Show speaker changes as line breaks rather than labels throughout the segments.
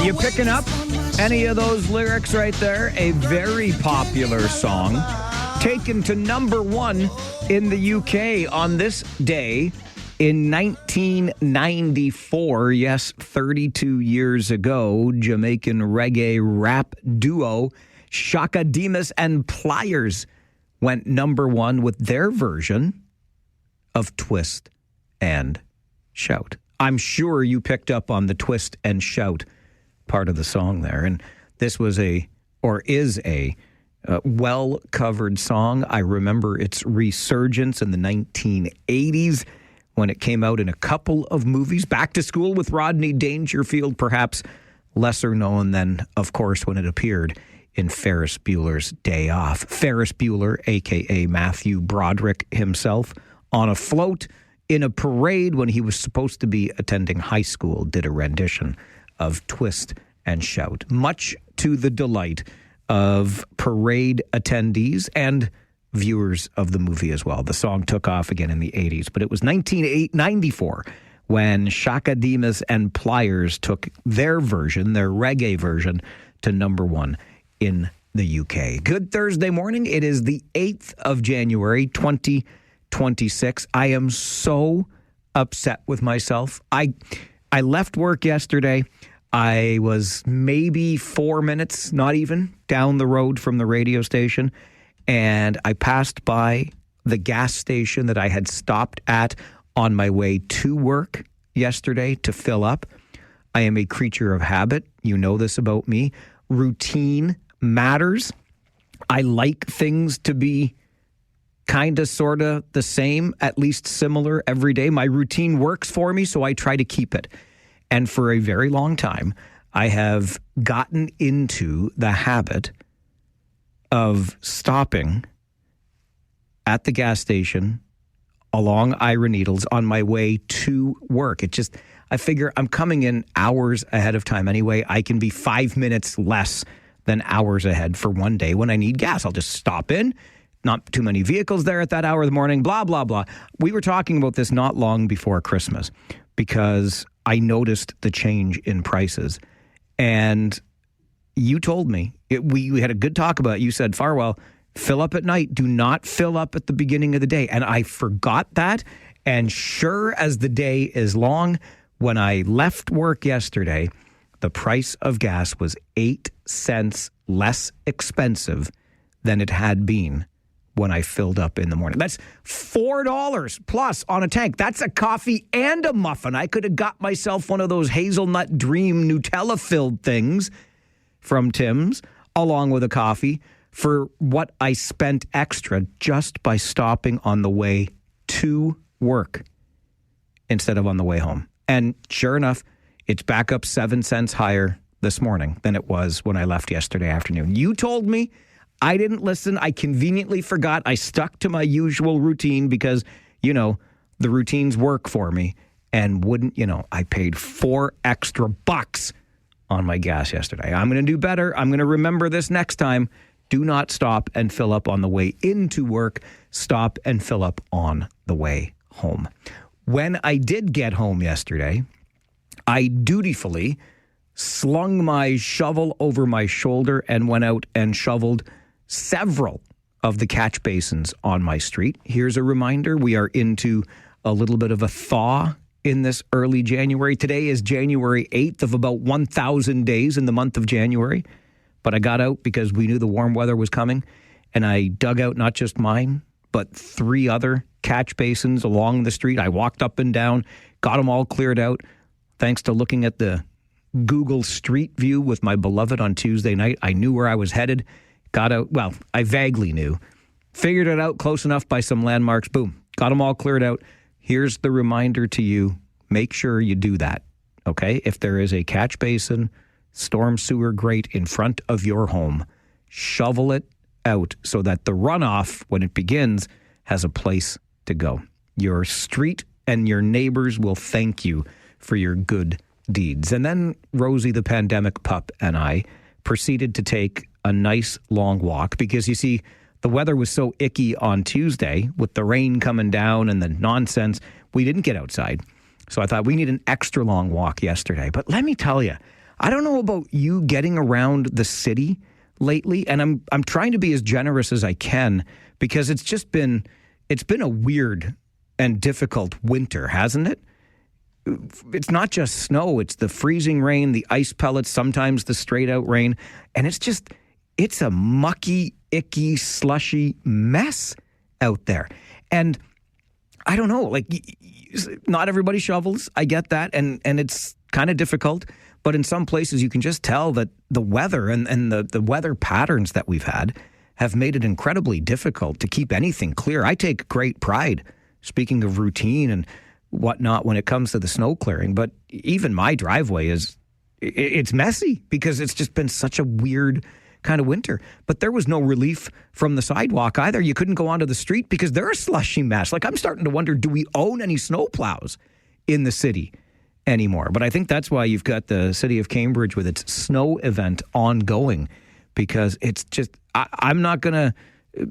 You picking up any of those lyrics right there? A very popular song taken to number one in the UK on this day in 1994. Yes, 32 years ago, Jamaican reggae rap duo Shaka Demus and Pliers went number one with their version of Twist and Shout. I'm sure you picked up on the twist and shout part of the song there. And this was is a well-covered song. I remember its resurgence in the 1980s when it came out in a couple of movies. Back to School with Rodney Dangerfield, perhaps lesser known than, of course, when it appeared in Ferris Bueller's Day Off. Ferris Bueller, a.k.a. Matthew Broderick himself, on a float in a parade when he was supposed to be attending high school, did a rendition of Twist and Shout, much to the delight of parade attendees and viewers of the movie as well. The song took off again in the 80s, but it was 1994 when Shaka Demus and Pliers took their version, their reggae version, to number one in the UK. Good Thursday morning. It is the 8th of January, 2026. I am so upset with myself. I left work yesterday. I was maybe 4 minutes, not even, down the road from the radio station, and I passed by the gas station that I had stopped at on my way to work yesterday to fill up. I am a creature of habit. You know this about me. Routine matters. I like things to be kind of, sort of the same, at least similar every day. My routine works for me, so I try to keep it. And for a very long time, I have gotten into the habit of stopping at the gas station along Ira Needles on my way to work. I figure I'm coming in hours ahead of time anyway. I can be 5 minutes less than hours ahead for one day when I need gas. I'll just stop in. Not too many vehicles there at that hour of the morning, blah, blah, blah. We were talking about this not long before Christmas because I noticed the change in prices. And you told me, we had a good talk about it. You said, Farwell, fill up at night. Do not fill up at the beginning of the day. And I forgot that. And sure as the day is long, when I left work yesterday, the price of gas was 8 cents less expensive than it had been when I filled up in the morning. That's $4 plus on a tank. That's a coffee and a muffin. I could have got myself one of those hazelnut dream Nutella-filled things from Tim's, along with a coffee, for what I spent extra just by stopping on the way to work instead of on the way home. And sure enough, it's back up 7 cents higher this morning than it was when I left yesterday afternoon. You told me. I didn't listen. I conveniently forgot. I stuck to my usual routine because, the routines work for me. And I paid $4 extra on my gas yesterday. I'm going to do better. I'm going to remember this next time. Do not stop and fill up on the way into work. Stop and fill up on the way home. When I did get home yesterday, I dutifully slung my shovel over my shoulder and went out and shoveled several of the catch basins on my street. Here's a reminder. We are into a little bit of a thaw in this early January. Today is January 8th of about 1,000 days in the month of January. But I got out because we knew the warm weather was coming, and I dug out not just mine, but 3 other catch basins along the street. I walked up and down, got them all cleared out, thanks to looking at the Google Street View with my beloved on Tuesday night. I knew where I was headed. Got out. Well, I vaguely knew. Figured it out close enough by some landmarks. Boom. Got them all cleared out. Here's the reminder to you. Make sure you do that. Okay? If there is a catch basin, storm sewer grate in front of your home, shovel it out so that the runoff, when it begins, has a place to go. Your street and your neighbors will thank you for your good deeds. And then Rosie, the pandemic pup, and I proceeded to take a nice long walk because, you see, the weather was so icky on Tuesday with the rain coming down and the nonsense. We didn't get outside. So I thought we need an extra long walk yesterday. But let me tell you, I don't know about you getting around the city lately, and I'm trying to be as generous as I can because it's been a weird and difficult winter, hasn't it? It's not just snow, it's the freezing rain, the ice pellets, sometimes the straight out rain, and it's a mucky, icky, slushy mess out there. And I don't know, like, not everybody shovels. I get that. And it's kind of difficult. But in some places, you can just tell that the weather and the weather patterns that we've had have made it incredibly difficult to keep anything clear. I take great pride, speaking of routine and whatnot, when it comes to the snow clearing. But even my driveway it's messy because it's just been such a weird kind of winter. But there was no relief from the sidewalk either. You couldn't go onto the street because they're a slushy mess. Like, I'm starting to wonder, do we own any snow plows in the city anymore? But I think that's why you've got the city of Cambridge with its snow event ongoing, because it's just, I'm not going to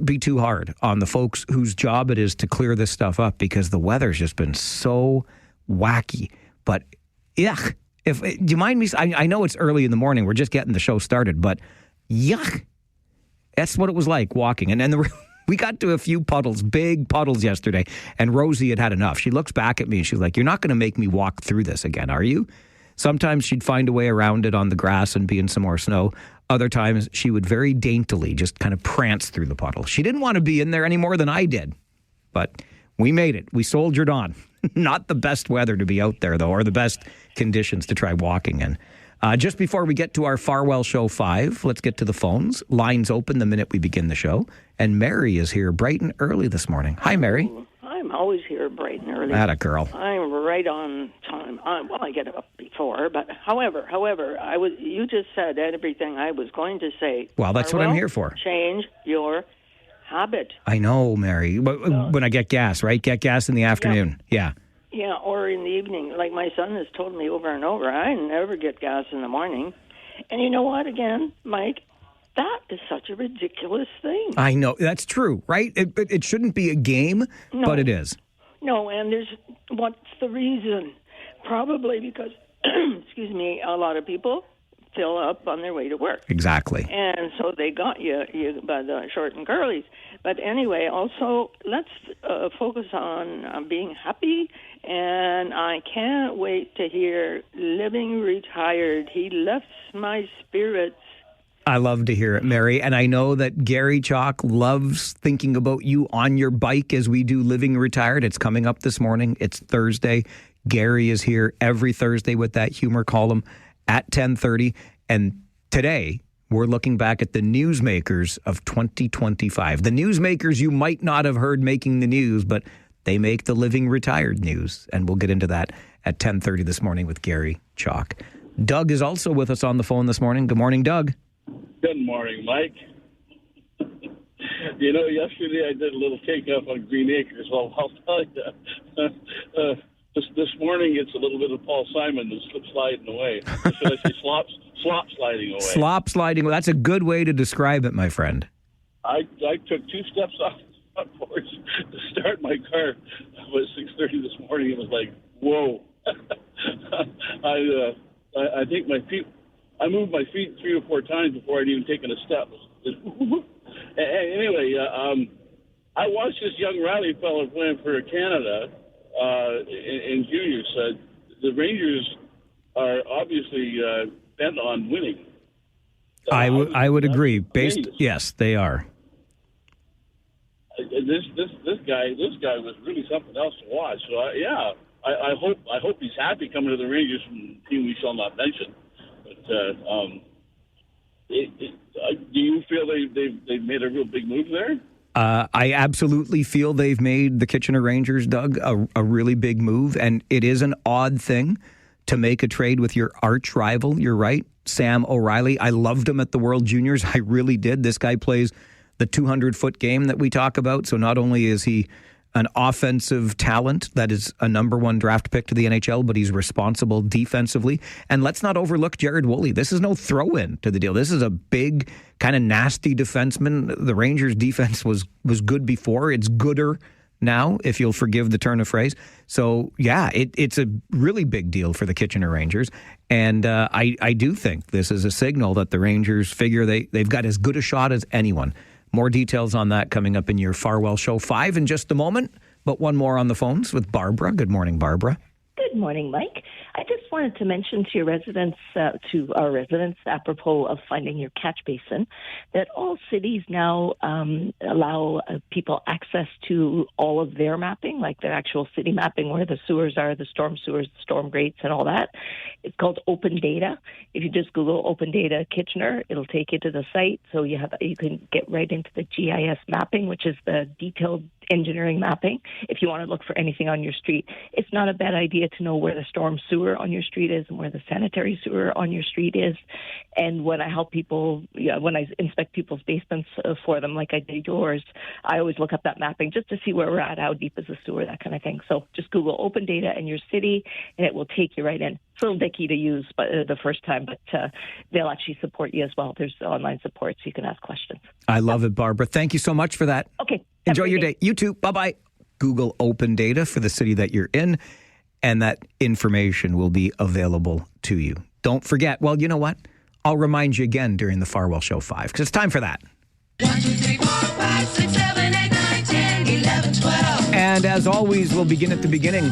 be too hard on the folks whose job it is to clear this stuff up, because the weather's just been so wacky. But yuck, do you mind me? I know it's early in the morning. We're just getting the show started, but yuck. That's what it was like walking. And then we got to a few puddles, big puddles yesterday, and Rosie had enough. She looks back at me and she's like, "You're not going to make me walk through this again, are you?" Sometimes she'd find a way around it on the grass and be in some more snow. Other times she would very daintily just kind of prance through the puddle. She didn't want to be in there any more than I did. But we made it. We soldiered on. Not the best weather to be out there, though, or the best conditions to try walking in. Just before we get to our Farwell Show 5, let's get to the phones. Lines open the minute we begin the show. And Mary is here bright and early this morning. Hi, Mary.
I'm always here bright and early.
Atta girl.
I'm right on time. I get up before, but however, you just said everything I was going to say.
Well, that's what I'm here for.
Change your habit.
I know, Mary. When I get gas, right? Get gas in the afternoon. Yeah.
Yeah, or in the evening. Like my son has told me over and over, I never get gas in the morning. And you know what, again, Mike? That is such a ridiculous thing. I know. That's true, right?
It shouldn't be a game, but it is.
No, and what's the reason? Probably because, excuse me, a lot of people fill up on their way to work.
Exactly.
And so they got you by the short and curlies. But anyway, also, let's focus on being happy. And I can't wait to hear Living Retired. He lifts my spirits.
I love to hear it, Mary. And I know that Gary Chalk loves thinking about you on your bike as we do Living Retired. It's coming up this morning. It's Thursday. Gary is here every Thursday with that humor column at 10:30. And today, we're looking back at the newsmakers of 2025. The newsmakers you might not have heard making the news, but they make the Living Retired news. And we'll get into that at 10:30 this morning with Gary Chalk. Doug is also with us on the phone this morning. Good morning, Doug.
Good morning, Mike. You know, yesterday I did a little takeoff on Green Acres. Well, I'll tell you. This morning it's a little bit of Paul Simon that's slip sliding away. Should I say slop sliding away? Slop sliding.
Well, that's a good way to describe it, my friend.
I took 2 steps off the front porch to start my car. It was 6:30 this morning. It was like, whoa. I think I moved my feet 3 or 4 times before I'd even taken a step. Anyway, I watched this young rally fellow playing for Canada in juniors. The Rangers are obviously bent on winning.
I would agree. Yes, they are.
This guy was really something else to watch. So I hope he's happy coming to the Rangers from a team we shall not mention. But do you feel they've made a real big move there?
I absolutely feel they've made the Kitchener Rangers, Doug, a really big move. And it is an odd thing to make a trade with your arch rival. You're right, Sam O'Reilly. I loved him at the World Juniors. I really did. This guy plays the 200-foot game that we talk about. So not only is he an offensive talent that is a number 1 draft pick to the NHL, but he's responsible defensively. And let's not overlook Jared Woolley. This is no throw-in to the deal. This is a big, kind of nasty defenseman. The Rangers' defense was good before. It's gooder now, if you'll forgive the turn of phrase. So, yeah, it's a really big deal for the Kitchener Rangers. And I do think this is a signal that the Rangers figure they've got as good a shot as anyone. More details on that coming up in your Farwell Show 5 in just a moment. But one more on the phones with Barbara. Good morning, Barbara.
Good morning, Mike. I just wanted to mention to our residents, apropos of finding your catch basin, that all cities now allow people access to all of their mapping, like their actual city mapping, where the sewers are, the storm sewers, the storm grates, and all that. It's called Open Data. If you just Google Open Data Kitchener, it'll take you to the site, so you can get right into the GIS mapping, which is the detailed engineering mapping. If you want to look for anything on your street, it's not a bad idea to know where the storm sewer on your street is and where the sanitary sewer on your street is. And when I help people, when I inspect people's basements for them, like I did yours, I always look up that mapping just to see where we're at, how deep is the sewer, that kind of thing. So just Google Open Data in your city, and it will take you right in. It's a little dicky to use the first time, but they'll actually support you as well. There's online support, so you can ask questions.
I love it, Barbara. Thank you so much for that.
Okay.
Enjoy your day. You too. Bye-bye. Google Open Data for the city that you're in, and that information will be available to you. Don't forget, well, you know what? I'll remind you again during the Farwell Show 5, because it's time for that.
1, 2, 3, 4, 5, 6, 7, 8, 9, 10, 11, 12.
And as always, we'll begin at the beginning.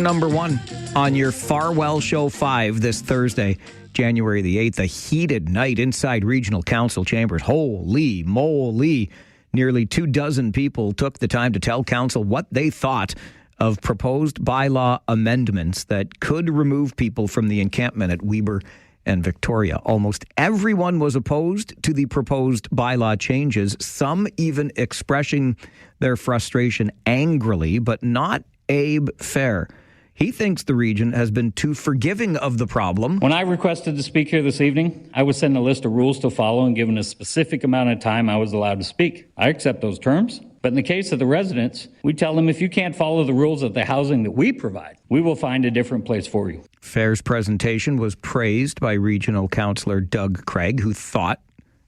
Number 1 on your Farwell Show 5 this Thursday, January the 8th, a heated night inside Regional Council chambers. Holy moly. Nearly 24 people took the time to tell council what they thought of proposed bylaw amendments that could remove people from the encampment at Weber and Victoria. Almost everyone was opposed to the proposed bylaw changes, some even expressing their frustration angrily, but not Abe Fair. He thinks the region has been too forgiving of the problem.
When I requested to speak here this evening, I was sent a list of rules to follow and given a specific amount of time I was allowed to speak. I accept those terms. But in the case of the residents, we tell them if you can't follow the rules of the housing that we provide, we will find a different place for you.
Fair's presentation was praised by Regional Councillor Doug Craig, who thought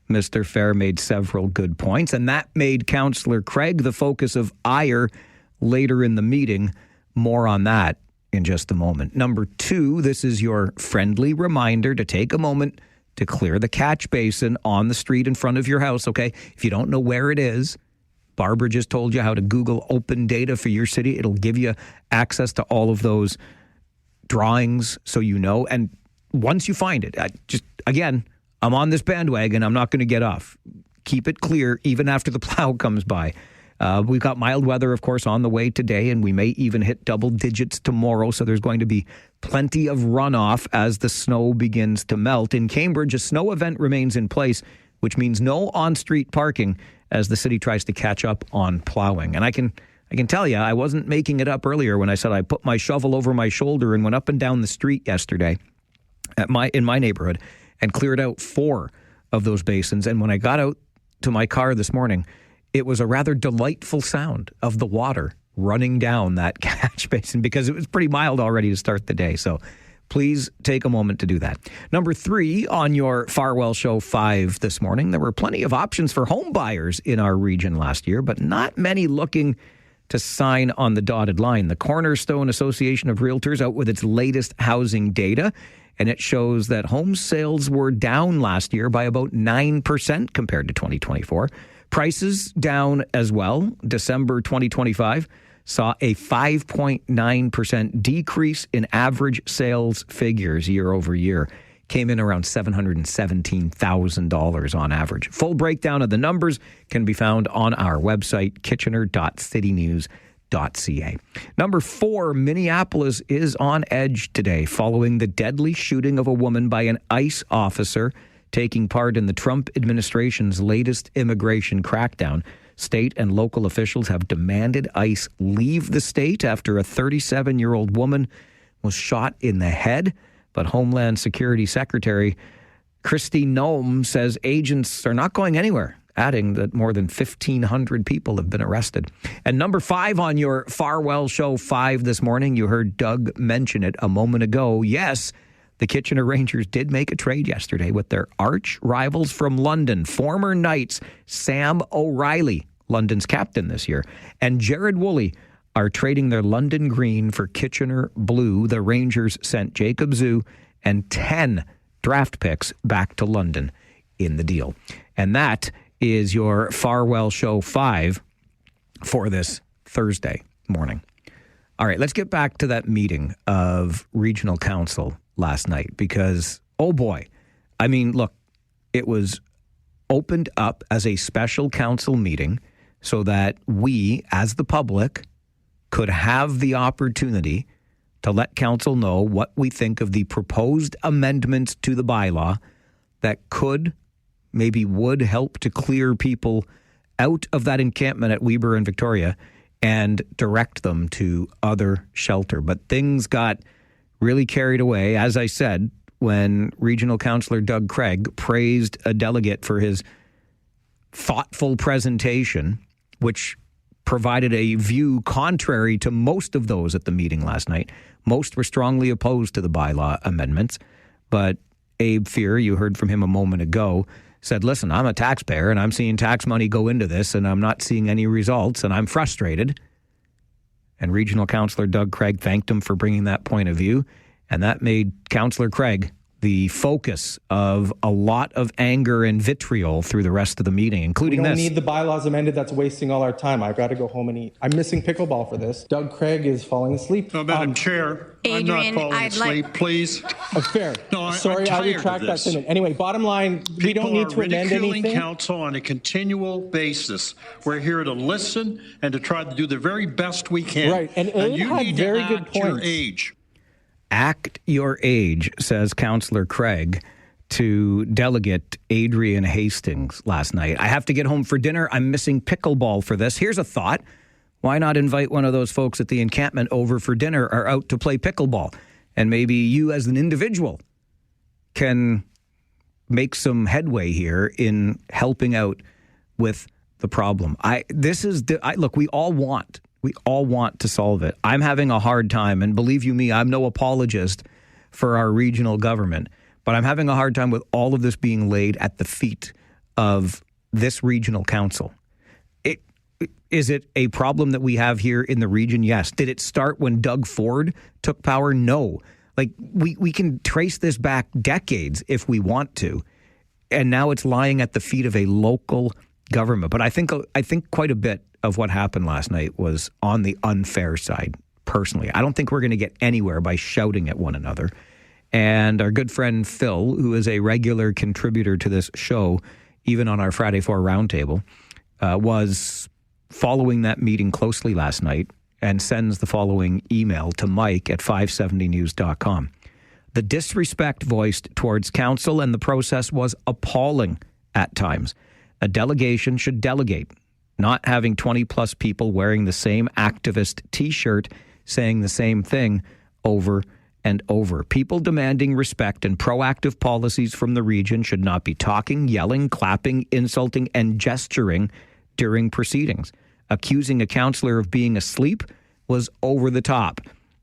Mr. Fair made several good points, and that made Councillor Craig the focus of ire later in the meeting. More on that in just a moment. Number 2, this is your friendly reminder to take a moment to clear the catch basin on the street in front of your house, okay? If you don't know where it is, Barbara just told you how to Google Open Data for your city. It'll give you access to all of those drawings so you know. And once you find it, again, I'm on this bandwagon. I'm not going to get off. Keep it clear even after the plow comes by. We've got mild weather, of course, on the way today, and we may even hit double digits tomorrow. So there's going to be plenty of runoff as the snow begins to melt. In Cambridge, a snow event remains in place, which means no on-street parking as the city tries to catch up on plowing. And I can tell you, I wasn't making it up earlier when I said I put my shovel over my shoulder and went up and down the street yesterday in my neighborhood and cleared out 4 of those basins. And when I got out to my car this morning, it was a rather delightful sound of the water running down that catch basin because it was pretty mild already to start the day. So please take a moment to do that. Number 3 on your Farwell Show 5 this morning, there were plenty of options for home buyers in our region last year, but not many looking to sign on the dotted line. The Cornerstone Association of Realtors out with its latest housing data, and it shows that home sales were down last year by about 9% compared to 2024. Prices down as well. December 2025 saw a 5.9% decrease in average sales figures year over year. Came in around $717,000 on average. Full breakdown of the numbers can be found on our website, kitchener.citynews.ca. Number 4, Minneapolis is on edge today following the deadly shooting of a woman by an ICE officer taking part in the Trump administration's latest immigration crackdown. State and local officials have demanded ICE leave the state after a 37-year-old woman was shot in the head. But Homeland Security Secretary Kristi Noem says agents are not going anywhere, adding that more than 1,500 people have been arrested. And number 5 on your Farwell Show 5 this morning, you heard Doug mention it a moment ago. Yes, the Kitchener Rangers did make a trade yesterday with their arch rivals from London, former Knights Sam O'Reilly London's captain this year. And Jared Woolley are trading their London green for Kitchener blue. The Rangers sent Jacob Zhu and 10 draft picks back to London in the deal. And that is your Farwell Show 5 for this Thursday morning. All right, let's get back to that meeting of regional council last night because, oh boy, I mean, look, it was opened up as a special council meeting so that we, as the public, could have the opportunity to let council know what we think of the proposed amendments to the bylaw that could, maybe would help to clear people out of that encampment at Weber and Victoria and direct them to other shelter. But things got really carried away, as I said, when Regional Councillor Doug Craig praised a delegate for his thoughtful presentation, which provided a view contrary to most of those at the meeting last night. Most were strongly opposed to the bylaw amendments. But Abe Fear, you heard from him a moment ago, said, listen, I'm a taxpayer and I'm seeing tax money go into this and I'm not seeing any results and I'm frustrated. And Regional Councillor Doug Craig thanked him for bringing that point of view. And that made Councillor Craig the focus of a lot of anger and vitriol through the rest of the meeting, including this.
We don't need the bylaws amended. That's wasting all our time. I've got to go home and eat. I'm missing pickleball for this. Doug Craig is falling asleep.
No, Madam Chair,
Adrian,
I'm not falling asleep, please.
Fair.
No,
Sorry,
I'm
I retract that
this.
statement. Anyway, bottom line, we don't need to amend anything.
People are ridiculing council on a continual basis. We're here to listen and to try to do the very best we can.
Right, and you
had
need very good
act your
points.
age.
Act your age, says Councillor Craig to Delegate Adrian Hastings last night. I have to get home for dinner. I'm missing pickleball for this. Here's a thought. Why not invite one of those folks at the encampment over for dinner or out to play pickleball? And maybe you as an individual can make some headway here in helping out with the problem. Look, we all want to solve it. I'm having a hard time, and believe you me, I'm no apologist for our regional government, but I'm having a hard time with all of this being laid at the feet of this regional council. Is it a problem that we have here in the region? Yes. Did it start when Doug Ford took power? No. Like, we can trace this back decades if we want to, and now it's lying at the feet of a local government. But I think quite a bit of what happened last night was on the unfair side, personally. I don't think we're going to get anywhere by shouting at one another. And our good friend Phil, who is a regular contributor to this show, even on our Friday 4 Roundtable, was following that meeting closely last night and sends the following email to Mike at 570news.com. The disrespect voiced towards council and the process was appalling at times. A delegation should delegate. Not having 20 plus people wearing the same activist T-shirt saying the same thing over and over. People demanding respect and proactive policies from the region should not be talking, yelling, clapping, insulting, and gesturing during proceedings. Accusing a councillor of being asleep was over the top.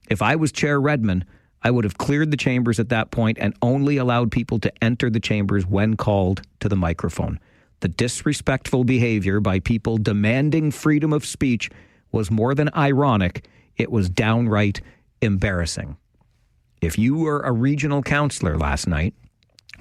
If I was Chair Redmond, I would have cleared the chambers at that point and only allowed people to enter the chambers when called to the microphone. The disrespectful behavior by people demanding freedom of speech was more than ironic. It was downright embarrassing. If you were a regional councillor last night,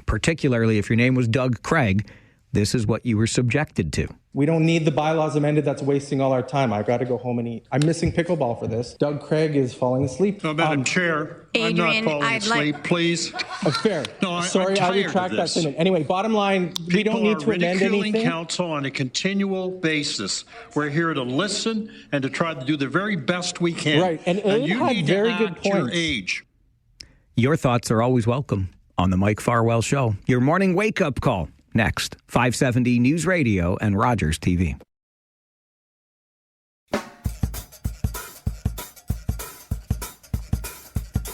particularly if your name was Doug Craig, this is what you were subjected to.
We don't need the bylaws amended. That's wasting all our time. I've got to go home and eat. I'm missing pickleball for this. Doug Craig is falling asleep.
No, Madam Chair,
Adrian,
I'm not falling asleep, please.
Fair.
No,
Sorry, I retract that statement. Anyway, bottom line, we don't need to amend anything. People are ridiculing council on a continual basis. We're here to listen and to try to do the very best we can. Right, and
you
had
need
very
to
good
act your
points.
age.
Your thoughts are always welcome on the Mike Farwell Show. Your morning wake-up call. Next, 570 News Radio and Rogers TV.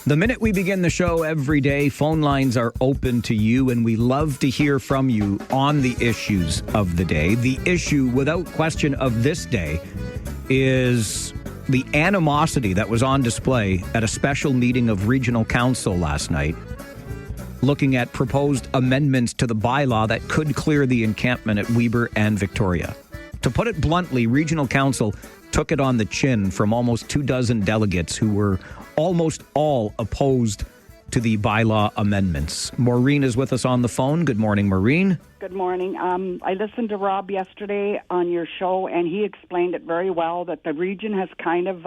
The minute we begin the show every day, phone lines are open to you, and we love to hear from you on the issues of the day. The issue, without question, of this day is the animosity that was on display at a special meeting of Regional Council last night, looking at proposed amendments to the bylaw that could clear the encampment at Weber and Victoria. To put it bluntly, Regional Council took it on the chin from almost 24 delegates who were almost all opposed to the bylaw amendments. Maureen is with us on the phone. Good morning, Maureen.
Good morning. I listened to Rob yesterday on your show, and he explained it very well, that the region has kind of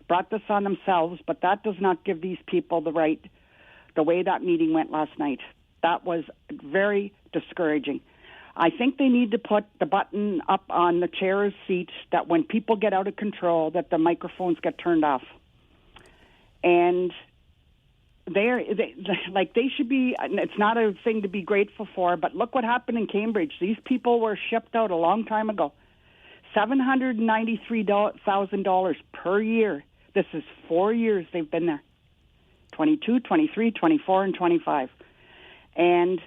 brought this on themselves, but that does not give these people the right, the way that meeting went last night. That was very discouraging. I think they need to put the button up on the chair's seat that when people get out of control, that the microphones get turned off. And they should be, it's not a thing to be grateful for, but look what happened in Cambridge. These people were shipped out a long time ago. $793,000 per year. This is 4 years they've been there. 22, 23, 24, and 25. And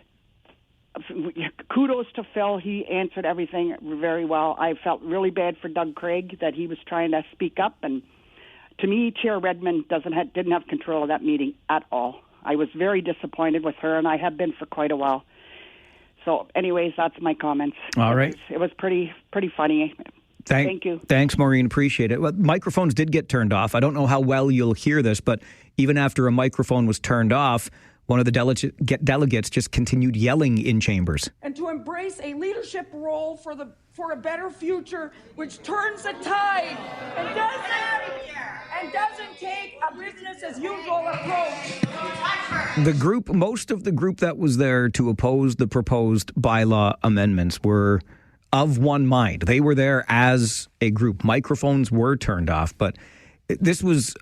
kudos to Phil. He answered everything very well. I felt really bad for Doug Craig that he was trying to speak up, and to me, Chair Redmond didn't have control of that meeting at all. I was very disappointed with her, and I have been for quite a while. So, anyways, that's my comments.
All right.
It was pretty funny. Thank you.
Thanks, Maureen. Appreciate it. Well, microphones did get turned off. I don't know how well you'll hear this, but even after a microphone was turned off, one of the delegates just continued yelling in chambers.
And to embrace a leadership role for a better future, which turns the tide and doesn't take a business as usual approach.
Most of the group that was there to oppose the proposed bylaw amendments were of one mind. They were there as a group. Microphones were turned off, but this was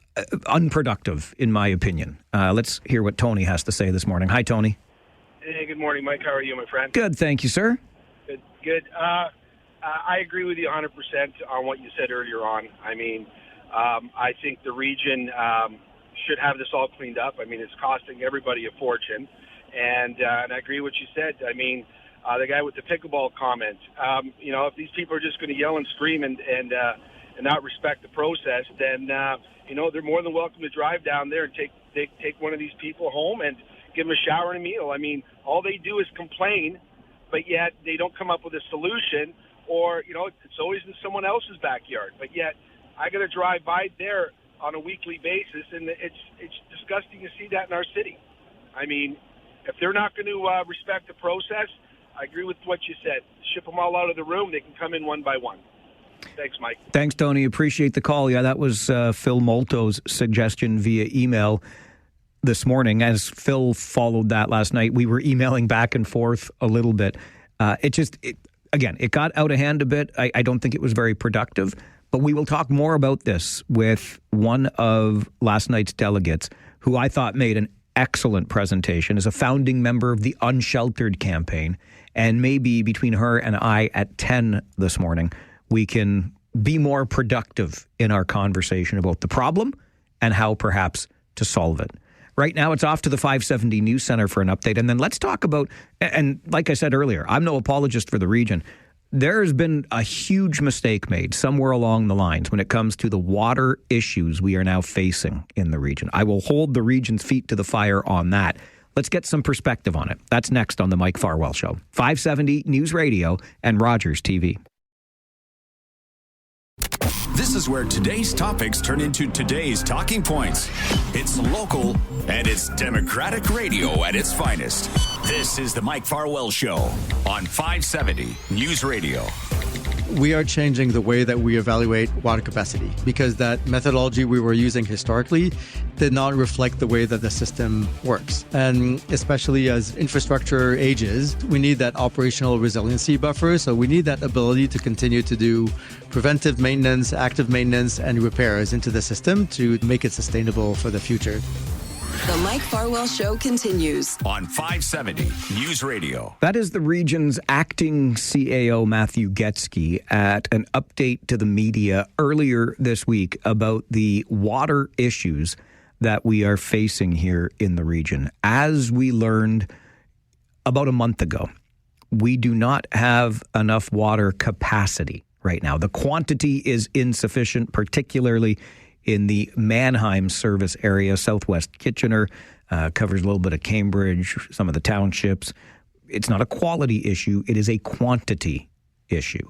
unproductive, in my opinion. Let's hear what Tony has to say this morning. Hi, Tony.
Hey, good morning, Mike. How are you, my friend?
Good, thank you, sir.
Good. I agree with you 100% on what you said earlier on. I mean, I think the region should have this all cleaned up. I mean, it's costing everybody a fortune. And I agree with what you said. I mean, the guy with the pickleball comment, if these people are just going to yell and scream and not respect the process, then, they're more than welcome to drive down there and take one of these people home and give them a shower and a meal. I mean, all they do is complain, but yet they don't come up with a solution, or, it's always in someone else's backyard. But yet I got to drive by there on a weekly basis, and it's disgusting to see that in our city. I mean, if they're not going to respect the process, I agree with what you said. Ship them all out of the room. They can come in one by one. Thanks, Mike.
Thanks, Tony. Appreciate the call. Yeah, that was Phil Molto's suggestion via email this morning. As Phil followed that last night, we were emailing back and forth a little bit. It got out of hand a bit. I don't think it was very productive, but we will talk more about this with one of last night's delegates, who I thought made an excellent presentation as a founding member of the Unsheltered campaign. And maybe between her and I at 10 this morning, we can be more productive in our conversation about the problem and how perhaps to solve it. Right now, it's off to the 570 News Center for an update. And then let's talk about, and like I said earlier, I'm no apologist for the region. There has been a huge mistake made somewhere along the lines when it comes to the water issues we are now facing in the region. I will hold the region's feet to the fire on that. Let's get some perspective on it. That's next on the Mike Farwell Show. 570 News Radio and Rogers TV.
This is where today's topics turn into today's talking points. It's local and it's Democratic radio at its finest. This is the Mike Farwell Show on 570 News Radio.
We are changing the way that we evaluate water capacity because that methodology we were using historically did not reflect the way that the system works. And especially as infrastructure ages, we need that operational resiliency buffer. So we need that ability to continue to do preventive maintenance, active maintenance, and repairs into the system to make it sustainable for the future.
The Mike Farwell Show continues
on 570 News Radio.
That is the region's acting CAO, Matthew Getsky, at an update to the media earlier this week about the water issues that we are facing here in the region. As we learned about a month ago, we do not have enough water capacity right now. The quantity is insufficient, particularly in the Mannheim service area. Southwest Kitchener covers a little bit of Cambridge, some of the townships. It's not a quality issue. It is a quantity issue.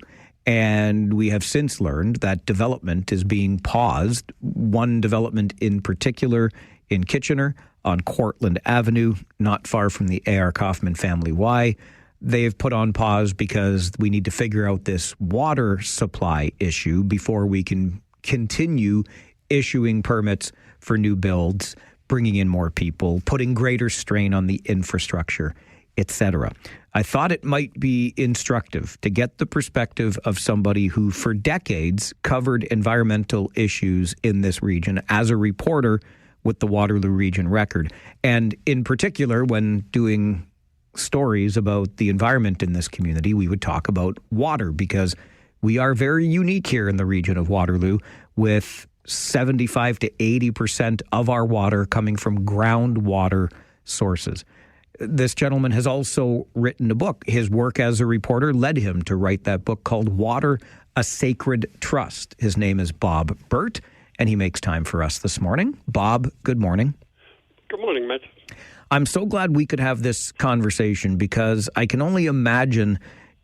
And we have since learned that development is being paused. One development in particular in Kitchener on Cortlandt Avenue, not far from the A.R. Kaufman Family Y. They've put on pause because we need to figure out this water supply issue before we can continue issuing permits for new builds, bringing in more people, putting greater strain on the infrastructure, etc. I thought it might be instructive to get the perspective of somebody who for decades covered environmental issues in this region as a reporter with the Waterloo Region Record. And in particular, when doing stories about the environment in this community, we would talk about water because we are very unique here in the region of Waterloo with 75 to 80% of our water coming from groundwater sources. This gentleman has also written a book. His work as a reporter led him to write that book called Water, A Sacred Trust. His name is Bob Burt, and he makes time for us this morning. Bob, good morning.
Good morning, Matt.
I'm so glad we could have this conversation because I can only imagine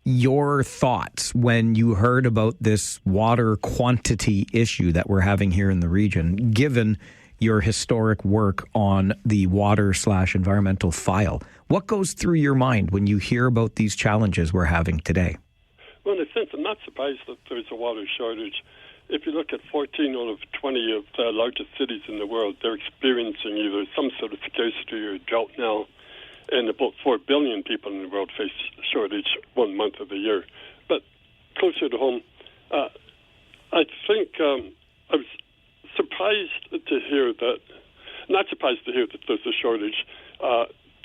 your thoughts when you heard about this water quantity issue that we're having here in the region, given your historic work on the water/environmental file. What goes through your mind when you hear about these challenges we're having today?
Well, in a sense, I'm not surprised that there's a water shortage. If you look at 14 out of 20 of the largest cities in the world, they're experiencing either some sort of scarcity or drought now, and about 4 billion people in the world face shortage 1 month of the year. But closer to home, I think I was surprised to hear that, not surprised to hear that there's a shortage.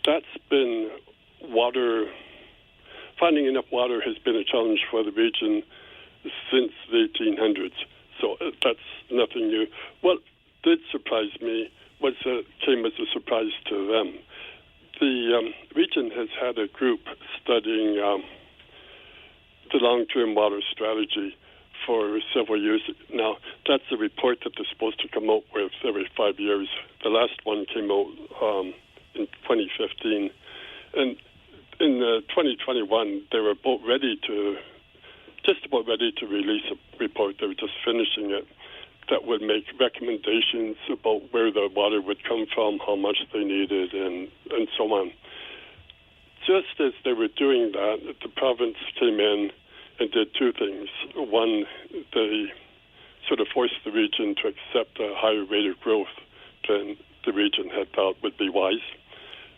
That's been water, finding enough water has been a challenge for the region since the 1800s. So that's nothing new. What did surprise me was came as a surprise to them. The region has had a group studying the long-term water strategy for several years now. That's a report that they're supposed to come out with every 5 years. The last one came out in 2015. And in 2021, they were just about ready to release a report. They were just finishing it that would make recommendations about where the water would come from, how much they needed, and so on. Just as they were doing that, the province came in and did two things. One, they sort of forced the region to accept a higher rate of growth than the region had thought would be wise.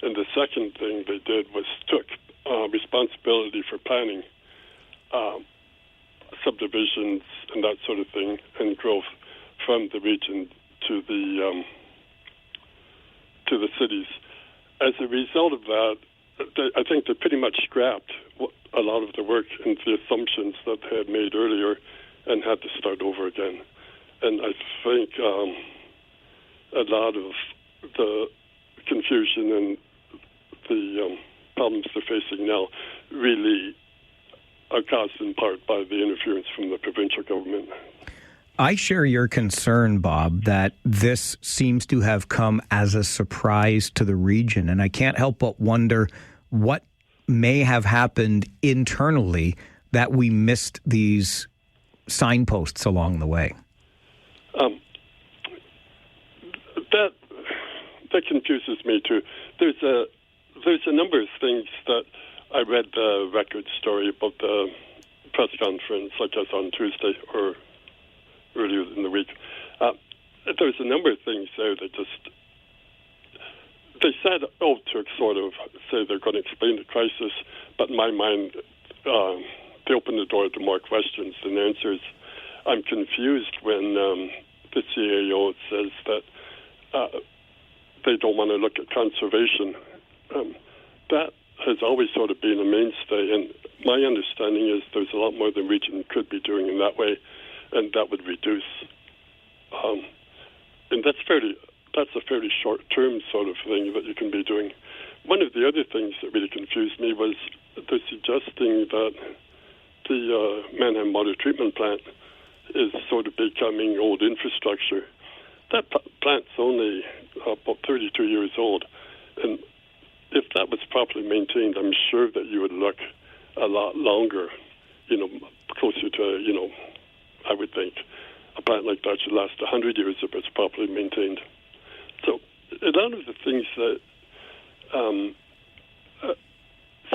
And the second thing they did was took responsibility for planning subdivisions and that sort of thing and growth from the region to the cities. As a result of that, I think they pretty much scrapped a lot of the work and the assumptions that they had made earlier and had to start over again. And I think a lot of the confusion and the problems they're facing now really are caused in part by the interference from the provincial government.
I share your concern, Bob, that this seems to have come as a surprise to the region. And I can't help but wonder what may have happened internally that we missed these signposts along the way.
That confuses me too. There's a number of things that I read the record story about the press conference, I guess on Tuesday or earlier in the week. There's a number of things there that they said, to sort of say they're going to explain the crisis, but in my mind, they open the door to more questions than answers. I'm confused when the CAO says that they don't want to look at conservation. That has always sort of been a mainstay, and my understanding is there's a lot more the region could be doing in that way, and that would reduce. And that's a fairly short-term sort of thing that you can be doing. One of the other things that really confused me was they're suggesting that the Manheim Water Treatment Plant is sort of becoming old infrastructure. That plant's only about 32 years old, and if that was properly maintained, I'm sure that you would look a lot longer, closer to, I would think a plant like that should last 100 years if it's properly maintained. So a lot of the things that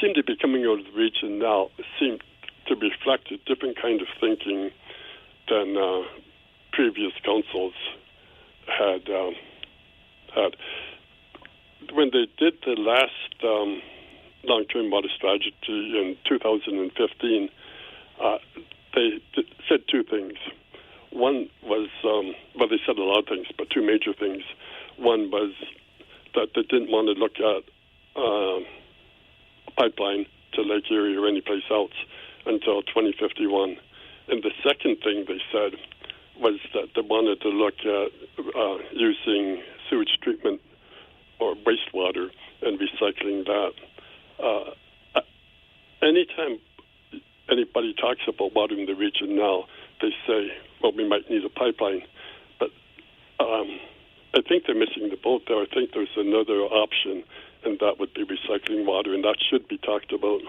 seem to be coming out of the region now seem to reflect a different kind of thinking than previous councils had. When they did the last long-term water strategy in 2015, they said two things. One was, they said a lot of things, but two major things. One was that they didn't want to look at a pipeline to Lake Erie or anyplace else until 2051. And the second thing they said was that they wanted to look at using sewage treatment or wastewater and recycling that. Anytime anybody talks about water in the region now, they say, well, we might need a pipeline. But I think they're missing the boat there. I think there's another option, and that would be recycling water, and that should be talked about.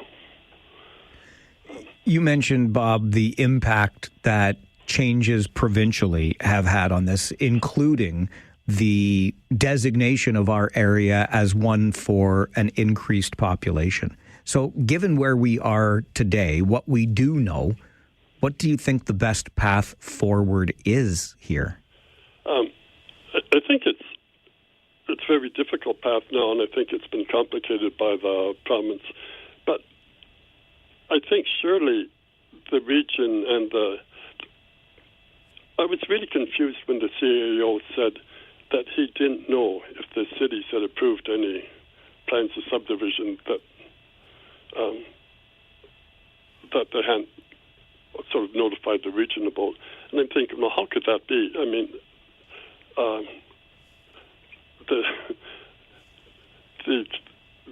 You mentioned, Bob, the impact that changes provincially have had on this, including the designation of our area as one for an increased population. So given where we are today, what we do know, what do you think the best path forward is here?
I think it's a very difficult path now, and I think it's been complicated by the province. But I think surely the region and I was really confused when the CAO said that he didn't know if the cities had approved any plans of subdivision that they hadn't sort of notified the region about. And I'm thinking, well, how could that be? I mean,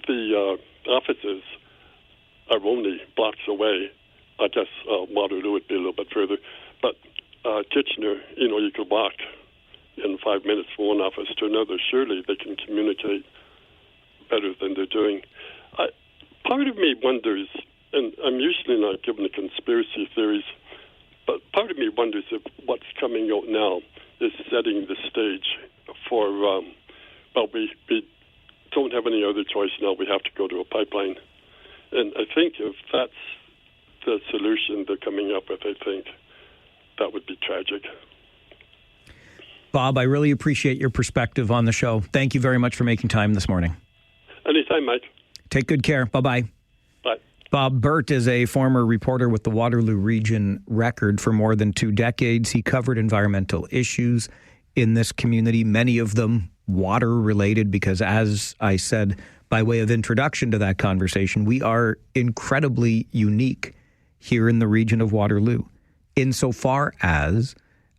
the offices are only blocks away. I guess Waterloo would be a little bit further, but Kitchener, you could walk in 5 minutes from one office to another. Surely they can communicate better than they're doing. Part of me wonders, and I'm usually not given to conspiracy theories, but part of me wonders if what's coming out now is setting the stage for, we don't have any other choice now. We have to go to a pipeline. And I think if that's the solution they're coming up with, I think that would be tragic.
Bob, I really appreciate your perspective on the show. Thank you very much for making time this morning.
Anytime, Mike.
Take good care. Bye-bye.
Bye.
Bob Burt is a former reporter with the Waterloo Region Record for more than 2 decades. He covered environmental issues in this community, many of them water-related, because as I said by way of introduction to that conversation, we are incredibly unique here in the region of Waterloo, insofar as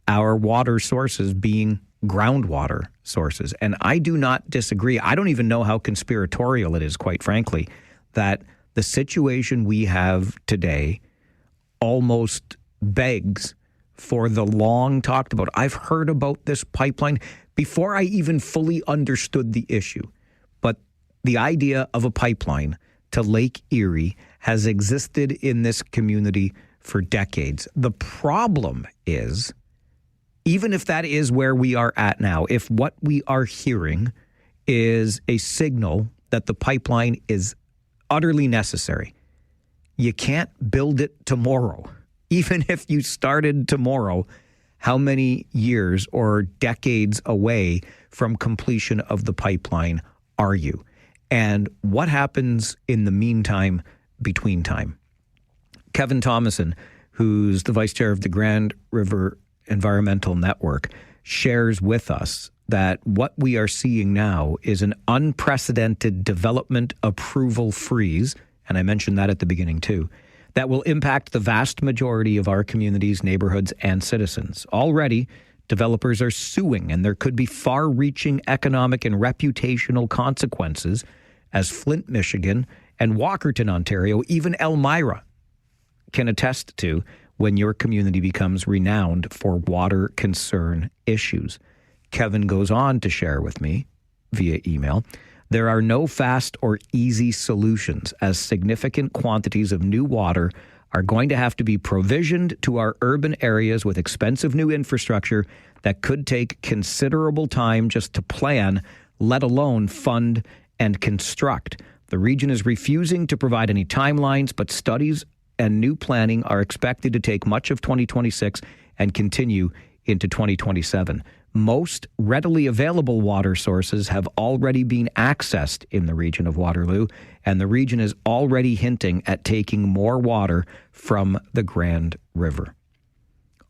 our water sources being groundwater sources. And I do not disagree. I don't even know how conspiratorial it is, quite frankly, that the situation we have today almost begs for the long talked about. I've heard about this pipeline before I even fully understood the issue. But the idea of a pipeline to Lake Erie has existed in this community for decades. The problem is, even if that is where we are at now, if what we are hearing is a signal that the pipeline is utterly necessary, you can't build it tomorrow. Even if you started tomorrow, how many years or decades away from completion of the pipeline are you? And what happens in the meantime, between time? Kevin Thomason, who's the vice chair of the Grand River Environmental Network, shares with us that what we are seeing now is an unprecedented development approval freeze, and I mentioned that at the beginning too, that will impact the vast majority of our communities, neighborhoods, and citizens. Already, developers are suing, and there could be far-reaching economic and reputational consequences as Flint, Michigan, and Walkerton, Ontario, even Elmira can attest to when your community becomes renowned for water concern issues. Kevin goes on to share with me via email, there are no fast or easy solutions as significant quantities of new water are going to have to be provisioned to our urban areas with expensive new infrastructure that could take considerable time just to plan, let alone fund and construct. The region is refusing to provide any timelines, but studies and new planning are expected to take much of 2026 and continue into 2027. Most readily available water sources have already been accessed in the region of Waterloo, and the region is already hinting at taking more water from the Grand River.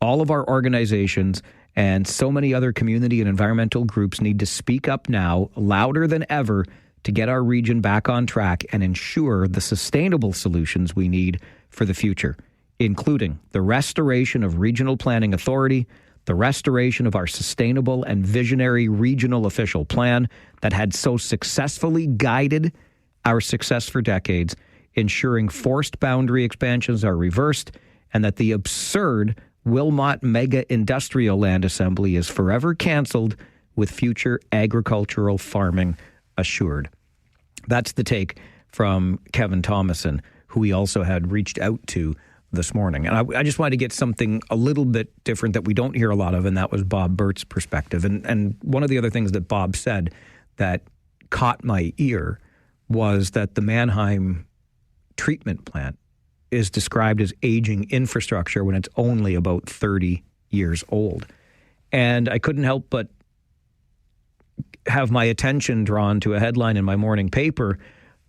All of our organizations and so many other community and environmental groups need to speak up now, louder than ever, to get our region back on track and ensure the sustainable solutions we need for the future, including the restoration of regional planning authority, the restoration of our sustainable and visionary regional official plan that had so successfully guided our success for decades, ensuring forced boundary expansions are reversed, and that the absurd Wilmot Mega Industrial Land Assembly is forever canceled, with future agricultural farming assured. That's the take from Kevin Thomason, who we also had reached out to this morning. And I just wanted to get something a little bit different that we don't hear a lot of, and that was Bob Burt's perspective. And one of the other things that Bob said that caught my ear was that the Mannheim treatment plant is described as aging infrastructure when it's only about 30 years old. And I couldn't help but have my attention drawn to a headline in my morning paper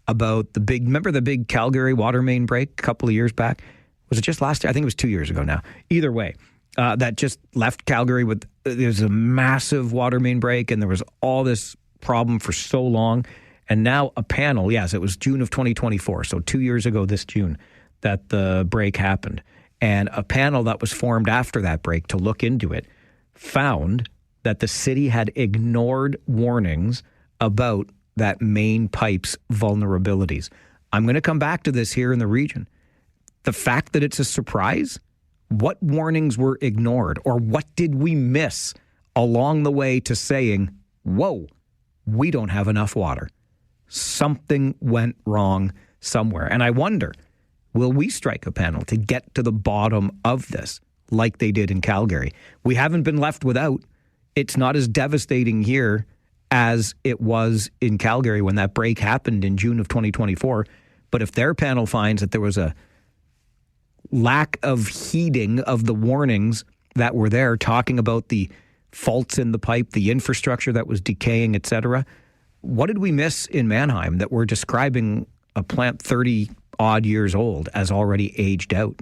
about remember the big Calgary water main break a couple of years back? Was it just last year? I think it was 2 years ago now. Either way, that just left Calgary with, there's a massive water main break, and there was all this problem for so long. And now a panel, yes, it was June of 2024, so 2 years ago this June, that the break happened. And a panel that was formed after that break to look into it found that the city had ignored warnings about that main pipe's vulnerabilities. I'm going to come back to this here in the region. The fact that it's a surprise, what warnings were ignored, or what did we miss along the way to saying, whoa, we don't have enough water. Something went wrong somewhere. And I wonder, will we strike a panel to get to the bottom of this like they did in Calgary? We haven't been left without. It's not as devastating here as it was in Calgary when that break happened in June of 2024. But if their panel finds that there was a lack of heeding of the warnings that were there, talking about the faults in the pipe, the infrastructure that was decaying, etc., what did we miss in Mannheim that we're describing a plant 30-odd years old as already aged out?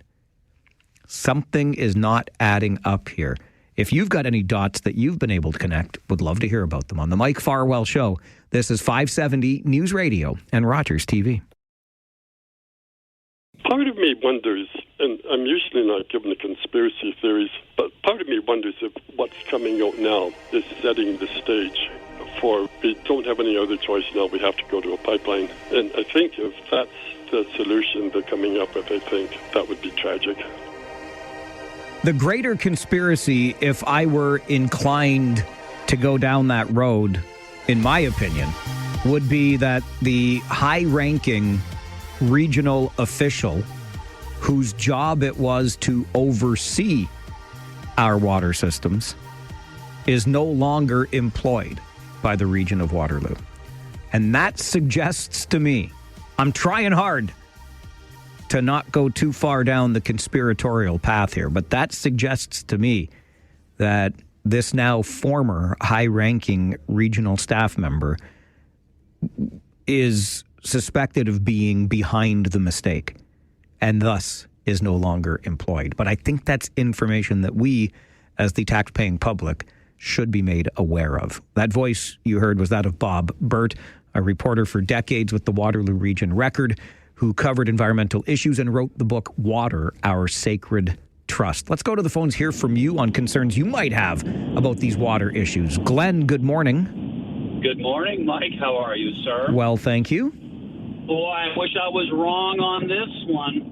Something is not adding up here. If you've got any dots that you've been able to connect, would love to hear about them on the Mike Farwell Show. This is 570 News Radio and Rogers TV.
Part of me wonders, and I'm usually not given to conspiracy theories, but part of me wonders if what's coming out now is setting the stage for we don't have any other choice now, we have to go to a pipeline. And I think if that's the solution they're coming up with, I think that would be tragic.
The greater conspiracy, if I were inclined to go down that road, in my opinion, would be that the high-ranking regional official whose job it was to oversee our water systems is no longer employed by the region of Waterloo. And that suggests to me, I'm trying hard to not go too far down the conspiratorial path here, but that suggests to me that this now former high-ranking regional staff member is suspected of being behind the mistake and thus is no longer employed. But I think that's information that we, as the tax-paying public, should be made aware of. That voice you heard was that of Bob Burt, a reporter for decades with the Waterloo Region Record, who covered environmental issues and wrote the book Water, Our Sacred Trust. Let's go to the phones, hear from you on concerns you might have about these water issues. Glenn, good morning.
Good morning, Mike. How are you, sir?
Well, thank you.
Boy, I wish I was wrong on this one.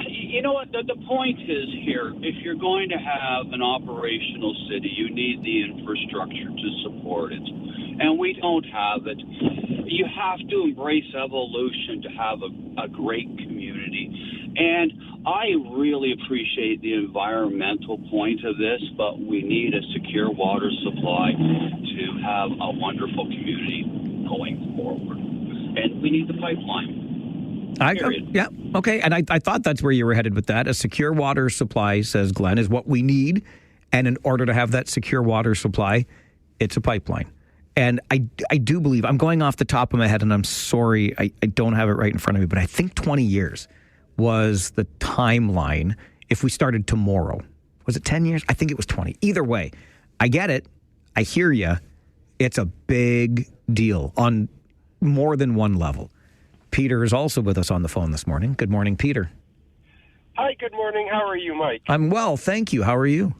You know what? The point is here, if you're going to have an operational city, you need the infrastructure to support it. And we don't have it. You have to embrace evolution to have a great community. And I really appreciate the environmental point of this, but we need a secure water supply to have a wonderful community going forward. And we need the pipeline.
Yeah, okay. And I thought that's where you were headed with that. A secure water supply, says Glenn, is what we need. And in order to have that secure water supply, it's a pipeline. And I do believe, I'm going off the top of my head, and I'm sorry, I don't have it right in front of me, but I think 20 years was the timeline if we started tomorrow. Was it 10 years? I think it was 20. Either way, I get it. I hear you. It's a big deal on more than one level. Peter is also with us on the phone this morning. Good morning, Peter.
Hi, good morning. How are you, Mike?
I'm well, thank you. How are you?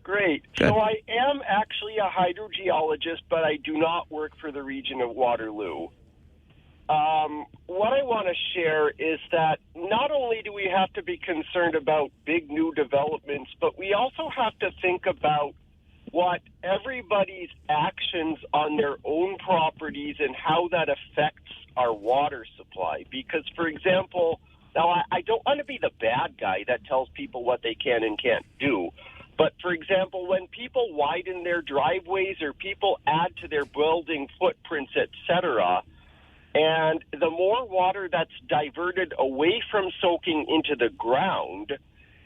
Great.
Good.
So I am actually a hydrogeologist, but I do not work for the region of Waterloo. What I want to share is that not only do we have to be concerned about big new developments, but we also have to think about what everybody's actions on their own properties and how that affects our water supply. Because, for example, now I don't want to be the bad guy that tells people what they can and can't do. But, for example, when people widen their driveways or people add to their building footprints, etc., and the more water that's diverted away from soaking into the ground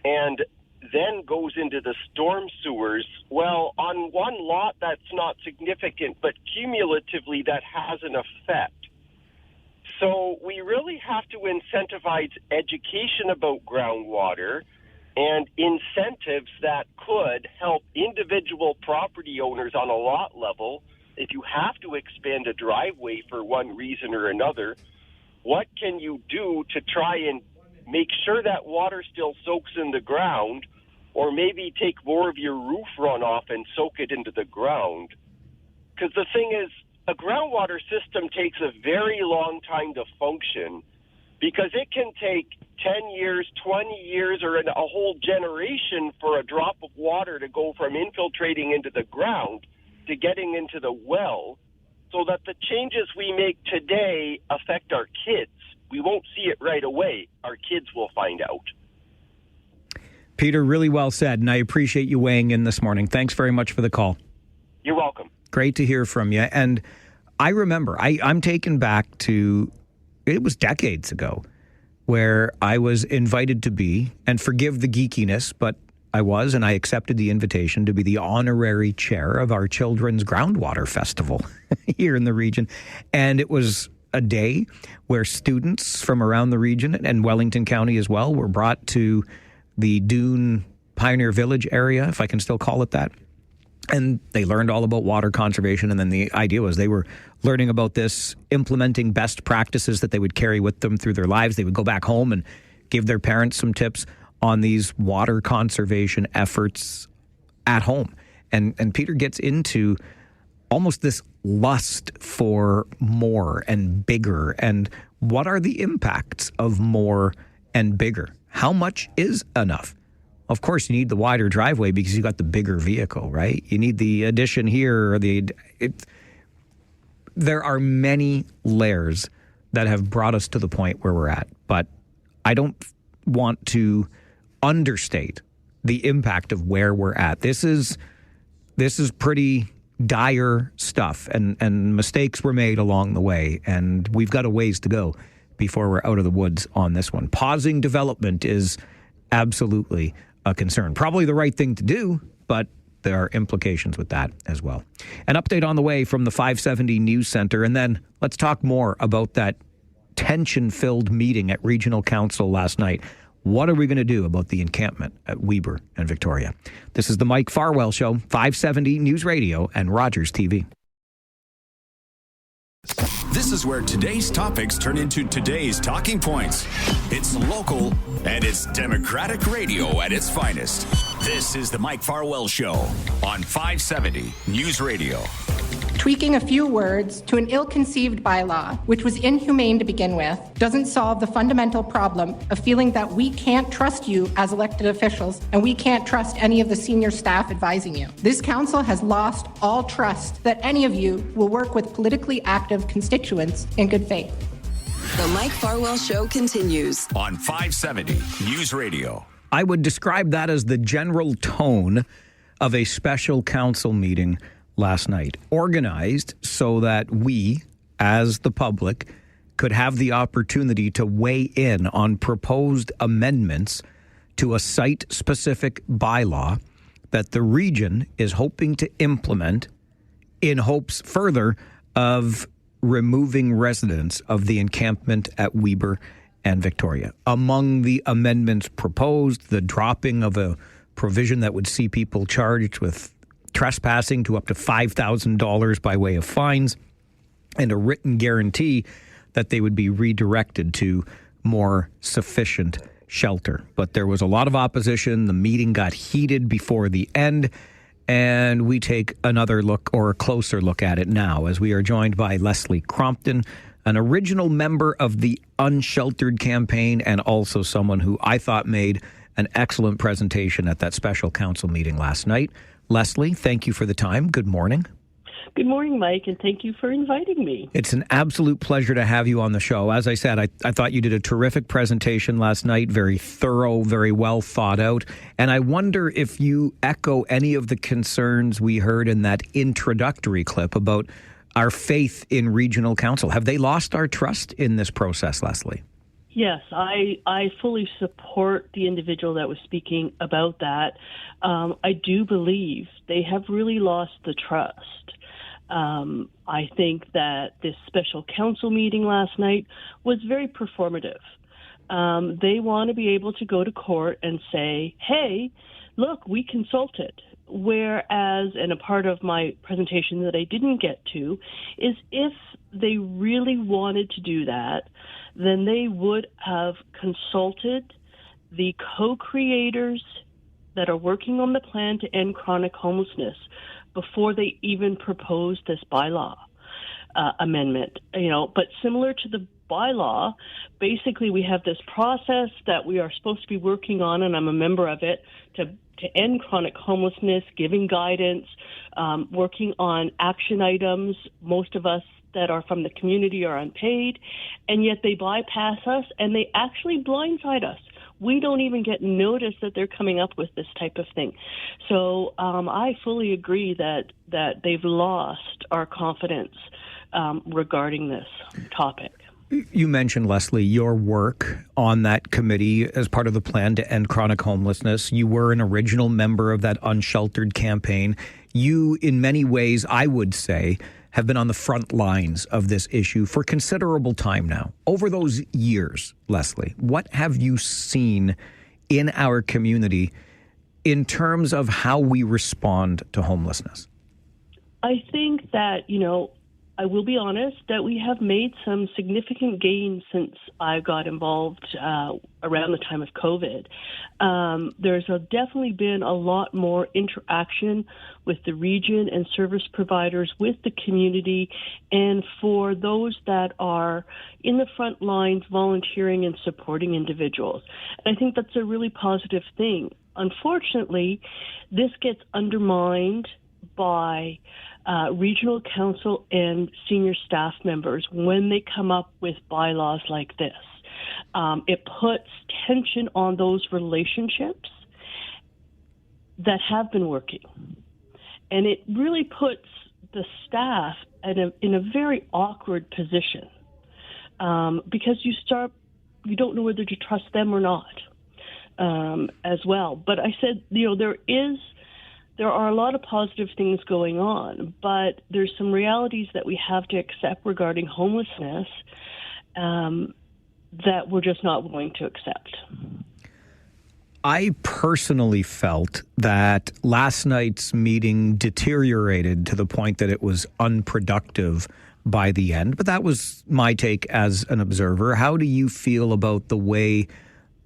and then goes into the storm sewers, well, on one lot that's not significant, but cumulatively that has an effect. So we really have to incentivize education about groundwater and incentives that could help individual property owners on a lot level. If you have to expand a driveway for one reason or another, what can you do to try and make sure that water still soaks in the ground, or maybe take more of your roof runoff and soak it into the ground? Because the thing is, a groundwater system takes a very long time to function, because it can take 10 years, 20 years, or a whole generation for a drop of water to go from infiltrating into the ground to getting into the well, so that the changes we make today affect our kids. We won't see it right away. Our kids will find out.
Peter, really well said, and I appreciate you weighing in this morning. Thanks very much for the call.
You're welcome.
Great to hear from you. And I remember, I'm taken back to, it was decades ago, where I was invited to be, and forgive the geekiness, but I was, and I accepted the invitation to be the honorary chair of our Children's Groundwater Festival here in the region. And it was a day where students from around the region and Wellington County as well were brought to the Dune Pioneer Village area, if I can still call it that. And they learned all about water conservation. And then the idea was they were learning about this, implementing best practices that they would carry with them through their lives. They would go back home and give their parents some tips on these water conservation efforts at home. And Peter gets into almost this lust for more and bigger. And what are the impacts of more and bigger? How much is enough? Of course, you need the wider driveway because you got the bigger vehicle, right? You need the addition here. Or there are many layers that have brought us to the point where we're at. But I don't want to understate the impact of where we're at. This is pretty dire stuff, and mistakes were made along the way, and we've got a ways to go before we're out of the woods on this one. Pausing development is absolutely a concern. Probably the right thing to do, but there are implications with that as well. An update on the way from the 570 News Center, and then let's talk more about that tension-filled meeting at Regional Council last night. What are we going to do about the encampment at Weber and Victoria? This is the Mike Farwell Show, 570 News Radio and Rogers TV.
This is where today's topics turn into today's talking points. It's local and it's Democratic radio at its finest. This is the Mike Farwell Show on 570 News Radio.
Tweaking a few words to an ill-conceived bylaw, which was inhumane to begin with, doesn't solve the fundamental problem of feeling that we can't trust you as elected officials and we can't trust any of the senior staff advising you. This council has lost all trust that any of you will work with politically active constituents in good faith.
The Mike Farwell Show continues
on 570 News Radio.
I would describe that as the general tone of a special council meeting last night, organized so that we, as the public, could have the opportunity to weigh in on proposed amendments to a site-specific bylaw that the region is hoping to implement in hopes further of removing residents of the encampment at Weber and Victoria. Among the amendments proposed, the dropping of a provision that would see people charged with trespassing to up to $5,000 by way of fines, and a written guarantee that they would be redirected to more sufficient shelter. But there was a lot of opposition. The meeting got heated before the end, and we take another look, or a closer look at it now, as we are joined by Leslie Crompton, an original member of the Unsheltered campaign, and also someone who I thought made an excellent presentation at that special council meeting last night. Leslie, thank you for the time. Good morning.
Good morning, Mike, and thank you for inviting me.
It's an absolute pleasure to have you on the show. As I said, I thought you did a terrific presentation last night, very thorough, very well thought out. And I wonder if you echo any of the concerns we heard in that introductory clip about our faith in regional council. Have they lost our trust in this process, Leslie?
Yes, I fully support the individual that was speaking about that. I do believe they have really lost the trust. I think that this special council meeting last night was very performative. They want to be able to go to court and say, hey, look, we consulted. Whereas, and a part of my presentation that I didn't get to, is if they really wanted to do that, then they would have consulted the co-creators that are working on the plan to end chronic homelessness before they even proposed this bylaw amendment. But similar to the bylaw, basically we have this process that we are supposed to be working on, and I'm a member of it, to end chronic homelessness, giving guidance, working on action items. Most of us that are from the community are unpaid, and yet they bypass us and they actually blindside us. We don't even get notice that they're coming up with this type of thing. So I fully agree that they've lost our confidence regarding this topic.
You mentioned, Leslie, your work on that committee as part of the plan to end chronic homelessness. You were an original member of that Unsheltered campaign. You, in many ways, I would say, have been on the front lines of this issue for considerable time now. Over those years, Leslie, what have you seen in our community in terms of how we respond to homelessness?
I think that, I will be honest that we have made some significant gains since I got involved around the time of COVID. There's definitely been a lot more interaction with the region and service providers, with the community, and for those that are in the front lines volunteering and supporting individuals. And I think that's a really positive thing. Unfortunately, this gets undermined by regional council and senior staff members when they come up with bylaws like this. It puts tension on those relationships that have been working. And it really puts the staff in a very awkward position because you don't know whether to trust them or not as well. But I said, there are a lot of positive things going on, but there's some realities that we have to accept regarding homelessness that we're just not going to accept.
I personally felt that last night's meeting deteriorated to the point that it was unproductive by the end, but that was my take as an observer. How do you feel about the way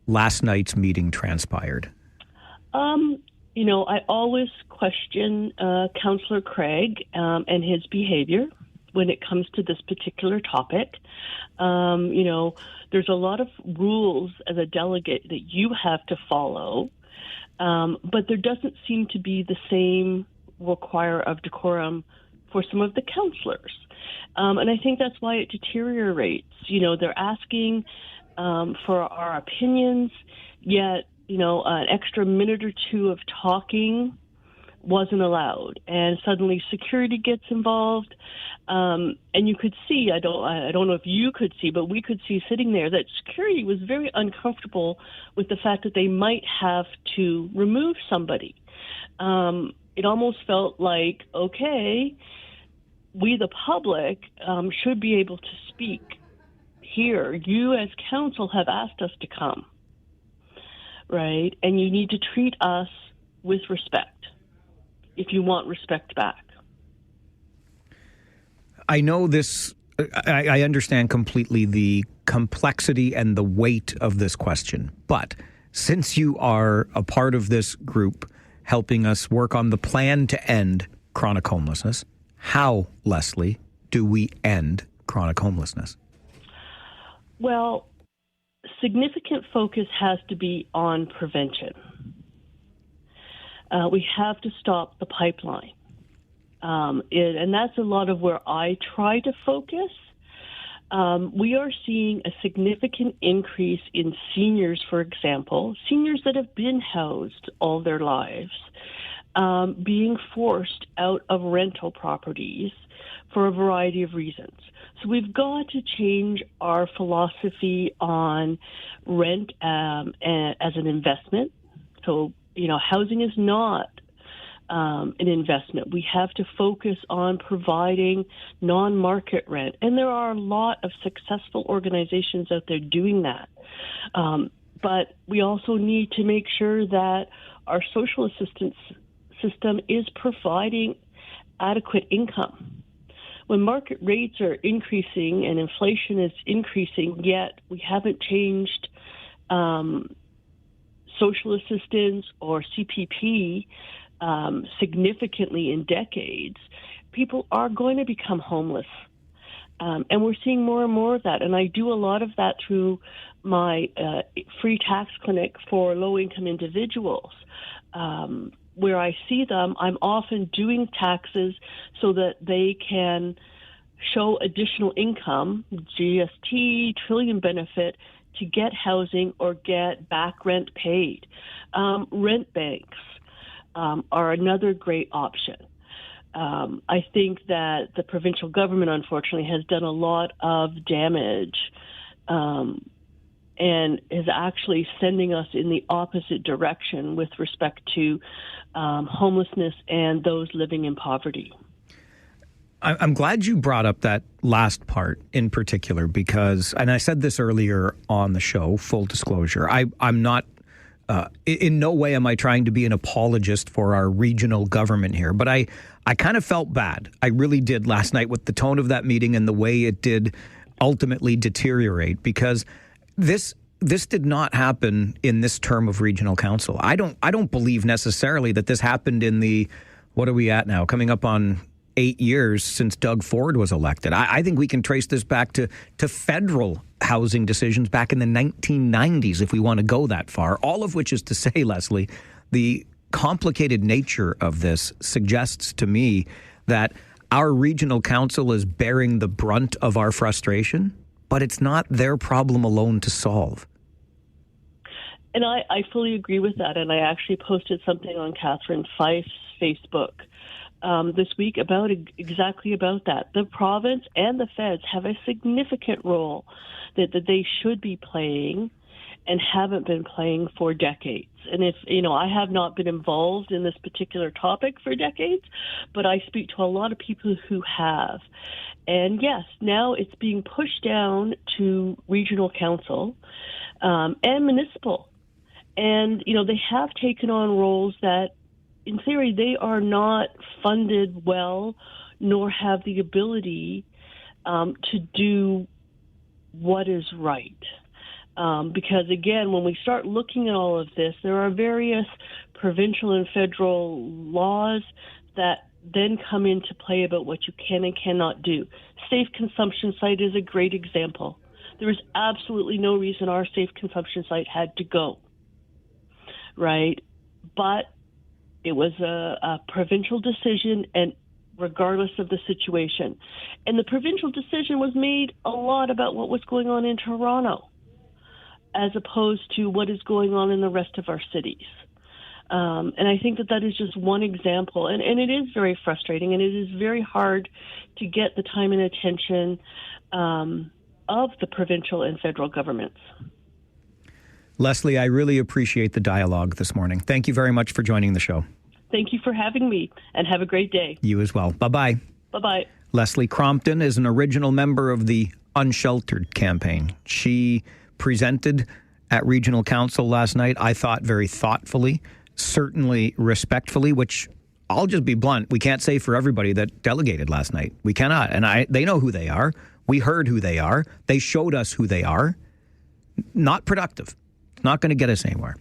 last night's meeting transpired?
I always question Councillor Craig and his behavior when it comes to this particular topic. There's a lot of rules as a delegate that you have to follow, but there doesn't seem to be the same require of decorum for some of the counselors. And I think that's why it deteriorates. They're asking for our opinions, yet, an extra minute or two of talking wasn't allowed, and suddenly security gets involved. And you could see, I don't know if you could see, but we could see sitting there that security was very uncomfortable with the fact that they might have to remove somebody. It almost felt like, okay, we the public should be able to speak here. You as council have asked us to come, right? And you need to treat us with respect if you want respect back.
I know this, I understand completely the complexity and the weight of this question, but since you are a part of this group helping us work on the plan to end chronic homelessness, how, Leslie, do we end chronic homelessness?
Well, significant focus has to be on prevention. We have to stop the pipeline. And that's a lot of where I try to focus. We are seeing a significant increase in seniors, for example, seniors that have been housed all their lives, being forced out of rental properties for a variety of reasons. So we've got to change our philosophy on rent as an investment. So, housing is not an investment. We have to focus on providing non-market rent. And there are a lot of successful organizations out there doing that. But we also need to make sure that our social assistance system is providing adequate income. When market rates are increasing and inflation is increasing, yet we haven't changed social assistance or CPP significantly in decades, people are going to become homeless. And we're seeing more and more of that. And I do a lot of that through my free tax clinic for low-income individuals. Where I see them, I'm often doing taxes so that they can show additional income, GST, Trillium benefit, to get housing or get back rent paid. Rent banks are another great option. I think that the provincial government, unfortunately, has done a lot of damage and is actually sending us in the opposite direction with respect to homelessness and those living in poverty.
I'm glad you brought up that last part in particular because, and I said this earlier on the show, full disclosure, I'm not, in no way am I trying to be an apologist for our regional government here, but I kind of felt bad. I really did last night with the tone of that meeting and the way it did ultimately deteriorate because this did not happen in this term of regional council. I don't believe necessarily that this happened in the, what are we at now? Coming up on 8 years since Doug Ford was elected. I think we can trace this back to federal housing decisions back in the 1990s if we want to go that far. All of which is to say, Leslie, the complicated nature of this suggests to me that our regional council is bearing the brunt of our frustration, but it's not their problem alone to solve.
And I fully agree with that. And I actually posted something on Catherine Fife's Facebook this week about exactly about that. The province and the feds have a significant role that they should be playing and haven't been playing for decades. And if, I have not been involved in this particular topic for decades, but I speak to a lot of people who have. And yes, now it's being pushed down to regional council and municipal. And, they have taken on roles that, in theory, they are not funded well, nor have the ability to do what is right. Because, again, when we start looking at all of this, there are various provincial and federal laws that then come into play about what you can and cannot do. Safe consumption site is a great example. There is absolutely no reason our safe consumption site had to go, right? But it was a provincial decision, and regardless of the situation. And the provincial decision was made a lot about what was going on in Toronto, as opposed to what is going on in the rest of our cities. And I think that is just one example. And it is very frustrating, and it is very hard to get the time and attention of the provincial and federal governments.
Leslie, I really appreciate the dialogue this morning. Thank you very much for joining the show.
Thank you for having me, and have a great day.
You as well. Bye-bye.
Bye-bye.
Leslie Crompton is an original member of the Unsheltered campaign. She presented at Regional Council last night, I thought very thoughtfully, certainly respectfully, which I'll just be blunt, we can't say for everybody that delegated last night. We cannot. And they know who they are. We heard who they are. They showed us who they are. Not productive. Not going to get us anywhere.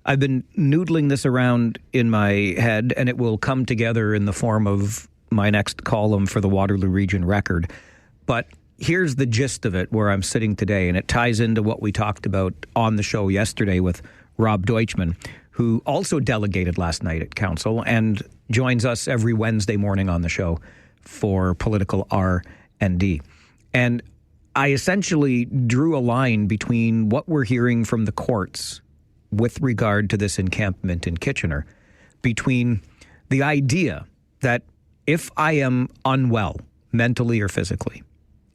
I've been noodling this around in my head, and it will come together in the form of my next column for the Waterloo Region Record. But here's the gist of it where I'm sitting today, and it ties into what we talked about on the show yesterday with Rob Deutschman, who also delegated last night at Council and joins us every Wednesday morning on the show for political R&D. And I essentially drew a line between what we're hearing from the courts with regard to this encampment in Kitchener, between the idea that if I am unwell, mentally or physically,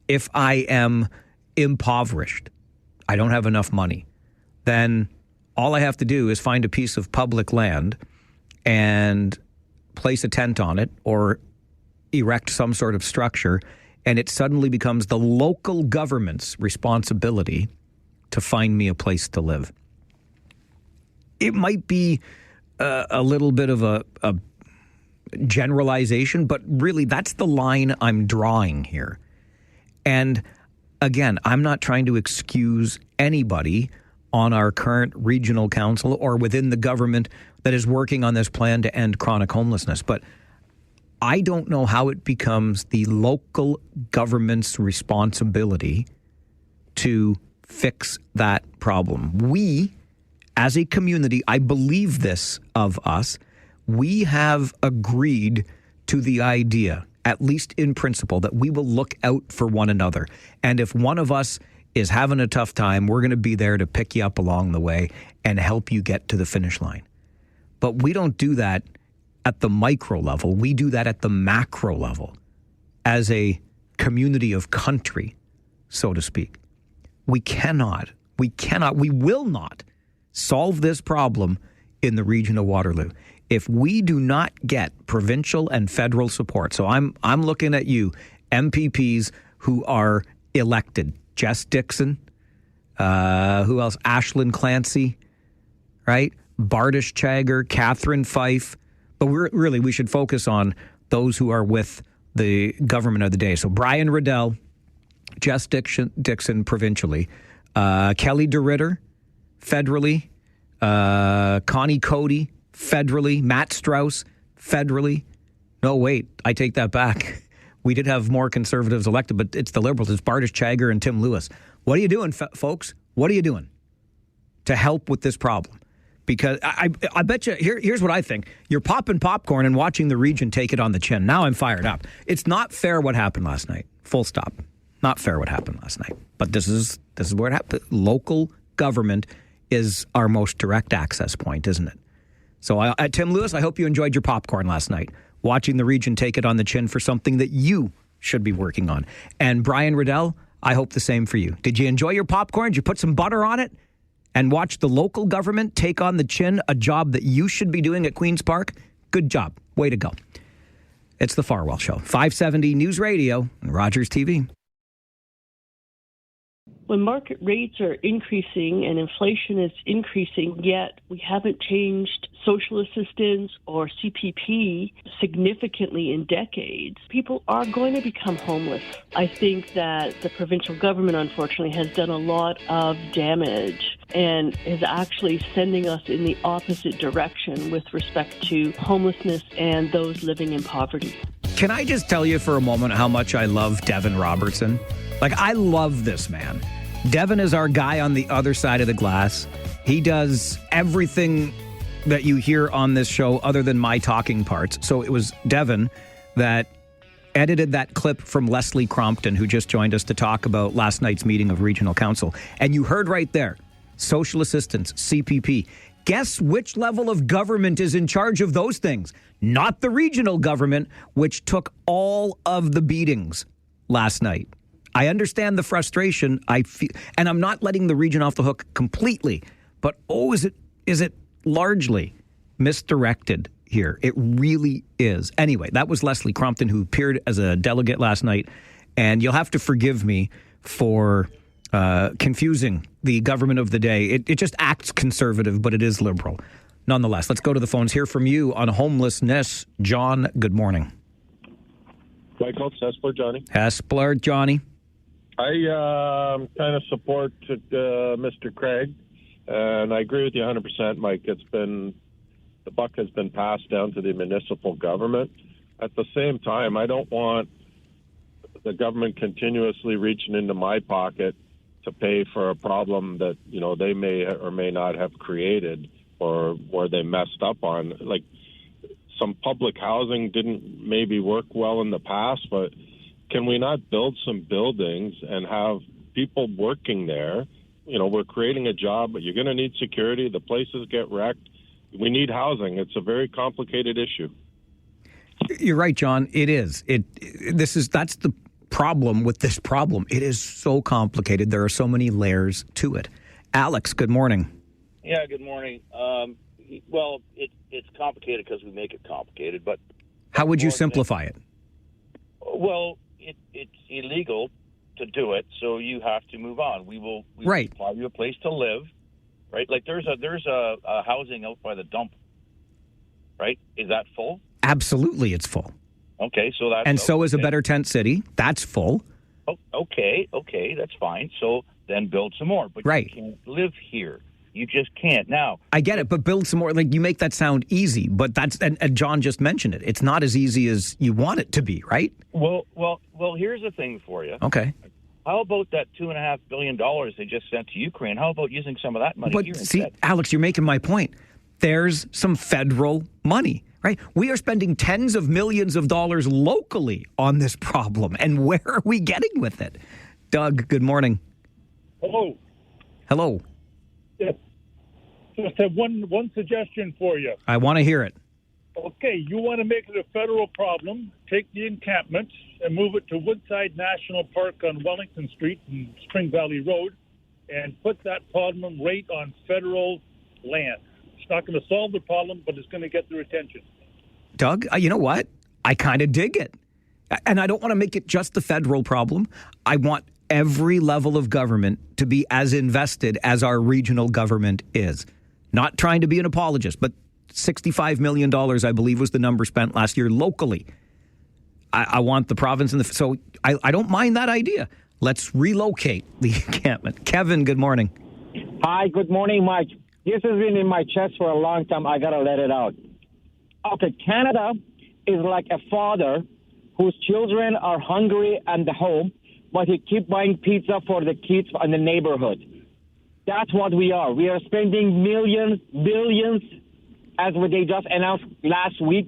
if I am impoverished, I don't have enough money, then all I have to do is find a piece of public land and place a tent on it or erect some sort of structure, and it suddenly becomes the local government's responsibility to find me a place to live. It might be a little bit of a generalization, but really that's the line I'm drawing here. And again, I'm not trying to excuse anybody on our current regional council or within the government that is working on this plan to end chronic homelessness. But I don't know how it becomes the local government's responsibility to fix that problem. We, as a community, I believe this of us, we have agreed to the idea, at least in principle, that we will look out for one another. And if one of us is having a tough time, we're going to be there to pick you up along the way and help you get to the finish line. But we don't do that at the micro level. We do that at the macro level as a community of country, so to speak. We will not solve this problem in the region of Waterloo if we do not get provincial and federal support. So I'm looking at you, MPPs who are elected. Jess Dixon, who else? Ashlyn Clancy, right? Bardish Chagger, Catherine Fife. But we should focus on those who are with the government of the day. So Brian Riddell, Jess Dixon provincially, Kelly DeRitter federally, Connie Cody federally, Matt Strauss federally. No, wait, I take that back. We did have more conservatives elected, but it's the Liberals. It's Bardish Chagger and Tim Lewis. What are you doing, folks? What are you doing to help with this problem? Because I bet you, here's what I think. You're popping popcorn and watching the region take it on the chin. Now I'm fired up. It's not fair what happened last night. Full stop. Not fair what happened last night. But this is where it happened. Local government is our most direct access point, isn't it? So Tim Lewis, I hope you enjoyed your popcorn last night, watching the region take it on the chin for something that you should be working on. And Brian Riddell, I hope the same for you. Did you enjoy your popcorn? Did you put some butter on it and watch the local government take on the chin, a job that you should be doing at Queen's Park? Good job. Way to go. It's the Farwell Show. 570 News Radio and Rogers TV.
When market rates are increasing and inflation is increasing, yet we haven't changed social assistance or CPP significantly in decades, people are going to become homeless. I think that the provincial government, unfortunately, has done a lot of damage and is actually sending us in the opposite direction with respect to homelessness and those living in poverty.
Can I just tell you for a moment how much I love Devin Robertson? Like, I love this man. Devin is our guy on the other side of the glass. He does everything that you hear on this show other than my talking parts. So it was Devin that edited that clip from Leslie Crompton, who just joined us to talk about last night's meeting of Regional Council. And you heard right there, social assistance, CPP. Guess which level of government is in charge of those things? Not the regional government, which took all of the beatings last night. I understand the frustration. I feel, and I'm not letting the region off the hook completely, but is it largely misdirected here? It really is. Anyway, that was Leslie Crompton, who appeared as a delegate last night, and you'll have to forgive me for confusing the government of the day. It just acts conservative, but it is liberal. Nonetheless, let's go to the phones. Hear from you on homelessness. John, good morning.
Michael, it's Hespler, Johnny.
Hespler, Johnny.
I kind of support Mr. Craig, and I agree with you 100%, Mike. The buck has been passed down to the municipal government. At the same time, I don't want the government continuously reaching into my pocket to pay for a problem that, they may or may not have created or where they messed up on. Like, some public housing didn't maybe work well in the past, but can we not build some buildings and have people working there? We're creating a job, but you're going to need security. The places get wrecked. We need housing. It's a very complicated issue.
You're right, John. It is. That's the problem with this problem. It is so complicated. There are so many layers to it. Alex, good morning.
Yeah, good morning. Well, it's complicated because we make it complicated, but
how would you simplify it?
Well, it's illegal to do it, so you have to move on. We will supply you a place to live, right? Like there's a housing out by the dump, right? Is that full?
Absolutely, it's full.
Okay, so that's...
And so is a Better Tent City. That's full.
Oh, okay, that's fine. So then build some more. But you can't live here. You just can't. Now... I
get it, but build some more. Like, you make that sound easy, but that's... And John just mentioned it. It's not as easy as you want it to be, right?
Well, here's the thing for you.
Okay.
How about that $2.5 billion they just sent to Ukraine? How about using some of that money here instead?
See, Alex, you're making my point. There's some federal money. Right? We are spending tens of millions of dollars locally on this problem. And where are we getting with it? Doug, good morning.
Hello.
Hello.
Yes. Just have one suggestion for you.
I want to hear it.
Okay, you want to make it a federal problem, take the encampment and move it to Woodside National Park on Wellington Street and Spring Valley Road and put that problem right on federal land. It's not going to solve the problem, but it's going to get their attention.
Doug, you know what? I kind of dig it. And I don't want to make it just the federal problem. I want every level of government to be as invested as our regional government is. Not trying to be an apologist, but $65 million, I believe, was the number spent last year locally. I want the province and so I don't mind that idea. Let's relocate the encampment. Kevin, good morning.
Hi, good morning, Mike. This has been in my chest for a long time. I got to let it out. Okay, Canada is like a father whose children are hungry at the home, but he keeps buying pizza for the kids in the neighborhood. That's what we are. We are spending millions, billions, as they just announced last week,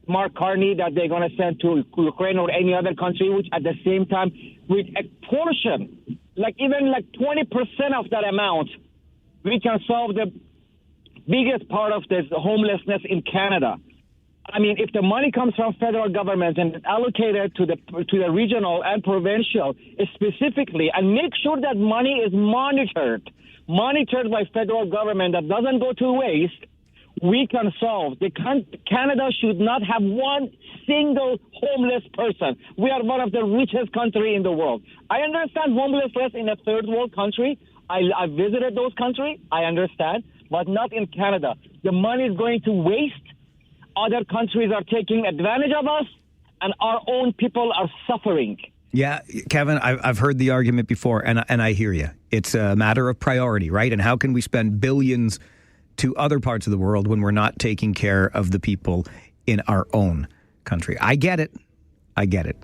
Mark Carney, that they're going to send to Ukraine or any other country, which at the same time, with a portion, even 20% of that amount, we can solve the biggest part of this homelessness in Canada. I mean, if the money comes from federal government and it's allocated to the regional and provincial specifically, and make sure that money is monitored by federal government, that doesn't go to waste, we can solve. Canada should not have one single homeless person. We are one of the richest countries in the world. I understand homelessness in a third world country. I visited those countries. I understand, but not in Canada. The money is going to waste. Other countries are taking advantage of us, and our own people are suffering.
Yeah, Kevin, I've heard the argument before, and I hear you. It's a matter of priority, right? And how can we spend billions to other parts of the world when we're not taking care of the people in our own country? I get it.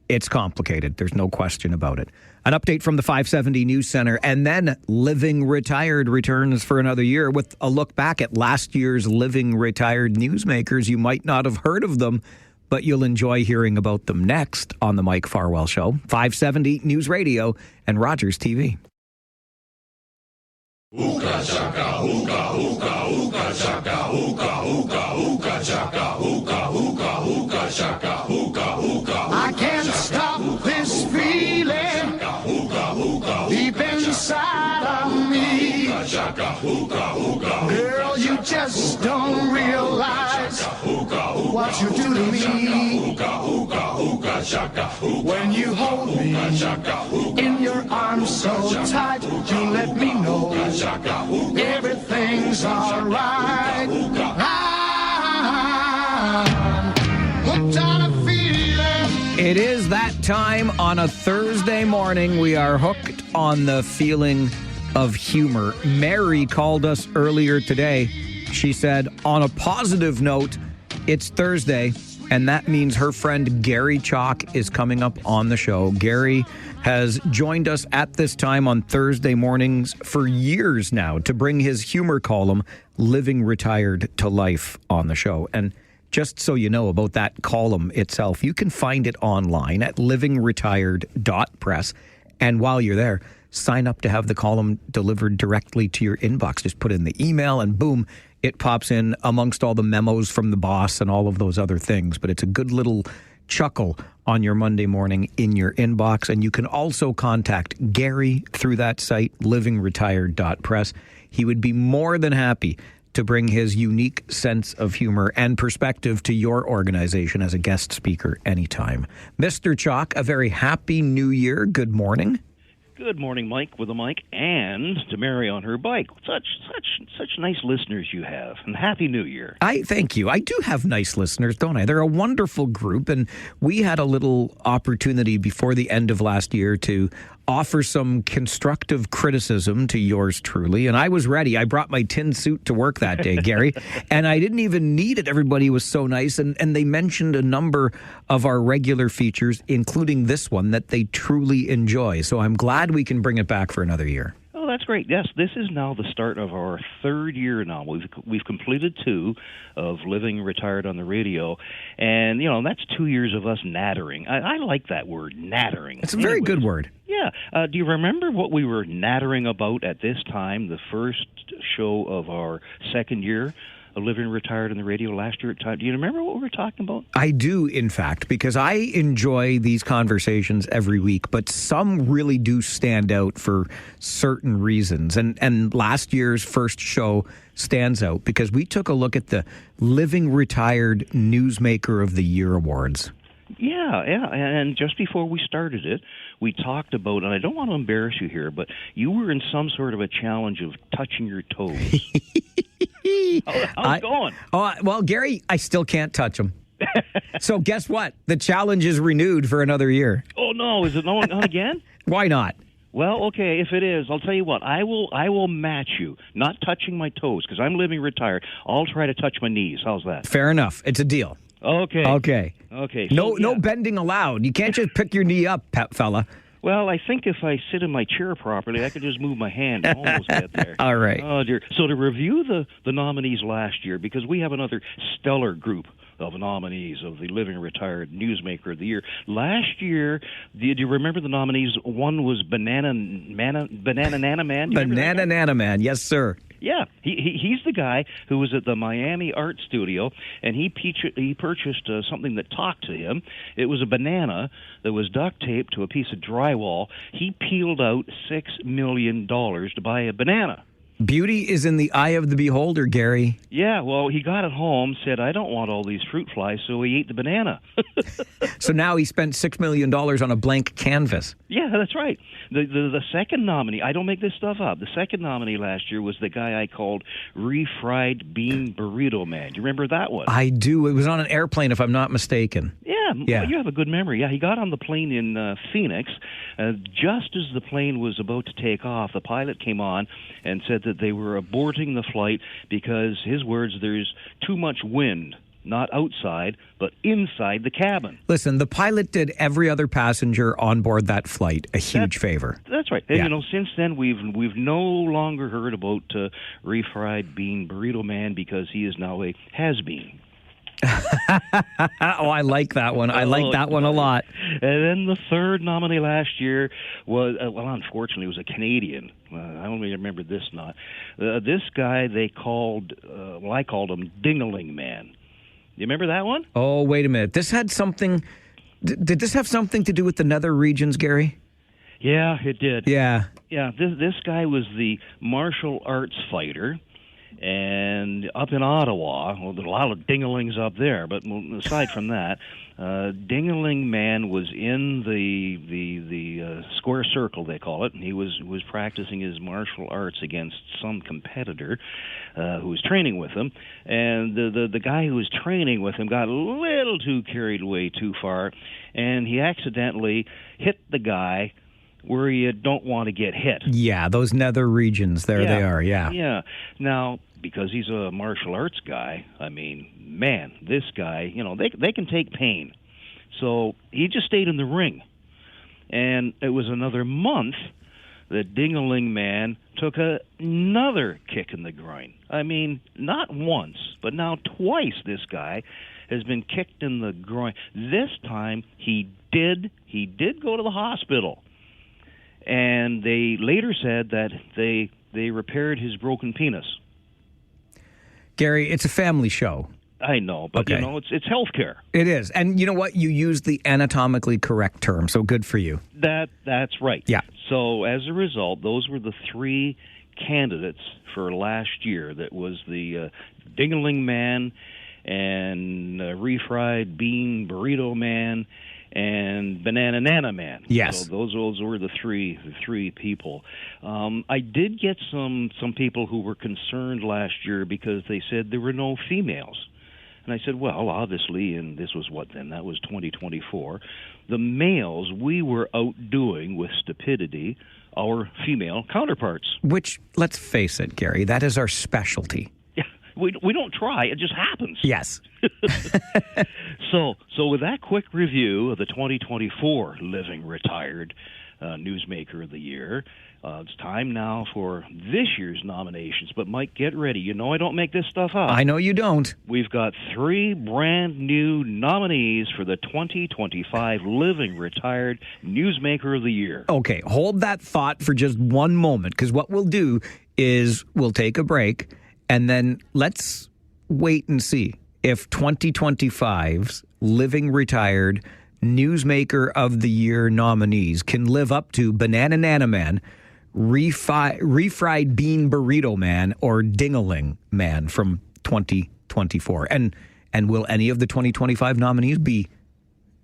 It's complicated. There's no question about it. An update from the 570 News Center, and then Living Retired returns for another year with a look back at last year's Living Retired newsmakers. You might not have heard of them, but you'll enjoy hearing about them next on the Mike Farwell Show, 570 News Radio and Rogers TV.
Hookah chaka, hookah, hookah, hookah chaka, hookah, hookah, hookah chaka, hookah, hookah, hookah chaka, hookah, hookah. I can't stop this feeling deep inside of me. Girl, you just don't realize what you do to me. When you hold me in your arms so tight, you let me know everything's alright. I'm hooked on a feeling.
It is that time on a Thursday morning. We are hooked on the feeling of humor. Mary called us earlier today. She said, on a positive note, it's Thursday, and that means her friend Gary Chalk is coming up on the show. Gary has joined us at this time on Thursday mornings for years now to bring his humor column, Living Retired, to life on the show. And just so you know about that column itself, you can find it online at livingretired.press. And while you're there, sign up to have the column delivered directly to your inbox. Just put in the email and boom, it pops in amongst all the memos from the boss and all of those other things. But it's a good little chuckle on your Monday morning in your inbox. And you can also contact Gary through that site, livingretired.press. He would be more than happy to bring his unique sense of humor and perspective to your organization as a guest speaker anytime. Mr. Chalk, a very happy new year. Good morning.
Good morning, Mike, with a mic, and to Mary on her bike. Such nice listeners you have, and Happy New Year.
I thank you. I do have nice listeners, don't I? They're a wonderful group, and we had a little opportunity before the end of last year to offer some constructive criticism to yours truly, and I was ready. I brought my tin suit to work that day, Gary, and I didn't even need it. Everybody was so nice, and they mentioned a number of our regular features, including this one, that they truly enjoy. So I'm glad we can bring it back for another year.
Oh, that's great. Yes, this is now the start of our third year now. We've completed 2 of Living Retired on the radio, and, that's 2 years of us nattering. I like that word, nattering.
It's a very good word.
Yeah. Do you remember what we were nattering about at this time, the first show of our second year of Living Retired on the radio last year at time? Do you remember what we were talking about?
I do, in fact, because I enjoy these conversations every week, but some really do stand out for certain reasons. And last year's first show stands out because we took a look at the Living Retired Newsmaker of the Year Awards.
Yeah, and just before we started it, we talked about, and I don't want to embarrass you here, but you were in some sort of a challenge of touching your toes. How's it going?
Well, Gary, I still can't touch them. So guess what? The challenge is renewed for another year.
Oh, no. Is it on again?
Why not?
Well, okay, if it is, I'll tell you what, I will match you, not touching my toes, because I'm living retired. I'll try to touch my knees. How's that?
Fair enough. It's a deal.
Okay.
No bending allowed. You can't just pick your knee up, fella.
Well, I think if I sit in my chair properly, I can just move my hand and almost get there.
All right.
Oh, dear. So to review the nominees last year, because we have another stellar group of nominees of the Living Retired Newsmaker of the Year. Last year, do you remember the nominees? One was Banana Nana Man.
Banana Nana Man, yes, sir.
Yeah, he's the guy who was at the Miami Art Studio, and he purchased something that talked to him. It was a banana that was duct taped to a piece of drywall. He peeled out $6 million to buy a banana.
Beauty is in the eye of the beholder, Gary.
Yeah, well, he got it home, said, I don't want all these fruit flies, so he ate the banana.
So now he spent $6 million on a blank canvas.
Yeah, that's right. The second nominee, I don't make this stuff up, the second nominee last year was the guy I called Refried Bean Burrito Man. Do you remember that one?
I do. It was on an airplane, if I'm not mistaken.
Yeah. Well, you have a good memory. Yeah, he got on the plane in Phoenix. Just as the plane was about to take off, the pilot came on and said that they were aborting the flight because, his words, there's too much wind, not outside, but inside the cabin.
Listen, the pilot did every other passenger on board that flight a huge favor.
That's right. And, since then, we've no longer heard about Refried Bean Burrito Man because he is now a has-been.
Oh, I like that one. I like that one a lot.
And then the third nominee last year was, unfortunately, it was a Canadian. I only remember this not. This guy they called, I called him Dingling Man. You remember that one?
Oh, wait a minute. This had something... Did this have something to do with the nether regions, Gary?
Yeah, it did.
Yeah.
Yeah, this guy was the martial arts fighter, and up in Ottawa, well, there's a lot of dinglings up there, but aside from that, Dingling Man was in the square circle, they call it, and he was practicing his martial arts against some competitor who was training with him, and the guy who was training with him got a little too carried away too far, and he accidentally hit the guy where you don't want to get hit.
Yeah, those nether regions, they are, yeah.
Yeah. Now, because he's a martial arts guy, I mean, man, this guy, they can take pain. So he just stayed in the ring. And it was another month that Dingling Man took another kick in the groin. I mean, not once, but now twice this guy has been kicked in the groin. This time he did go to the hospital. And they later said that they repaired his broken penis.
Gary, it's a family show.
I know, but
okay.
It's healthcare.
It is. And you know what? You used the anatomically correct term, so good for you.
That's right.
Yeah.
So as a result, those were the three candidates for last year. That was the Dingling Man and Refried Bean Burrito Man and Banana Nana Man.
Yes.
So those were the three people. I did get some people who were concerned last year because they said there were no females. And I said, well, obviously, and this was what then? That was 2024. The males we were outdoing with stupidity our female counterparts.
Which, let's face it, Gary, that is our specialty.
Yeah, we don't try. It just happens.
Yes.
So with that quick review of the 2024 Living Retired Newsmaker of the Year, it's time now for this year's nominations. But, Mike, get ready. You know I don't make this stuff up.
I know you don't.
We've got 3 brand new nominees for the 2025 Living Retired Newsmaker of the Year.
Okay, hold that thought for just one moment, because what we'll do is we'll take a break, and then let's wait and see if 2025's Living Retired Newsmaker of the Year nominees can live up to Banana Nana Man, Refried Bean Burrito Man, or Dingling Man from 2024. And will any of the 2025 nominees be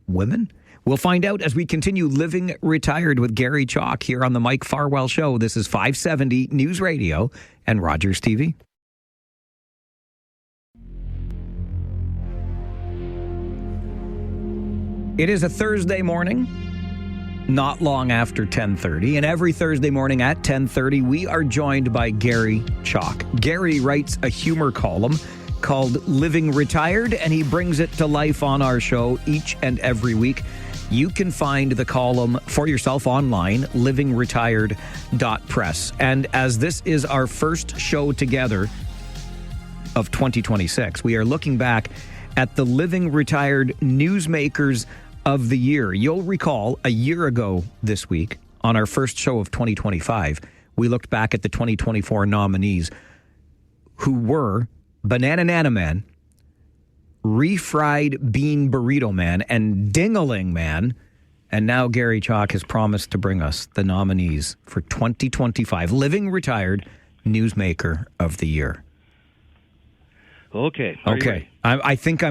women? We'll find out as we continue Living Retired with Gary Chalk here on the Mike Farwell Show. This is 570 News Radio and Rogers TV. It is a Thursday morning, not long after 10:30, and every Thursday morning at 10:30, we are joined by Gary Chalk. Gary writes a humor column called Living Retired, and he brings it to life on our show each and every week. You can find the column for yourself online, livingretired.press. And as this is our first show together of 2026, we are looking back at the Living Retired Newsmakers of the Year. You'll recall a year ago this week, on our first show of 2025, we looked back at the 2024 nominees, who were Banana Nana Man, Refried Bean Burrito Man, and Dingling Man. And now Gary Chalk has promised to bring us the nominees for 2025 Living Retired Newsmaker of the Year.
Okay.
Okay. I think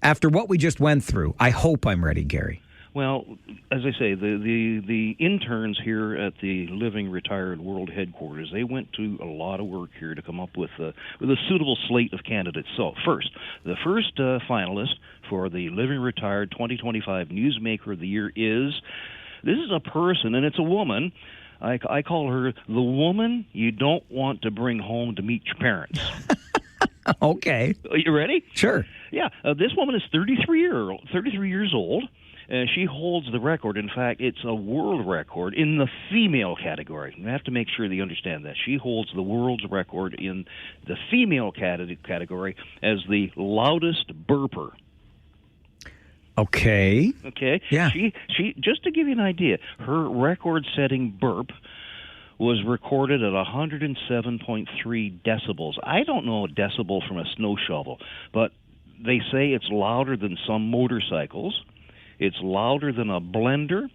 after what we just went through, I hope I'm ready, Gary.
Well, as I say, the interns here at the Living Retired World Headquarters, they went to a lot of work here to come up with a suitable slate of candidates. So the first finalist for the Living Retired 2025 Newsmaker of the Year is a person, and it's a woman. I call her the woman you don't want to bring home to meet your parents.
Okay.
Are you ready?
Sure.
Yeah. This woman is 33 years old, She holds the record. In fact, it's a world record in the female category. You have to make sure that you understand that. She holds the world's record in the female category as the loudest burper.
Okay.
Okay.
Yeah.
She just to give you an idea, her record-setting burp was recorded at 107.3 decibels. I don't know a decibel from a snow shovel, but they say it's louder than some motorcycles. It's louder than a blender,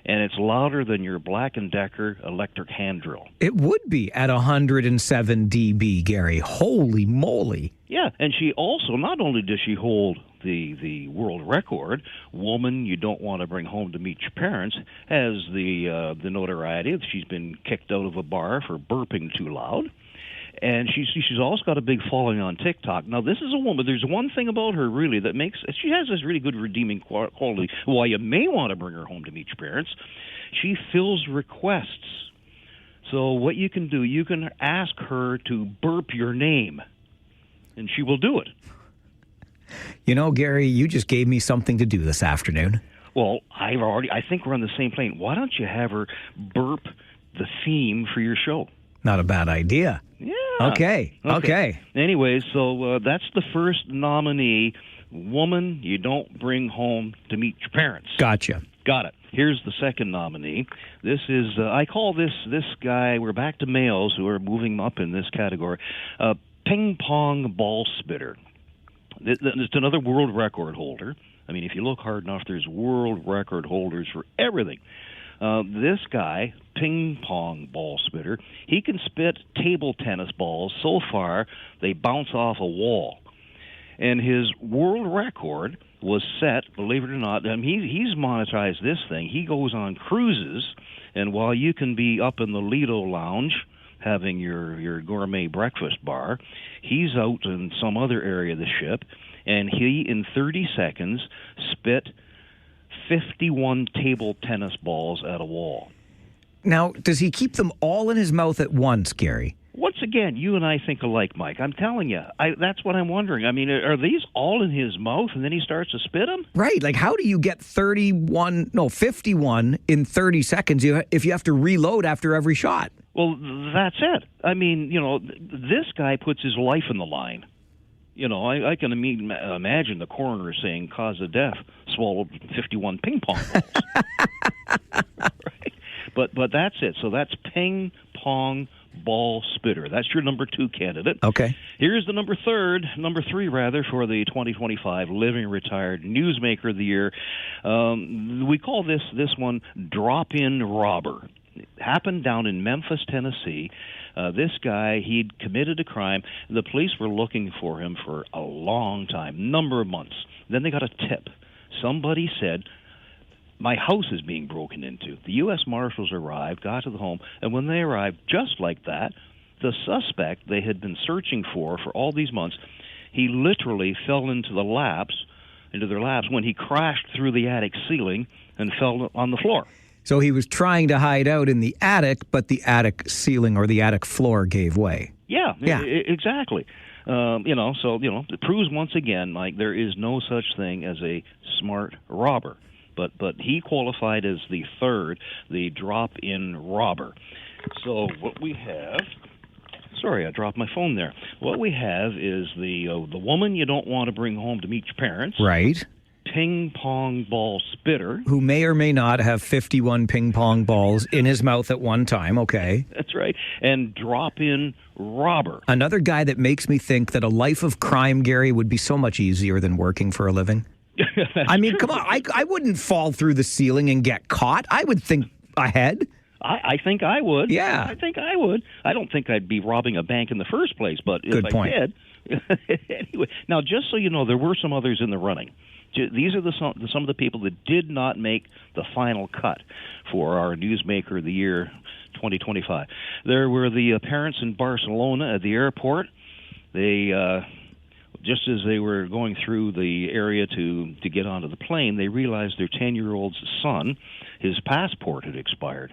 and it's louder than your Black & Decker electric hand drill.
It would be at 107 dB, Gary. Holy moly.
Yeah, and she also, not only does she hold the world record, Woman You Don't Want to Bring Home to Meet Your Parents, has the notoriety that she's been kicked out of a bar for burping too loud. And she's also got a big following on TikTok. Now, this is a woman. There's one thing about her, really, that makes... She has this really good redeeming quality. Why you may want to bring her home to meet your parents. She fills requests. So what you can do, you can ask her to burp your name, and she will do it.
You know, Gary, you just gave me something to do this afternoon.
Well, I think we're on the same plane. Why don't you have her burp the theme for your show?
Not a bad idea.
Yeah.
Okay.
Anyways, so that's the first nominee, Woman You Don't Bring Home to Meet Your Parents.
Gotcha.
Got it. Here's the second nominee. This is, I call this guy, we're back to males who are moving up in this category, ping pong ball spitter. It's another world record holder. I mean, if you look hard enough, there's world record holders for everything. This guy, ping pong ball spitter, he can spit table tennis balls so far they bounce off a wall. And his world record was set, believe it or not, he's monetized this thing. He goes on cruises, and while you can be up in the Lido Lounge having your gourmet breakfast bar, he's out in some other area of the ship, and he, in 30 seconds, spit 51 table tennis balls at a wall.
Now, does he keep them all in his mouth at once, Gary?
Once again, you and I think alike, Mike. I'm telling you, that's what I'm wondering. I mean, are these all in his mouth and then he starts to spit them?
Right. Like, how do you get 51 in 30 seconds if you have to reload after every shot?
Well, that's it. I mean, this guy puts his life in the line. I can imagine the coroner saying cause of death, swallowed 51 ping pong balls. Right? But that's it. So that's ping pong ball spitter. That's your number 2 candidate.
Okay.
Here's the number 3 for the 2025 Living Retired Newsmaker of the Year. We call this one drop-in robber. It happened down in Memphis, Tennessee. This guy, he'd committed a crime. The police were looking for him for a long time, number of months. Then they got a tip. Somebody said, my house is being broken into. The U.S. Marshals arrived, got to the home, and when they arrived, just like that, the suspect they had been searching for all these months, he literally fell into their laps when he crashed through the attic ceiling and fell on the floor.
So he was trying to hide out in the attic, but the attic ceiling or the attic floor gave way.
Yeah. Exactly. It proves once again, Mike, there is no such thing as a smart robber. But he qualified as the third, the drop-in robber. So what we have... Sorry, I dropped my phone there. What we have is the woman you don't want to bring home to meet your parents.
Right.
Ping pong ball spitter.
Who may or may not have 51 ping pong balls in his mouth at one time, okay.
That's right. And drop-in robber.
Another guy that makes me think that a life of crime, Gary, would be so much easier than working for a living. I mean, come on, I wouldn't fall through the ceiling and get caught. I would think ahead.
I think I would.
Yeah.
I think I would. I don't think I'd be robbing a bank in the first place, but if I did... Anyway, now, just so you know, there were some others in the running. These are some of the people that did not make the final cut for our Newsmaker of the Year 2025. There were the parents in Barcelona at the airport. They... just as they were going through the area to get onto the plane, they realized their 10-year-old son, his passport had expired.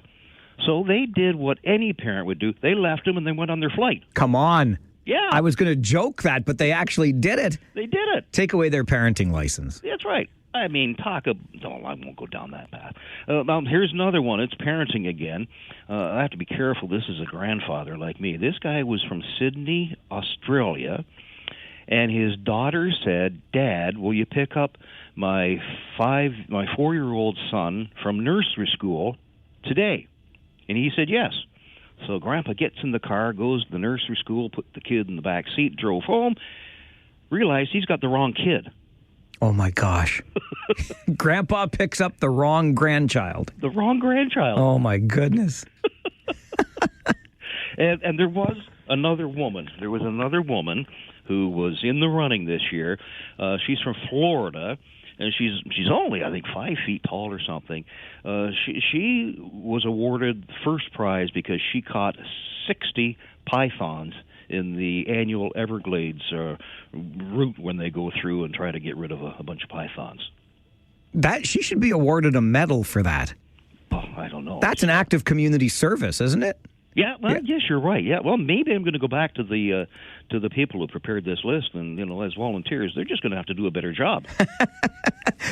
So they did what any parent would do. They left him and they went on their flight.
Come on.
Yeah.
I was going to joke that, but they actually did it.
They did it.
Take away their parenting license.
That's right. I mean, I won't go down that path. Here's another one. It's parenting again. I have to be careful. This is a grandfather like me. This guy was from Sydney, Australia, and his daughter said, "Dad, will you pick up my 4-year-old son from nursery school today?" And he said yes. So Grandpa gets in the car, goes to the nursery school, put the kid in the back seat, drove home, realized he's got the wrong kid.
Oh, my gosh. Grandpa picks up the wrong grandchild.
The wrong grandchild.
Oh, my goodness.
And there was another woman. There was another woman who was in the running this year. She's from Florida, and she's only, I think, 5 feet tall or something. She was awarded first prize because she caught 60 pythons in the annual Everglades route when they go through and try to get rid of a bunch of pythons.
She should be awarded a medal for that.
Oh, I don't know.
That's an act of community service, isn't it?
Yeah, well, yes, you're right. Yeah, well, maybe I'm going to go back to the people who prepared this list, and as volunteers, they're just going to have to do a better job.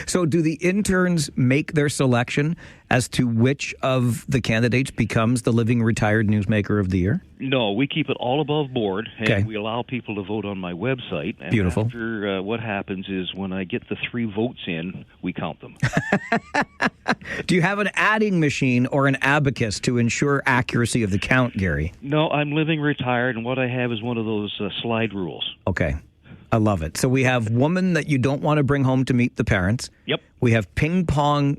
So, do the interns make their selection as to which of the candidates becomes the living retired newsmaker of the year?
No, we keep it all above board, and
okay.
We allow people to vote on my website. And
beautiful.
After what happens is when I get the 3 votes in, we count them.
Do you have an adding machine or an abacus to ensure accuracy of the count, Gary?
No, I'm living retired, and what I have is one of those slide rules.
Okay. I love it. So we have woman that you don't want to bring home to meet the parents.
Yep.
We have ping pong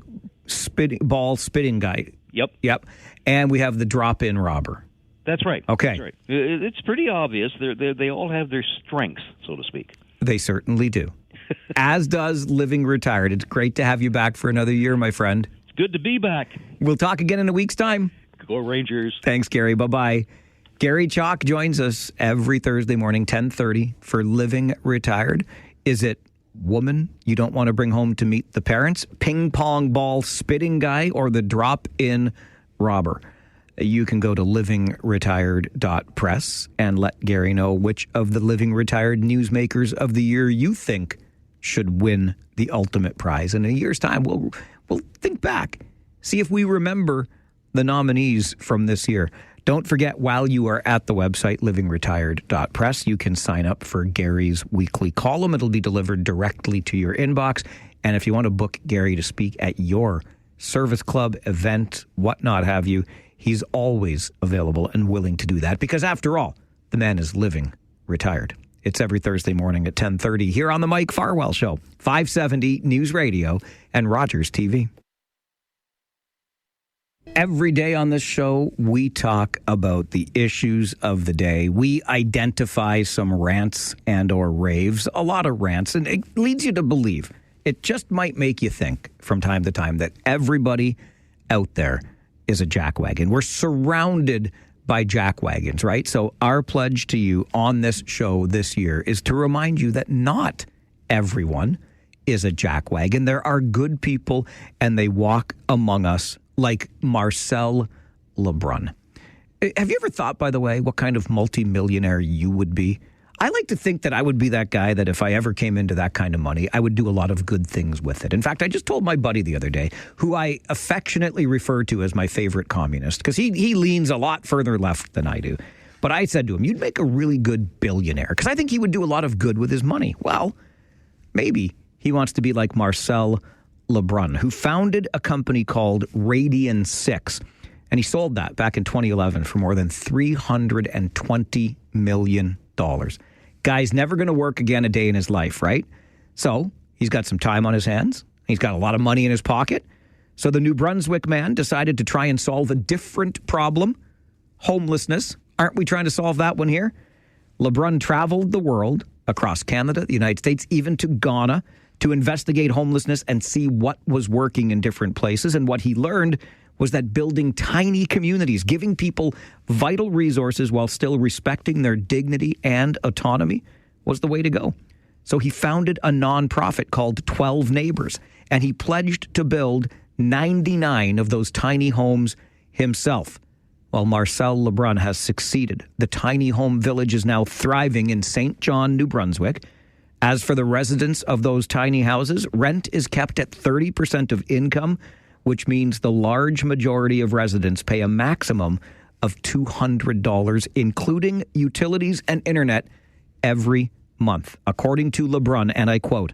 ball spitting guy.
Yep.
And we have the drop-in robber.
That's right.
Okay.
That's right. It's pretty obvious. They all have their strengths, so to speak.
They certainly do. As does living retired. It's great to have you back for another year, my friend.
It's good to be back.
We'll talk again in a week's time.
Go Rangers.
Thanks, Gary. Bye-bye. Gary Chalk joins us every Thursday morning, 10:30, for Living Retired. Is it woman you don't want to bring home to meet the parents, ping pong ball spitting guy, or the drop-in robber? You can go to livingretired.press and let Gary know which of the Living Retired newsmakers of the year you think should win the ultimate prize. In a year's time, we'll think back, see if we remember the nominees from this year. Don't forget, while you are at the website, livingretired.press, you can sign up for Gary's weekly column. It'll be delivered directly to your inbox. And if you want to book Gary to speak at your service club, event, whatnot have you, he's always available and willing to do that. Because after all, the man is living retired. It's every Thursday morning at 10:30 here on the Mike Farwell Show, 570 News Radio and Rogers TV. Every day on this show, we talk about the issues of the day. We identify some rants and or raves, a lot of rants, and it leads you to believe. It just might make you think from time to time that everybody out there is a jackwagon. We're surrounded by jackwagons, right? So our pledge to you on this show this year is to remind you that not everyone is a jackwagon. There are good people, and they walk among us like Marcel Lebrun. Have you ever thought, by the way, what kind of multimillionaire you would be? I like to think that I would be that guy that if I ever came into that kind of money, I would do a lot of good things with it. In fact, I just told my buddy the other day, who I affectionately refer to as my favorite communist, because he leans a lot further left than I do. But I said to him, you'd make a really good billionaire, because I think he would do a lot of good with his money. Well, maybe he wants to be like Marcel Lebrun, who founded a company called Radian 6. And he sold that back in 2011 for more than $320 million. Guy's never going to work again a day in his life, right? So he's got some time on his hands. He's got a lot of money in his pocket. So the New Brunswick man decided to try and solve a different problem, homelessness. Aren't we trying to solve that one here? Lebrun traveled the world, across Canada, the United States, even to Ghana, to investigate homelessness and see what was working in different places. And what he learned was that building tiny communities, giving people vital resources while still respecting their dignity and autonomy was the way to go. So he founded a nonprofit called 12 Neighbors, and he pledged to build 99 of those tiny homes himself. Well, Marcel Lebrun has succeeded. The tiny home village is now thriving in St. John, New Brunswick. As for the residents of those tiny houses, rent is kept at 30% of income, which means the large majority of residents pay a maximum of $200, including utilities and internet, every month. According to LeBrun, and I quote,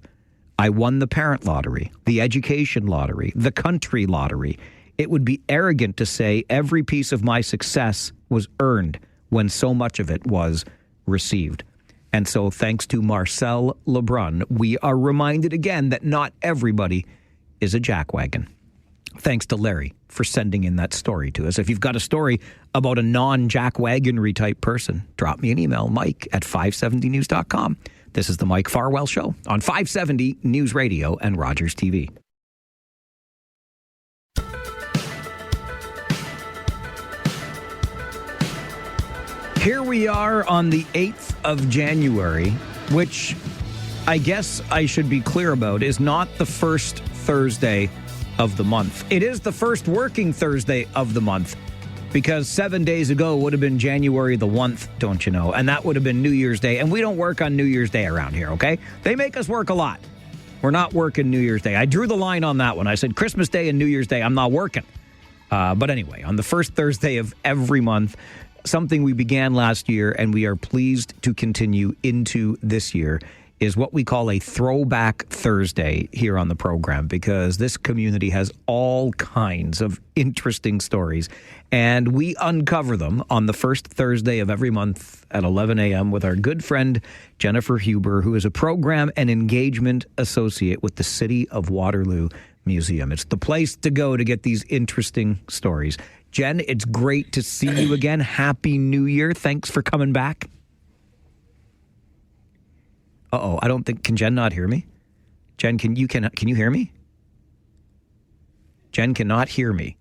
"I won the parent lottery, the education lottery, the country lottery. It would be arrogant to say every piece of my success was earned when so much of it was received." And so thanks to Marcel LeBrun, we are reminded again that not everybody is a jackwagon. Thanks to Larry for sending in that story to us. If you've got a story about a non-jackwagonry type person, drop me an email, mike@570news.com. This is the Mike Farwell Show on 570 News Radio and Rogers TV. Here we are on the 8th of January, which I guess I should be clear about is not the first Thursday of the month. It is the first working Thursday of the month because 7 days ago would have been January the 1st, don't you know? And that would have been New Year's Day. And we don't work on New Year's Day around here, okay? They make us work a lot. We're not working New Year's Day. I drew the line on that one. I said Christmas Day and New Year's Day, I'm not working. But anyway, on the first Thursday of every month, something we began last year and we are pleased to continue into this year is what we call a Throwback Thursday here on the program, because this community has all kinds of interesting stories and we uncover them on the first Thursday of every month at 11 a.m. with our good friend Jennifer Huber, who is a program and engagement associate with the City of Waterloo Museum. It's the place to go to get these interesting stories. Jen, it's great to see you again. Happy New Year. Thanks for coming back. Uh-oh, I don't think... Can Jen not hear me? Jen, can you hear me? Jen cannot hear me.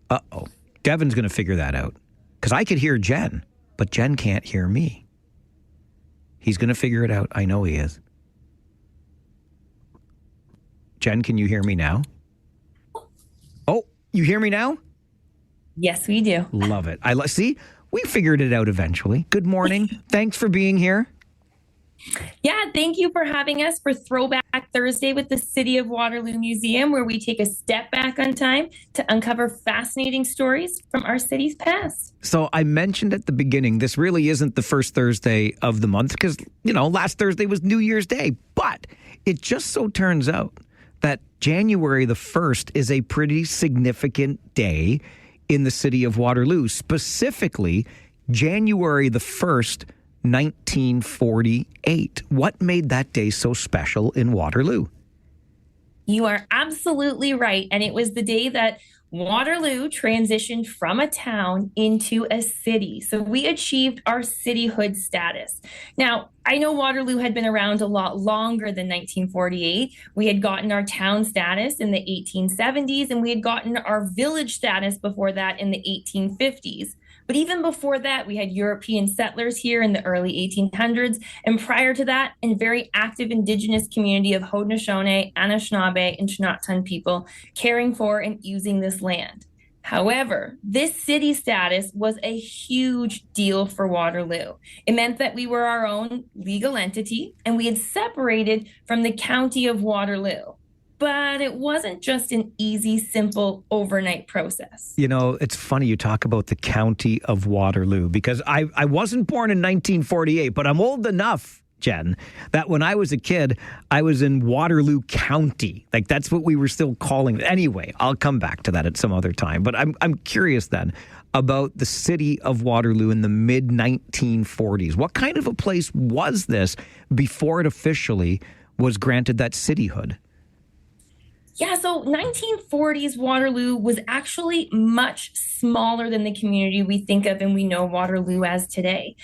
Uh-oh. Devin's going to figure that out. Because I could hear Jen, but Jen can't hear me. He's going to figure it out. I know he is. Jen, can you hear me now? Oh, you hear me now?
Yes, we do.
Love it. See, we figured it out eventually. Good morning. Thanks for being here.
Yeah, thank you for having us for Throwback Thursday with the City of Waterloo Museum, where we take a step back on time to uncover fascinating stories from our city's past.
So I mentioned at the beginning, this really isn't the first Thursday of the month because, last Thursday was New Year's Day. But it just so turns out that January the 1st is a pretty significant day in the City of Waterloo, specifically January the 1st, 1948. What made that day so special in Waterloo?
You are absolutely right. And it was the day that Waterloo transitioned from a town into a city. So we achieved our cityhood status. Now, I know Waterloo had been around a lot longer than 1948. We had gotten our town status in the 1870s, and we had gotten our village status before that in the 1850s. But even before that, we had European settlers here in the early 1800s. And prior to that, a very active Indigenous community of Haudenosaunee, Anishinaabe, and Chinatun people caring for and using this land. However, this city status was a huge deal for Waterloo. It meant that we were our own legal entity, and we had separated from the county of Waterloo. But it wasn't just an easy, simple overnight process.
It's funny you talk about the county of Waterloo because I wasn't born in 1948, but I'm old enough, Jen, that when I was a kid, I was in Waterloo County. Like, that's what we were still calling it. Anyway, I'll come back to that at some other time. But I'm curious then about the City of Waterloo in the mid-1940s. What kind of a place was this before it officially was granted that cityhood?
Yeah, so 1940s Waterloo was actually much smaller than the community we think of and we know Waterloo as today.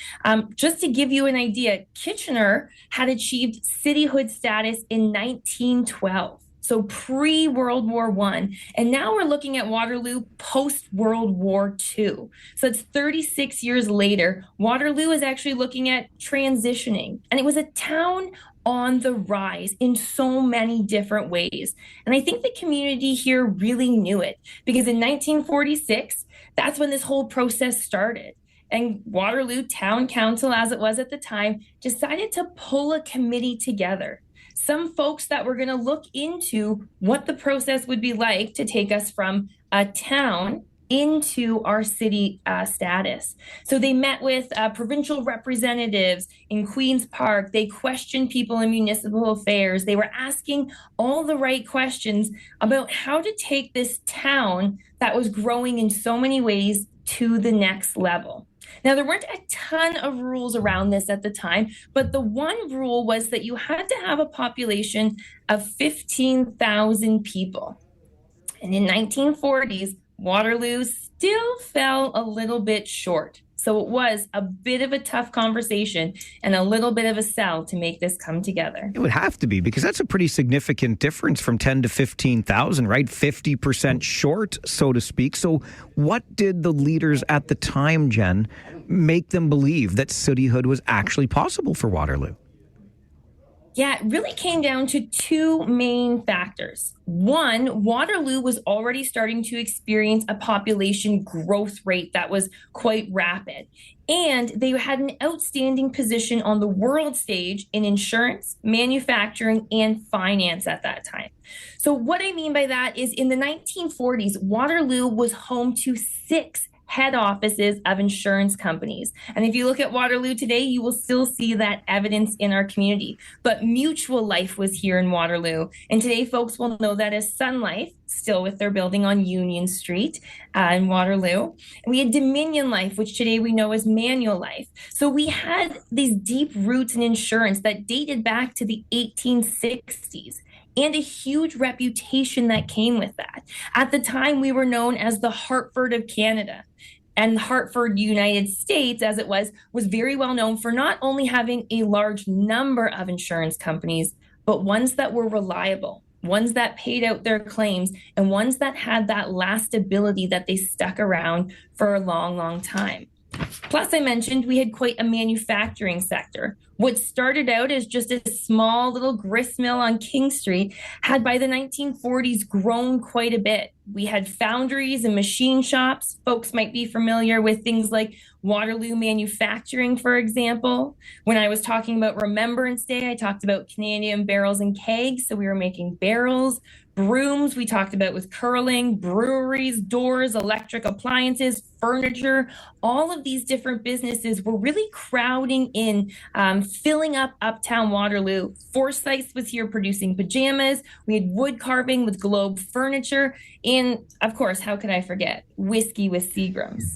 Just to give you an idea, Kitchener had achieved cityhood status in 1912. So pre-World War I. And now we're looking at Waterloo post-World War II. So it's 36 years later. Waterloo is actually looking at transitioning. And it was a town on the rise in so many different ways. And I think the community here really knew it because in 1946, that's when this whole process started. And Waterloo Town Council, as it was at the time, decided to pull a committee together. Some folks that were going to look into what the process would be like to take us from a town into our city status. So they met with provincial representatives in Queen's Park. They questioned people in municipal affairs. They were asking all the right questions about how to take this town that was growing in so many ways to the next level. Now, there weren't a ton of rules around this at the time, but the one rule was that you had to have a population of 15,000 people. And in 1940s, Waterloo still fell a little bit short. So it was a bit of a tough conversation and a little bit of a sell to make this come together.
It would have to be, because that's a pretty significant difference from 10 to 15,000, right? 50% short, so to speak. So what did the leaders at the time, Jen, make them believe that cityhood was actually possible for Waterloo?
Yeah, it really came down to two main factors. One, Waterloo was already starting to experience a population growth rate that was quite rapid. And they had an outstanding position on the world stage in insurance, manufacturing, and finance at that time. So what I mean by that is in the 1940s, Waterloo was home to 6 head offices of insurance companies. And if you look at Waterloo today, you will still see that evidence in our community. But Mutual Life was here in Waterloo. And today folks will know that as Sun Life, still with their building on Union Street in Waterloo. And we had Dominion Life, which today we know as Manual Life. So we had these deep roots in insurance that dated back to the 1860s. And a huge reputation that came with that. At the time, we were known as the Hartford of Canada. And Hartford, United States, as it was very well known for not only having a large number of insurance companies, but ones that were reliable, ones that paid out their claims, and ones that had that lastability that they stuck around for a long, long time. Plus, I mentioned we had quite a manufacturing sector. What started out as just a small little grist mill on King Street had by the 1940s grown quite a bit. We had foundries and machine shops. Folks might be familiar with things like Waterloo Manufacturing, for example. When I was talking about Remembrance Day, I talked about Canadian barrels and kegs. So we were making barrels. Brooms, we talked about with curling, breweries, doors, electric appliances, furniture. All of these different businesses were really crowding in, filling up uptown Waterloo. Forsyth's was here producing pajamas. We had wood carving with Globe furniture. And of course, how could I forget? Whiskey with Seagram's.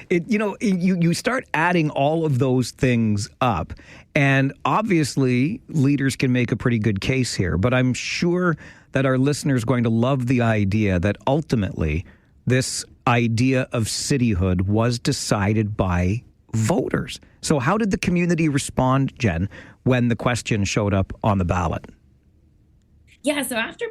You start adding all of those things up, and obviously leaders can make a pretty good case here, but I'm sure that our listeners are going to love the idea that ultimately this idea of cityhood was decided by voters. So how did the community respond, Jen, when the question showed up on the ballot?
Yeah, so after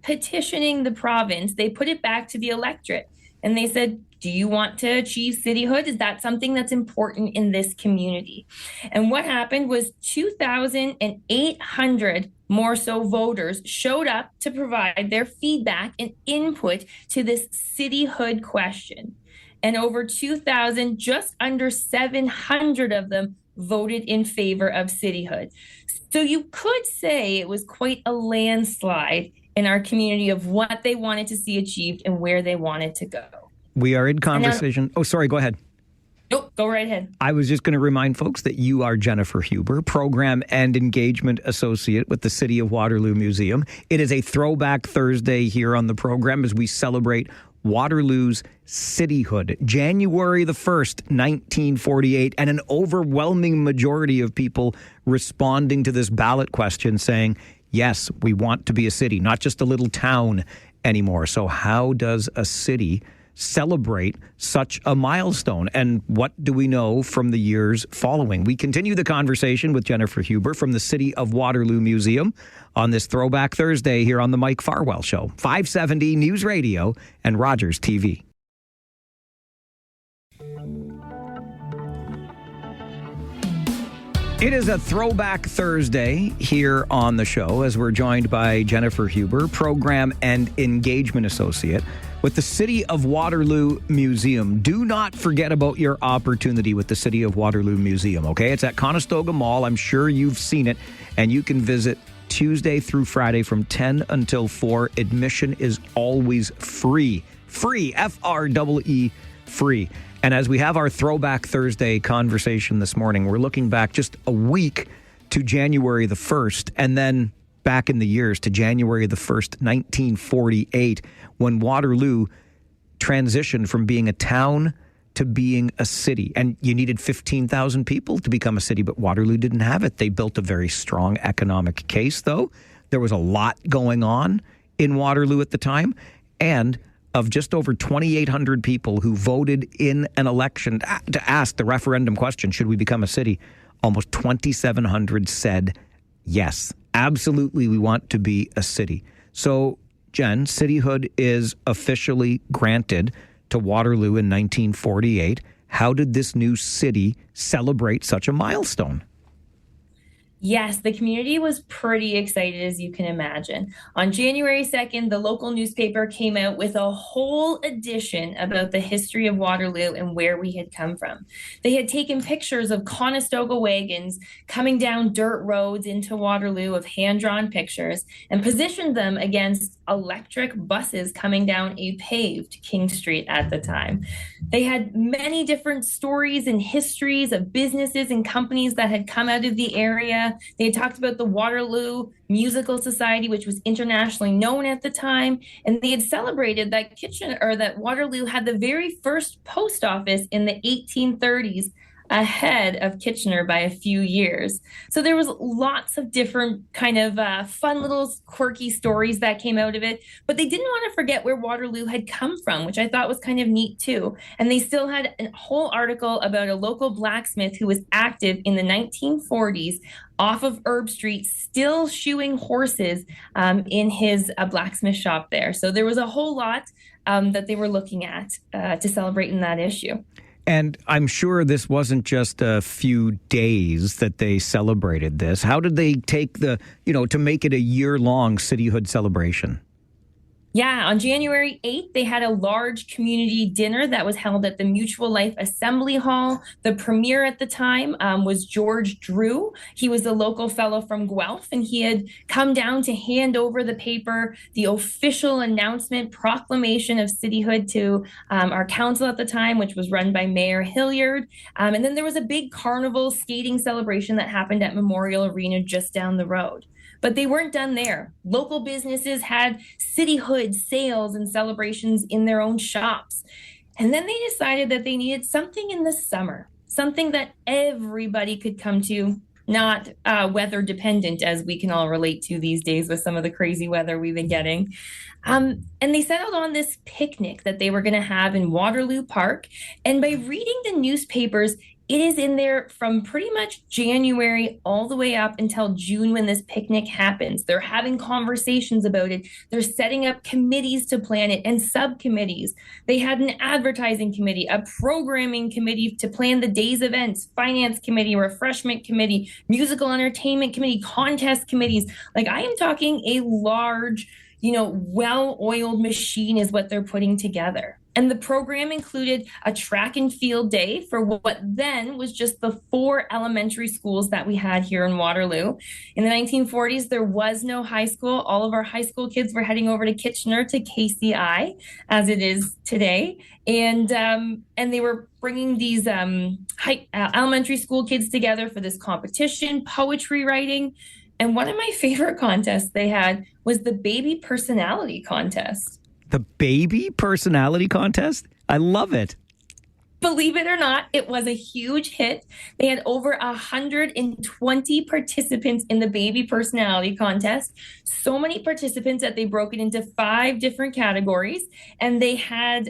petitioning the province, they put it back to the electorate and they said, do you want to achieve cityhood? Is that something that's important in this community? And what happened was 2,800 more so voters showed up to provide their feedback and input to this cityhood question. And over 2,000, just under 700 of them voted in favor of cityhood. So you could say it was quite a landslide in our community of what they wanted to see achieved and where they wanted to go.
We are in conversation. Oh, sorry, go ahead.
Nope, go right ahead.
I was just going to remind folks that you are Jennifer Huber, Program and Engagement Associate with the City of Waterloo Museum. It is a Throwback Thursday here on the program as we celebrate Waterloo's cityhood. January the 1st, 1948, and an overwhelming majority of people responding to this ballot question saying, yes, we want to be a city, not just a little town anymore. So how does a city celebrate such a milestone? And what do we know from the years following? We continue the conversation with Jennifer Huber from the City of Waterloo Museum on this Throwback Thursday here on the Mike Farwell Show, 570 News Radio and Rogers TV. It is a Throwback Thursday here on the show as we're joined by Jennifer Huber, Program and Engagement Associate with the City of Waterloo Museum. Do not forget about your opportunity with the City of Waterloo Museum, okay? It's at Conestoga Mall. I'm sure you've seen it, and you can visit Tuesday through Friday from 10 until 4. Admission is always free. Free, F-R-E-E, free. And as we have our Throwback Thursday conversation this morning, we're looking back just a week to January the 1st, and then back in the years to January the 1st, 1948, when Waterloo transitioned from being a town to being a city. And you needed 15,000 people to become a city, but Waterloo didn't have it. They built a very strong economic case, though. There was a lot going on in Waterloo at the time. And of just over 2,800 people who voted in an election to ask the referendum question, should we become a city, almost 2,700 said yes. Absolutely, we want to be a city. So, Jen, cityhood is officially granted to Waterloo in 1948. How did this new city celebrate such a milestone?
Yes, the community was pretty excited, as you can imagine. On January 2nd, the local newspaper came out with a whole edition about the history of Waterloo and where we had come from. They had taken pictures of Conestoga wagons coming down dirt roads into Waterloo of hand-drawn pictures and positioned them against electric buses coming down a paved King Street at the time. They had many different stories and histories of businesses and companies that had come out of the area. They had talked about the Waterloo Musical Society, which was internationally known at the time, and they had celebrated that that Waterloo had the very first post office in the 1830s, ahead of Kitchener by a few years. So there was lots of different kind of fun little quirky stories that came out of it, but they didn't want to forget where Waterloo had come from, which I thought was kind of neat too. And they still had a whole article about a local blacksmith who was active in the 1940s off of Herb Street, still shoeing horses in his blacksmith shop there. So there was a whole lot that they were looking at to celebrate in that issue.
And I'm sure this wasn't just a few days that they celebrated this. How did they take to make it a year-long cityhood celebration?
Yeah, on January 8th, they had a large community dinner that was held at the Mutual Life Assembly Hall. The premier at the time was George Drew. He was a local fellow from Guelph, and he had come down to hand over the paper, the official announcement proclamation of cityhood to our council at the time, which was run by Mayor Hilliard. And then there was a big carnival skating celebration that happened at Memorial Arena just down the road. But they weren't done there. Local businesses had cityhood sales and celebrations in their own shops. And then they decided that they needed something in the summer, something that everybody could come to, not weather dependent, as we can all relate to these days with some of the crazy weather we've been getting. And they settled on this picnic that they were going to have in Waterloo Park. And by reading the newspapers, it is in there from pretty much January all the way up until June when this picnic happens. They're having conversations about it. They're setting up committees to plan it and subcommittees. They had an advertising committee, a programming committee to plan the day's events, finance committee, refreshment committee, musical entertainment committee, contest committees. Like, I am talking a large, well-oiled machine is what they're putting together. And the program included a track and field day for what then was just the 4 elementary schools that we had here in Waterloo. In the 1940s, there was no high school. All of our high school kids were heading over to Kitchener to KCI, as it is today. And they were bringing these elementary school kids together for this competition, poetry writing. And one of my favorite contests they had was the baby personality contest.
The baby personality contest? I love it.
Believe it or not, it was a huge hit. They had over 120 participants in the baby personality contest. So many participants that they broke it into 5 different categories. And they had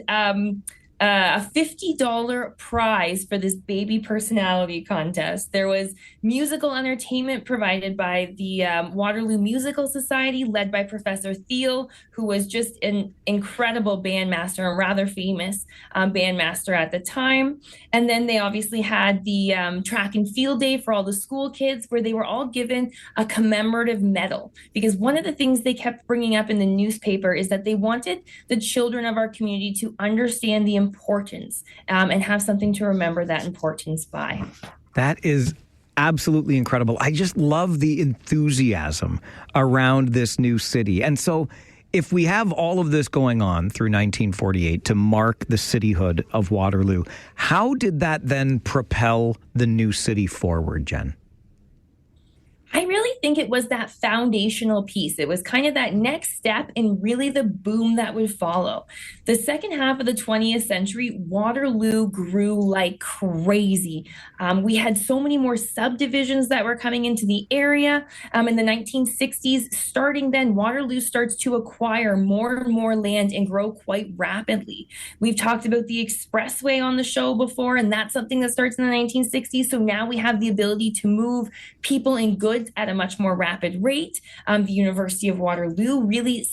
a $50 prize for this baby personality contest. There was musical entertainment provided by the Waterloo Musical Society, led by Professor Thiel, who was just an incredible bandmaster, a rather famous bandmaster at the time. And then they obviously had the track and field day for all the school kids, where they were all given a commemorative medal. Because one of the things they kept bringing up in the newspaper is that they wanted the children of our community to understand the importance and have something to remember that importance by.
That is absolutely incredible. I just love the enthusiasm around this new city. And so if we have all of this going on through 1948 to mark the cityhood of Waterloo, how did that then propel the new city forward, Jen?
I really think it was that foundational piece. It was kind of that next step and really the boom that would follow. The second half of the 20th century, Waterloo grew like crazy. We had so many more subdivisions that were coming into the area. In the 1960s, starting then, Waterloo starts to acquire more and more land and grow quite rapidly. We've talked about the expressway on the show before, and that's something that starts in the 1960s. So now we have the ability to move people and goods at a much more rapid rate. The University of Waterloo really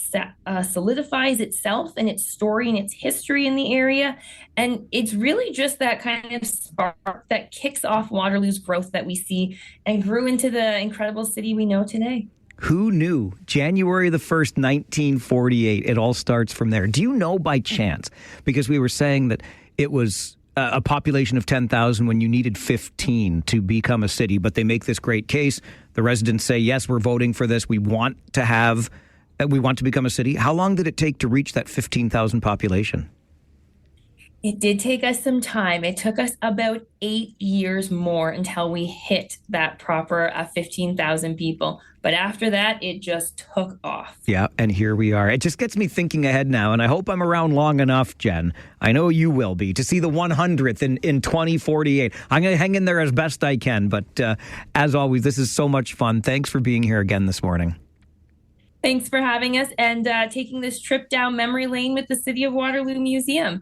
solidifies itself and its story and its history in the area. And it's really just that kind of spark that kicks off Waterloo's growth that we see and grew into the incredible city we know today.
Who knew? January the 1st, 1948. It all starts from there. Do you know by chance? Because we were saying that it was a population of 10,000 when you needed 15 to become a city. But they make this great case. The residents say, yes, we're voting for this. We want to become a city. How long did it take to reach that 15,000 population?
It did take us some time. It took us about 8 years more until we hit that proper 15,000 people. But after that, it just took off.
Yeah, and here we are. It just gets me thinking ahead now, and I hope I'm around long enough, Jen. I know you will be, to see the 100th in 2048. I'm going to hang in there as best I can. But as always, this is so much fun. Thanks for being here again this morning.
Thanks for having us and taking this trip down memory lane with the City of Waterloo Museum.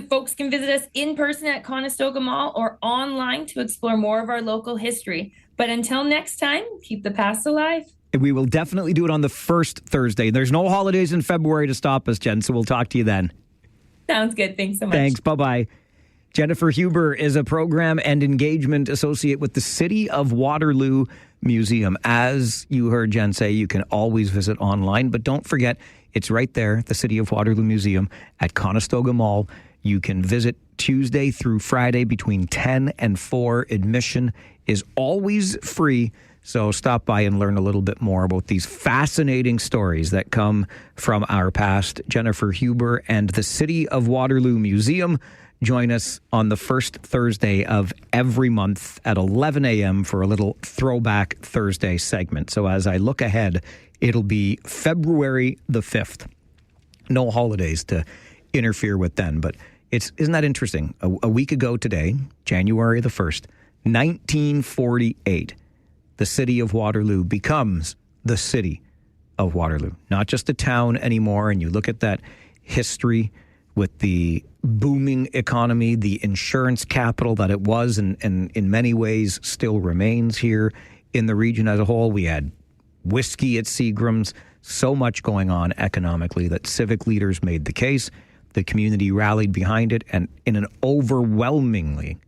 Folks can visit us in person at Conestoga Mall or online to explore more of our local history. But until next time, keep the past alive.
We will definitely do it on the first Thursday. There's no holidays in February to stop us, Jen, so we'll talk to you then.
Sounds good. Thanks so much.
Thanks. Bye-bye. Jennifer Huber is a program and engagement associate with the City of Waterloo Museum. As you heard Jen say, you can always visit online, but don't forget, it's right there, the City of Waterloo Museum at Conestoga Mall. You can visit Tuesday through Friday between 10 and 4. Admission is always free. So stop by and learn a little bit more about these fascinating stories that come from our past. Jennifer Huber and the City of Waterloo Museum join us on the first Thursday of every month at 11 a.m. for a little Throwback Thursday segment. So as I look ahead, it'll be February the 5th. No holidays to interfere with then, but isn't that interesting? A week ago today, January the 1st, 1948, the City of Waterloo becomes the City of Waterloo. Not just a town anymore, and you look at that history with the booming economy, the insurance capital that it was and in many ways still remains here in the region as a whole. We had whiskey at Seagram's, so much going on economically that civic leaders made the case. The community rallied behind it, and in an overwhelmingly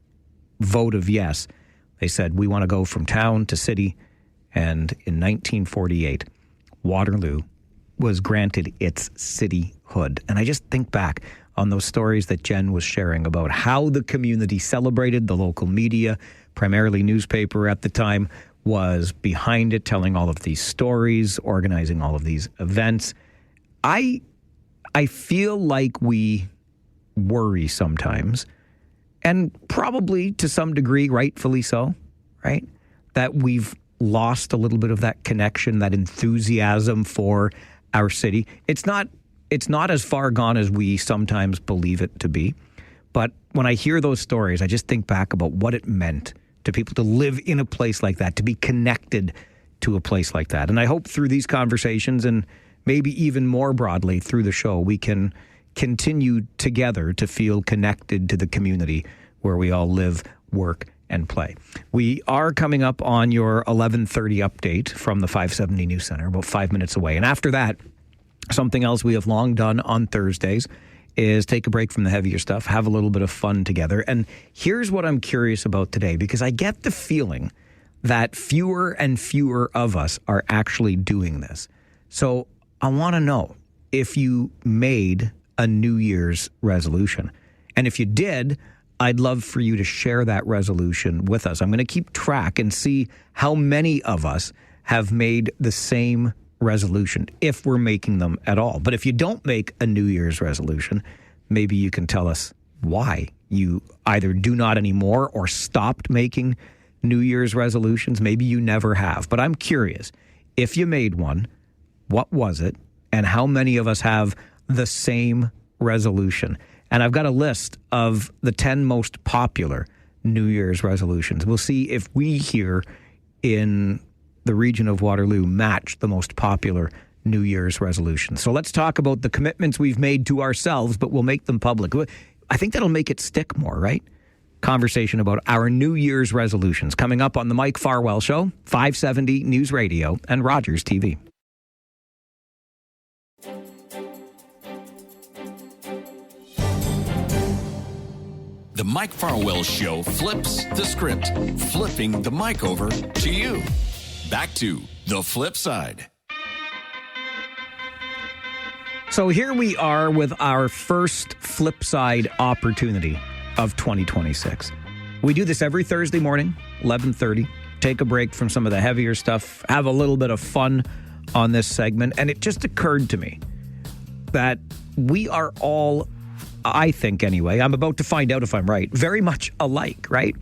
vote of yes, they said, we want to go from town to city. And in 1948, Waterloo was granted its cityhood. And I just think back on those stories that Jen was sharing about how the community celebrated. The local media, primarily newspaper at the time, was behind it, telling all of these stories, organizing all of these events. I feel like we worry sometimes, and probably to some degree, rightfully so, right? That we've lost a little bit of that connection, that enthusiasm for our city. It's not as far gone as we sometimes believe it to be. But when I hear those stories, I just think back about what it meant to people to live in a place like that, to be connected to a place like that. And I hope through these conversations, and maybe even more broadly through the show, we can continue together to feel connected to the community where we all live, work, and play. We are coming up on your 11:30 update from the 570 News Center, about 5 minutes away. And after that, something else we have long done on Thursdays is take a break from the heavier stuff, have a little bit of fun together. And here's what I'm curious about today, because I get the feeling that fewer and fewer of us are actually doing this. So I want to know if you made a New Year's resolution. And if you did, I'd love for you to share that resolution with us. I'm going to keep track and see how many of us have made the same resolution, if we're making them at all. But if you don't make a New Year's resolution, maybe you can tell us why you either do not anymore or stopped making New Year's resolutions. Maybe you never have. But I'm curious, if you made one, what was it? And how many of us have the same resolution? And I've got a list of the 10 most popular New Year's resolutions. We'll see if we here in the region of Waterloo match the most popular New Year's resolutions. So let's talk about the commitments we've made to ourselves, but we'll make them public. I think that'll make it stick more, right? Conversation about our New Year's resolutions coming up on the Mike Farwell Show, 570 News Radio and Rogers TV.
The Mike Farwell Show flips the script, flipping the mic over to you. Back to the flip side.
So here we are with our first Flipside opportunity of 2026. We do this every Thursday morning, 11:30. Take a break from some of the heavier stuff, have a little bit of fun on this segment. And it just occurred to me that we are all, I think anyway, I'm about to find out if I'm right, very much alike, right?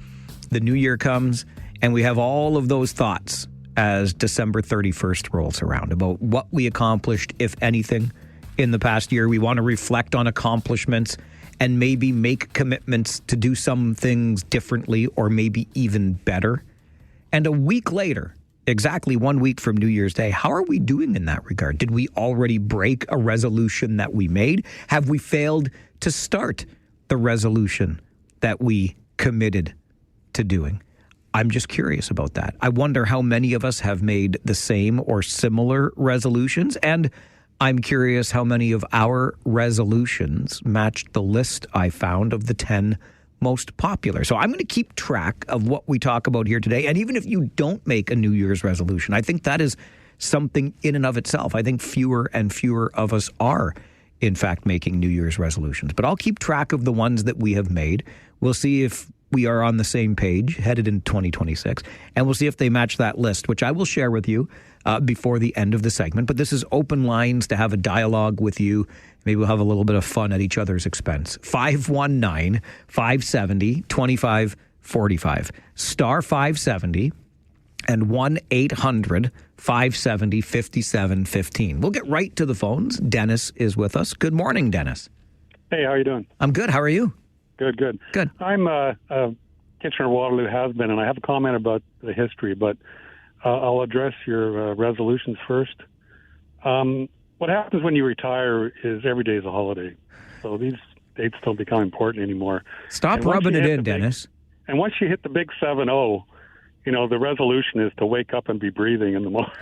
The new year comes and we have all of those thoughts as December 31st rolls around about what we accomplished, if anything, in the past year. We want to reflect on accomplishments and maybe make commitments to do some things differently or maybe even better. And a week later, exactly 1 week from New Year's Day, how are we doing in that regard? Did we already break a resolution that we made? Have we failed to start the resolution that we committed to doing? I'm just curious about that. I wonder how many of us have made the same or similar resolutions, and I'm curious how many of our resolutions matched the list I found of the 10 most popular. So I'm going to keep track of what we talk about here today. And even if you don't make a New Year's resolution, I think that is something in and of itself. I think fewer and fewer of us are, in fact, making New Year's resolutions. But I'll keep track of the ones that we have made. We'll see if we are on the same page headed into 2026. And we'll see if they match that list, which I will share with you before the end of the segment. But this is open lines to have a dialogue with you. Maybe we'll have a little bit of fun at each other's expense. 519-570-2545. Star 570 and 1-800-570-5715. We'll get right to the phones. Dennis is with us. Good morning, Dennis.
Hey, how are you doing?
I'm good. How are you?
Good.
Good.
I'm Kitchener-Waterloo has-been, and I have a comment about the history, but I'll address your resolutions first. What happens when you retire is every day is a holiday. So these dates don't become important anymore.
Stop rubbing it in, Dennis.
And once you hit the big 7-0, the resolution is to wake up and be breathing in the morning.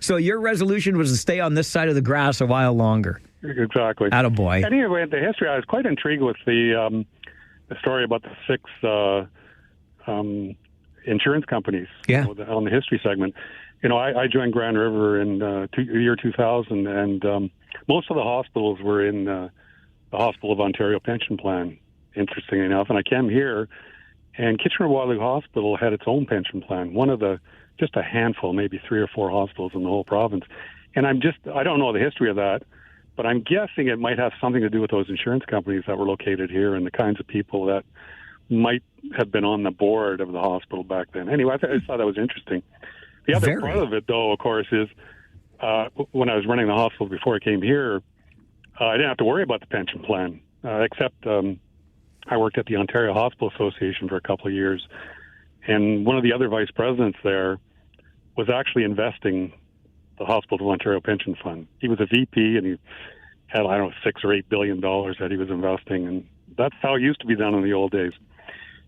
So your resolution was to stay on this side of the grass a while longer.
Exactly.
Attaboy.
Anyway, the history, I was quite intrigued with the story about the 6 insurance companies on the history segment. I joined Grand River in the year 2000, and most of the hospitals were in the Hospital of Ontario Pension Plan, interestingly enough. And I came here, and Kitchener-Waterloo Hospital had its own pension plan, one of just a handful, maybe 3 or 4 hospitals in the whole province. And I don't know the history of that, but I'm guessing it might have something to do with those insurance companies that were located here and the kinds of people that might have been on the board of the hospital back then. Anyway, I thought that was interesting. The other part of it, though, of course, is when I was running the hospital before I came here, I didn't have to worry about the pension plan, except I worked at the Ontario Hospital Association for a couple of years, and one of the other vice presidents there was actually investing the Hospital of Ontario Pension Fund. He was a VP, and he had, I don't know, $6 or $8 billion that he was investing, and that's how it used to be done in the old days.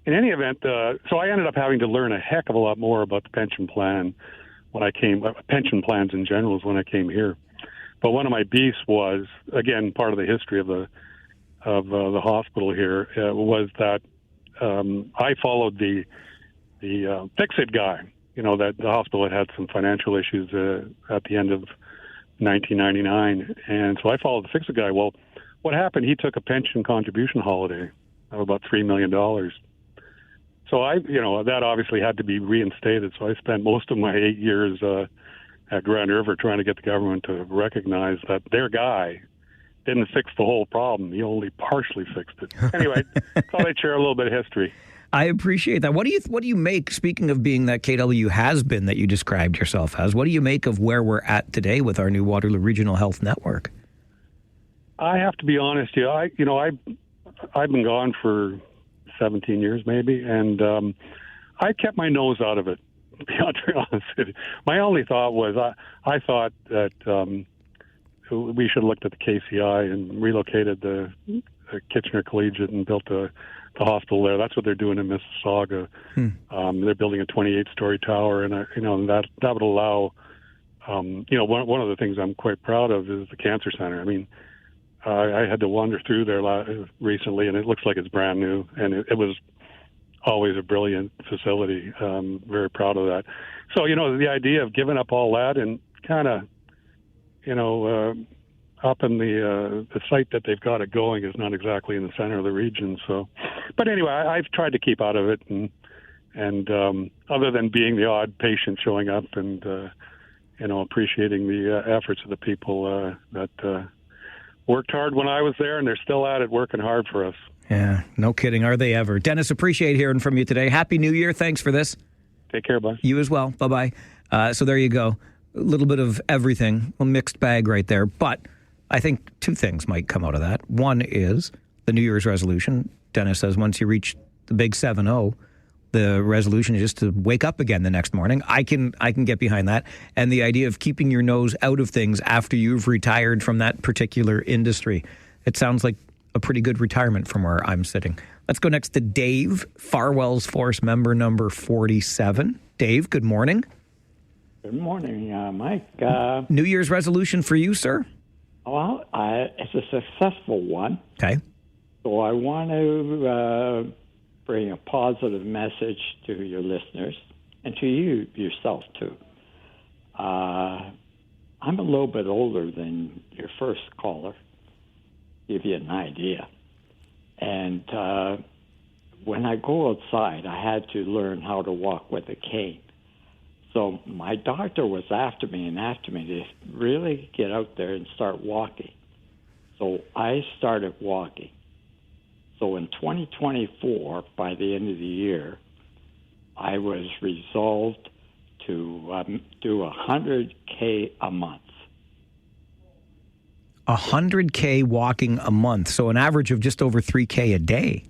In any event, so I ended up having to learn a heck of a lot more about the pension plan when I came, pension plans in general is when I came here. But one of my beasts was, again, part of the history of the hospital here, was that I followed the Fix-It guy. You know, that the hospital had some financial issues at the end of 1999, and so I followed the Fix-It guy. Well, what happened? He took a pension contribution holiday of about $3 million. So that obviously had to be reinstated. So I spent most of my 8 years at Grand River trying to get the government to recognize that their guy didn't fix the whole problem. He only partially fixed it. Anyway, thought I'd share a little bit of history.
I appreciate that. What do you make, speaking of being that KW has been that you described yourself as, what do you make of where we're at today with our new Waterloo Regional Health Network?
I have to be honest, I've been gone for 17 years maybe, and I kept my nose out of it, to be honest. My only thought was I thought that we should have looked at the KCI and relocated the Kitchener Collegiate and built the hospital there. That's what they're doing in Mississauga. They're building a 28-story tower, and that would allow. One of the things I'm quite proud of is the cancer center. I mean, I had to wander through there recently, and it looks like it's brand new, and it was always a brilliant facility. Very proud of that. So, the idea of giving up all that and kind of, up in the site that they've got it going is not exactly in the center of the region. So, but anyway, I've tried to keep out of it, and other than being the odd patient showing up and appreciating the efforts of the people that worked hard when I was there, and they're still at it, working hard for us.
Yeah, no kidding. Are they ever? Dennis, appreciate hearing from you today. Happy New Year. Thanks for this.
Take care, bud.
You as well. Bye-bye. So there you go. A little bit of everything. A mixed bag right there. But I think two things might come out of that. One is the New Year's resolution. Dennis says once you reach the big 7-0, the resolution is just to wake up again the next morning. I can get behind that. And the idea of keeping your nose out of things after you've retired from that particular industry. It sounds like a pretty good retirement from where I'm sitting. Let's go next to Dave, Farwell's Force member number 47. Dave, good morning.
Good morning, Mike.
New Year's resolution for you, sir?
Well, it's a successful one.
Okay.
So I want to bring a positive message to your listeners and to you yourself, too. I'm a little bit older than your first caller, give you an idea. And when I go outside, I had to learn how to walk with a cane. So my doctor was after me to really get out there and start walking. So I started walking. So in 2024, by the end of the year, I was resolved to do 100K a month.
100K walking a month, so an average of just over 3K a day.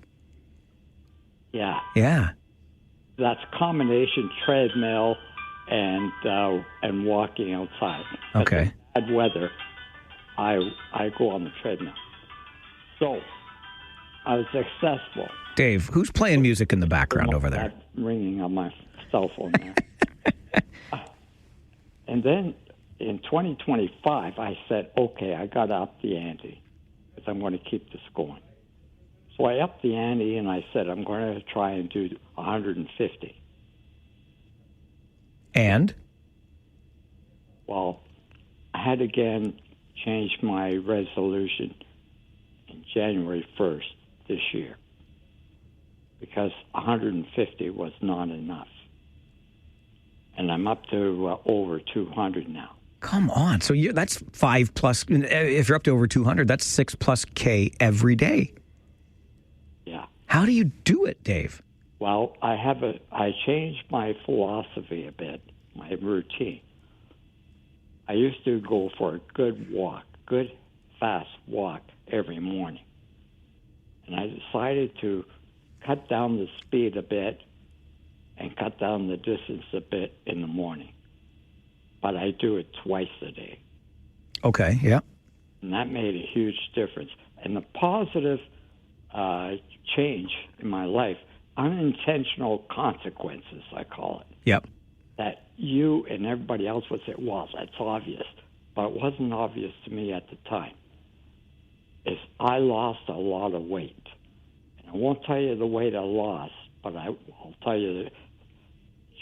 Yeah.
Yeah.
That's combination treadmill and walking outside.
Okay.
Bad weather, I go on the treadmill. So I was successful.
Dave, who's playing music in the background over there?
That's ringing on my cell phone there. And then in 2025, I said, okay, I got to up the ante because I'm going to keep this going. So I upped the ante and I said, I'm going to try and do 150.
And?
Well, I had again changed my resolution in January 1st this year because 150 was not enough. And I'm up to over 200 now.
Come on. So that's 5 plus. If you're up to over 200, that's 6 plus K every day.
Yeah.
How do you do it, Dave?
Well, I changed my philosophy a bit, my routine. I used to go for a good walk, good fast walk every morning. And I decided to cut down the speed a bit and cut down the distance a bit in the morning. But I do it twice a day.
Okay, yeah.
And that made a huge difference. And the positive change in my life, unintentional consequences, I call it.
Yep.
That you and everybody else would say, well, that's obvious. But it wasn't obvious to me at the time. Is I lost a lot of weight. And I won't tell you the weight I lost, but I'll tell you the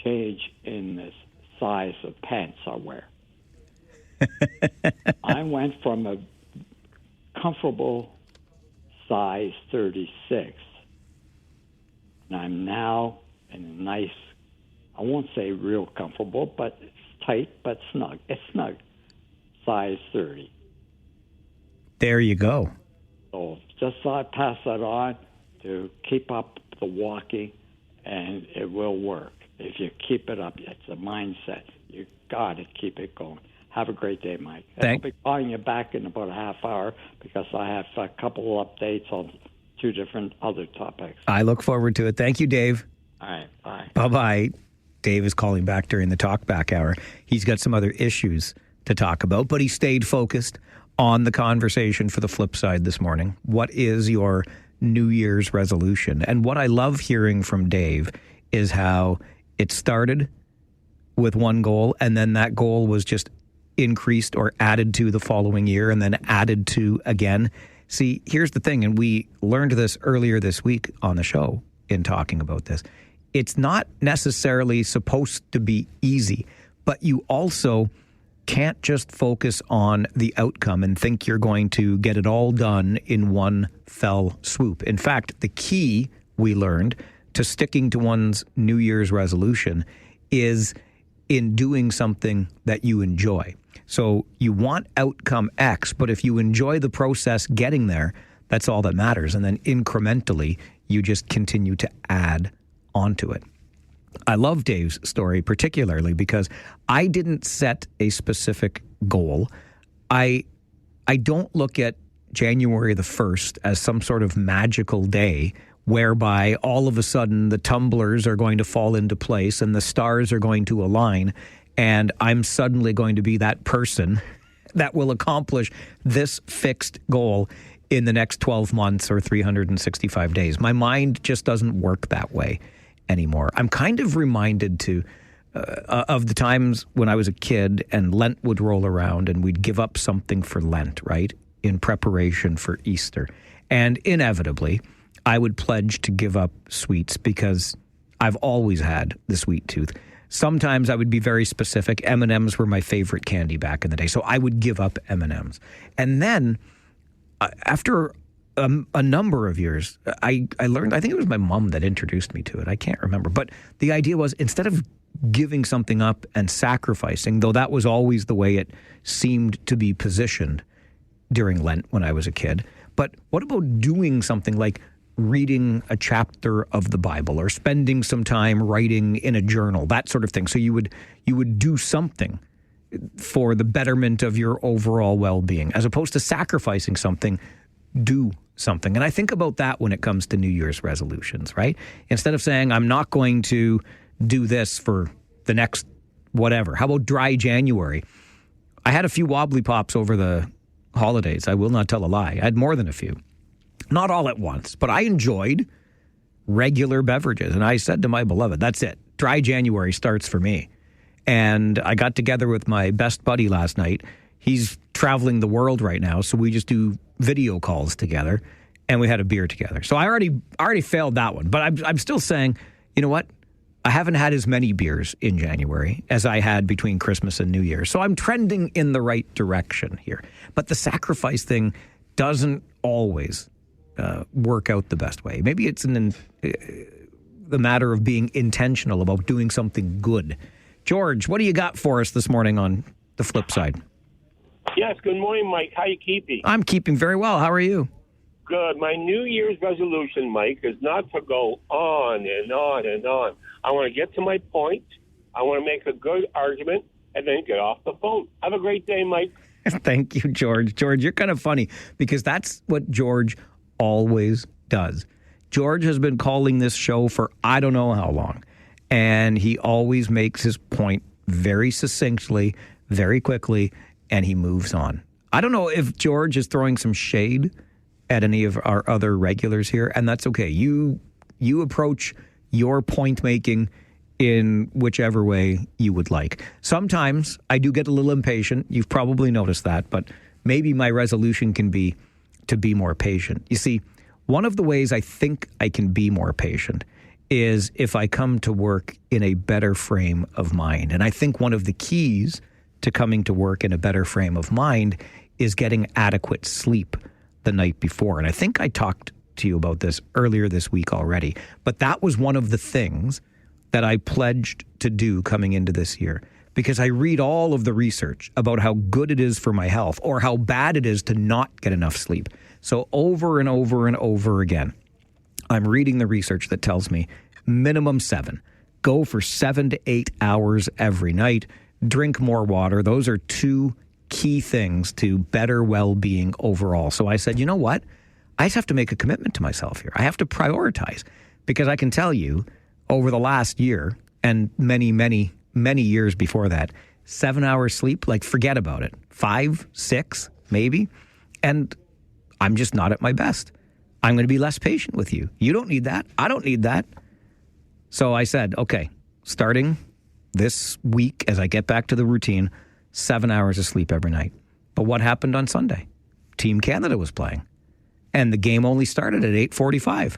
change in the size of pants I wear. I went from a comfortable size 36, and I'm now in a nice, I won't say real comfortable, but it's tight, but snug. It's snug. Size 30.
There you go.
So just thought I'd pass that on to keep up the walking, and it will work. If you keep it up, it's a mindset. You got to keep it going. Have a great day, Mike. I'll be calling you back in about a half hour because I have a couple of updates on 2 different other topics.
I look forward to it. Thank you, Dave.
All right, bye.
Bye-bye. Dave is calling back during the Talkback Hour. He's got some other issues to talk about, but he stayed focused on the conversation for the Flipside this morning. What is your New Year's resolution? And what I love hearing from Dave is how it started with one goal, and then that goal was just increased or added to the following year, and then added to again. See, here's the thing, and we learned this earlier this week on the show in talking about this. It's not necessarily supposed to be easy, but you also can't just focus on the outcome and think you're going to get it all done in one fell swoop. In fact, the key we learned to sticking to one's New Year's resolution is in doing something that you enjoy. So you want outcome X, but if you enjoy the process getting there, that's all that matters. And then incrementally, you just continue to add onto it. I love Dave's story particularly because I didn't set a specific goal. I don't look at January the 1st as some sort of magical day whereby all of a sudden the tumblers are going to fall into place and the stars are going to align and I'm suddenly going to be that person that will accomplish this fixed goal in the next 12 months or 365 days. My mind just doesn't work that way anymore. I'm kind of reminded of the times when I was a kid and Lent would roll around and we'd give up something for Lent, right, in preparation for Easter. And inevitably, I would pledge to give up sweets because I've always had the sweet tooth. Sometimes I would be very specific. M&Ms were my favorite candy back in the day, so I would give up M&Ms. And then after a number of years, I learned, I think it was my mom that introduced me to it. I can't remember. But the idea was instead of giving something up and sacrificing, though that was always the way it seemed to be positioned during Lent when I was a kid, but what about doing something like reading a chapter of the Bible or spending some time writing in a journal, that sort of thing. So you would do something for the betterment of your overall well-being, as opposed to sacrificing something, do something. And I think about that when it comes to New Year's resolutions, right? Instead of saying, I'm not going to do this for the next whatever. How about dry January? I had a few wobbly pops over the holidays. I will not tell a lie. I had more than a few. Not all at once, but I enjoyed regular beverages. And I said to my beloved, that's it. Dry January starts for me. And I got together with my best buddy last night. He's traveling the world right now, so we just do video calls together, and we had a beer together. So I already failed that one. But I'm still saying, you know what? I haven't had as many beers in January as I had between Christmas and New Year. So I'm trending in the right direction here. But the sacrifice thing doesn't always work out the best way. Maybe it's the matter of being intentional about doing something good. George, what do you got for us this morning on the flip side?
Yes, good morning, Mike. How you keeping?
I'm keeping very well. How are you?
Good. My New Year's resolution, Mike, is not to go on and on and on. I want to get to my point. I want to make a good argument and then get off the phone. Have a great day, Mike.
Thank you, George. George, you're kind of funny because that's what George always does. George has been calling this show for I don't know how long, and he always makes his point very succinctly, very quickly, and he moves on. I don't know if George is throwing some shade at any of our other regulars here, and that's okay. You approach your point making in whichever way you would like. Sometimes I do get a little impatient. You've probably noticed that, but maybe my resolution can be to be more patient. You see, one of the ways I think I can be more patient is if I come to work in a better frame of mind. And I think one of the keys to coming to work in a better frame of mind is getting adequate sleep the night before. And I think I talked to you about this earlier this week already, but that was one of the things that I pledged to do coming into this year, because I read all of the research about how good it is for my health or how bad it is to not get enough sleep. So over and over and over again, I'm reading the research that tells me minimum 7. Go for 7 to 8 hours every night. Drink more water. Those are 2 key things to better well-being overall. So I said, you know what? I just have to make a commitment to myself here. I have to prioritize, because I can tell you over the last year and many, many, many years before that, 7 hours sleep, like forget about it. 5, 6, maybe. And I'm just not at my best. I'm going to be less patient with you. You don't need that. I don't need that. So I said, okay, starting this week as I get back to the routine, 7 hours of sleep every night. But what happened on Sunday? Team Canada was playing, and the game only started at 8:45.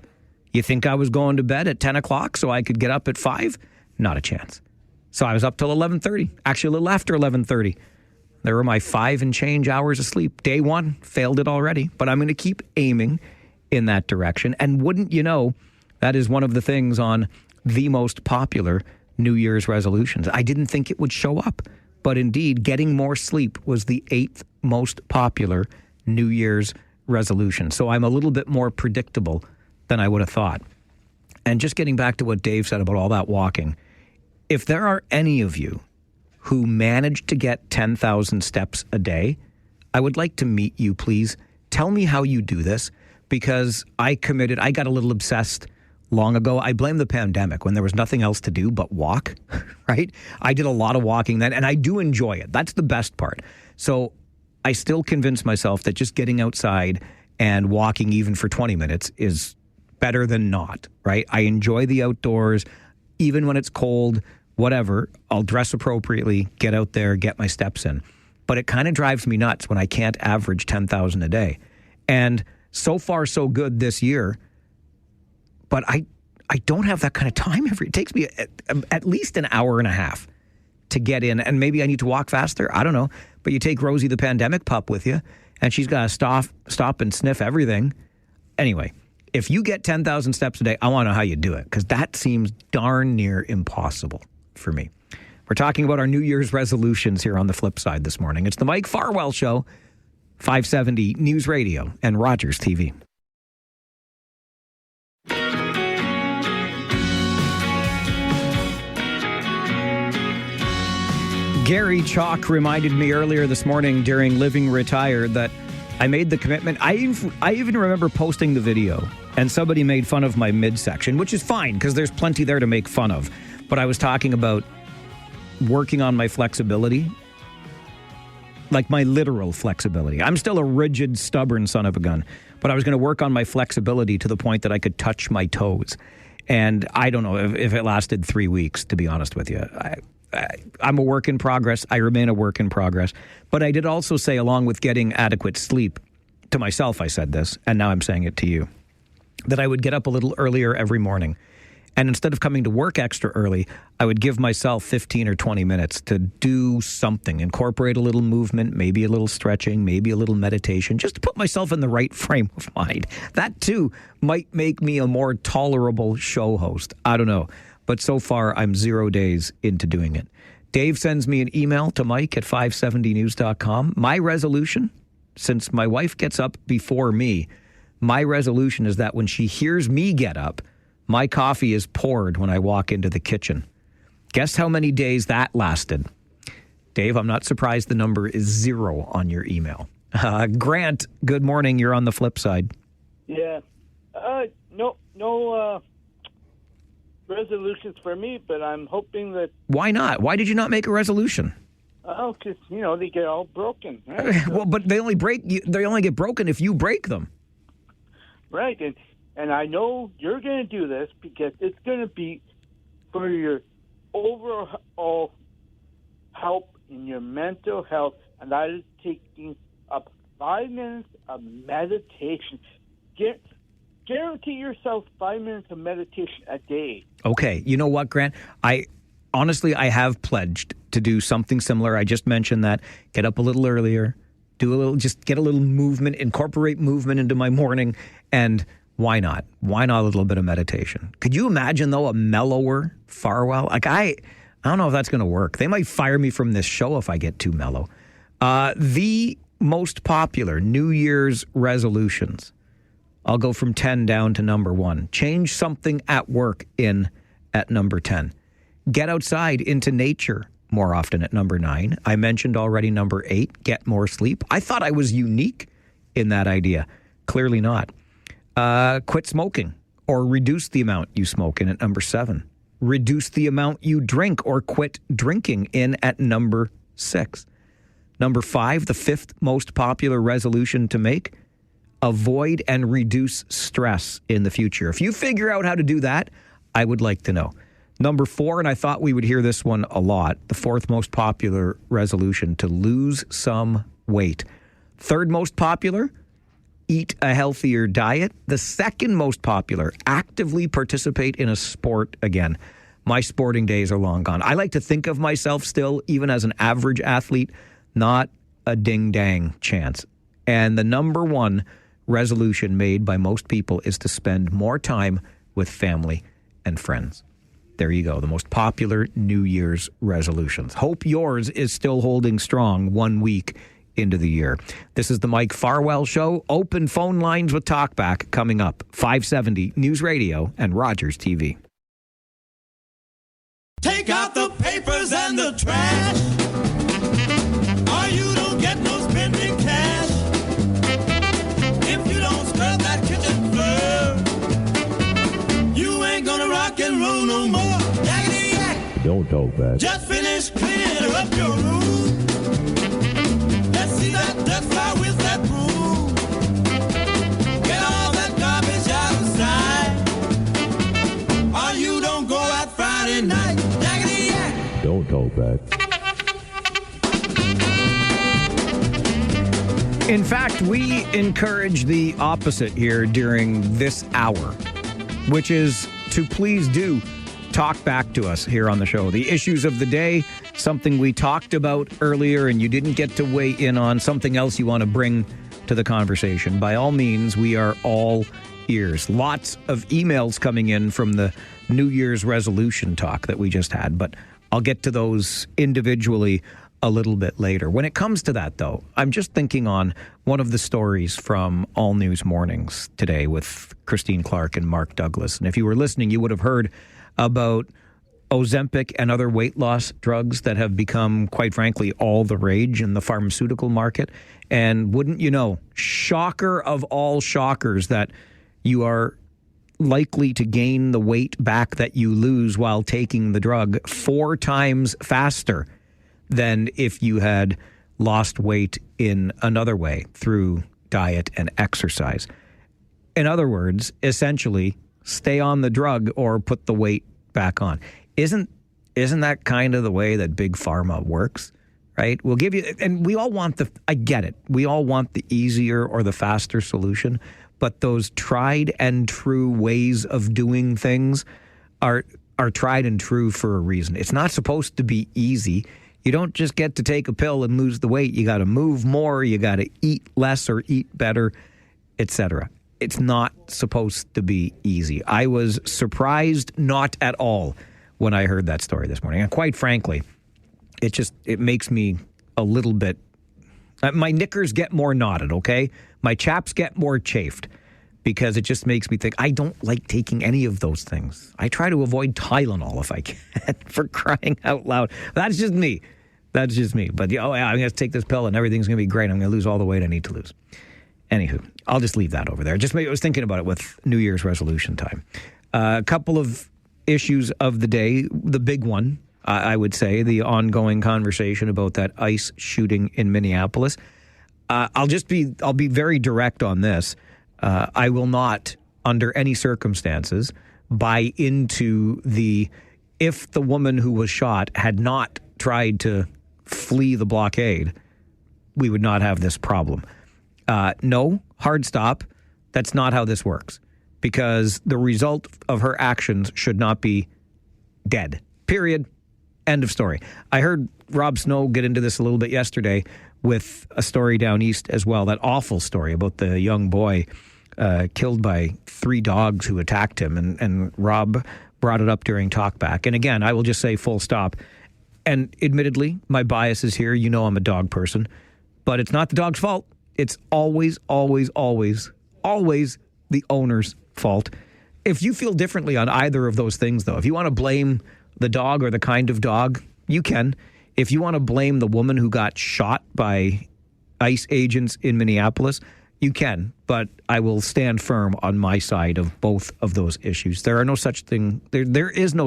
You think I was going to bed at 10 o'clock so I could get up at 5? Not a chance. So I was up till 11:30, actually a little after 11:30. There were my 5 and change hours of sleep. Day 1, failed it already, but I'm going to keep aiming in that direction. And wouldn't you know, that is one of the things on the most popular New Year's resolutions. I didn't think it would show up, but indeed, getting more sleep was the 8th most popular New Year's resolution. So I'm a little bit more predictable than I would have thought. And just getting back to what Dave said about all that walking, if there are any of you who manage to get 10,000 steps a day, I would like to meet you, please. Tell me how you do this, because I got a little obsessed long ago. I blame the pandemic when there was nothing else to do but walk, right? I did a lot of walking then, and I do enjoy it. That's the best part. So I still convince myself that just getting outside and walking even for 20 minutes is better than not, right? I enjoy the outdoors, even when it's cold, whatever. I'll dress appropriately, get out there, get my steps in. But it kind of drives me nuts when I can't average 10,000 a day. And so far, so good this year. But I don't have that kind of time. It takes me at least an hour and a half to get in. And maybe I need to walk faster. I don't know. But you take Rosie the pandemic pup with you, and she's got to stop and sniff everything. Anyway, if you get 10,000 steps a day, I want to know how you do it, because that seems darn near impossible for me. We're talking about our New Year's resolutions here on the Flipside this morning. It's the Mike Farwell Show, 570 News Radio and Rogers TV. Gary Chalk reminded me earlier this morning during Living Retired that I made the commitment. I even remember posting the video, and somebody made fun of my midsection, which is fine because there's plenty there to make fun of. But I was talking about working on my flexibility, like my literal flexibility. I'm still a rigid, stubborn son of a gun, but I was going to work on my flexibility to the point that I could touch my toes. And I don't know if it lasted 3 weeks, to be honest with you. I'm a work in progress. I remain a work in progress. But I did also say, along with getting adequate sleep, to myself I said this, and now I'm saying it to you, that I would get up a little earlier every morning. And instead of coming to work extra early, I would give myself 15 or 20 minutes to do something, incorporate a little movement, maybe a little stretching, maybe a little meditation, just to put myself in the right frame of mind. That, too, might make me a more tolerable show host. I don't know. But so far, I'm 0 days into doing it. Dave sends me an email to Mike at 570news.com. My resolution, since my wife gets up before me, my resolution is that when she hears me get up, my coffee is poured when I walk into the kitchen. Guess how many days that lasted? Dave, I'm not surprised the number is 0 on your email. Grant, good morning. You're on the flip side.
Yeah. No resolutions for me, but I'm hoping that...
Why not? Why did you not make a resolution?
Oh, because, they get all broken. Right?
Well, but they only get broken if you break them.
Right, and I know you're going to do this because it's going to be for your overall help in your mental health, and that is taking up 5 minutes of meditation. Guarantee yourself 5 minutes of meditation a day.
Okay, you know what, Grant? I have pledged to do something similar. I just mentioned that. Get up a little earlier, just get a little movement, incorporate movement into my morning, and why not? Why not a little bit of meditation? Could you imagine, though, a mellower Farwell? Like, I don't know if that's going to work. They might fire me from this show if I get too mellow. The most popular New Year's resolutions. I'll go from 10 down to number 1. Change something at work at number 10. Get outside into nature more often at number 9. I mentioned already number 8, get more sleep. I thought I was unique in that idea. Clearly not. Quit smoking or reduce the amount you smoke in at number 7. Reduce the amount you drink or quit drinking in at number 6. Number 5, the 5th most popular resolution to make, avoid and reduce stress in the future. If you figure out how to do that, I would like to know. Number 4, and I thought we would hear this one a lot, the 4th most popular resolution, to lose some weight. 3rd most popular, eat a healthier diet. The 2nd most popular, actively participate in a sport again. My sporting days are long gone. I like to think of myself still, even as an average athlete, not a ding-dang chance. And the number 1 resolution made by most people is to spend more time with family and friends. There you go, the most popular New Year's resolutions. Hope yours is still holding strong 1 week into the year. This is the Mike Farwell Show. Open phone lines with Talkback coming up. 570 News Radio and Rogers TV.
Take out the papers and the trash, or you don't get no spending cash. If you don't scrub that kitchen floor, you ain't gonna rock and roll no more. Yakety yak.
Don't talk back.
Just finish cleaning up your room. Let's see that dust fly with that broom. Get all that garbage outside, or you don't go out Friday night. Yakety yak.
Don't talk back.
In fact, we encourage the opposite here during this hour, which is to please do talk back to us here on the show. The issues of the day, something we talked about earlier and you didn't get to weigh in on, something else you want to bring to the conversation. By all means, we are all ears. Lots of emails coming in from the New Year's resolution talk that we just had, but I'll get to those individually a little bit later. When it comes to that, though, I'm just thinking on one of the stories from All News Mornings today with Christine Clark and Mark Douglas. And if you were listening, you would have heard about Ozempic and other weight loss drugs that have become, quite frankly, all the rage in the pharmaceutical market. And wouldn't you know, shocker of all shockers, that you are likely to gain the weight back that you lose while taking the drug 4 times faster than if you had lost weight in another way through diet and exercise. In other words, essentially, stay on the drug or put the weight back on. Isn't that kind of the way that big pharma works, right? We'll give you, and we all want I get it. We all want the easier or the faster solution, but those tried and true ways of doing things are tried and true for a reason. It's not supposed to be easy. You don't just get to take a pill and lose the weight. You got to move more. You got to eat less or eat better, etc. It's not supposed to be easy. I was surprised not at all when I heard that story this morning. And quite frankly, it makes me a little bit, my knickers get more knotted, okay? My chaps get more chafed, because it just makes me think, I don't like taking any of those things. I try to avoid Tylenol if I can, for crying out loud. That's just me. That's just me. But, I'm going to take this pill and everything's going to be great. I'm going to lose all the weight I need to lose. Anywho, I'll just leave that over there. I was thinking about it with New Year's resolution time. A couple of issues of the day. The big one, I would say, the ongoing conversation about that ICE shooting in Minneapolis. I'll be very direct on this. I will not, under any circumstances, buy into if the woman who was shot had not tried to flee the blockade, we would not have this problem. No, hard stop. That's not how this works, because the result of her actions should not be dead. Period. End of story. I heard Rob Snow get into this a little bit yesterday with a story down east as well, that awful story about the young boy killed by 3 dogs who attacked him, and Rob brought it up during Talkback. And again, I will just say full stop. And admittedly, my bias is here. You know I'm a dog person. But it's not the dog's fault. It's always, always, always, always the owner's fault. If you feel differently on either of those things, though, if you want to blame the dog or the kind of dog, you can. If you want to blame the woman who got shot by ICE agents in Minneapolis, you can. But I will stand firm on my side of both of those issues. There is no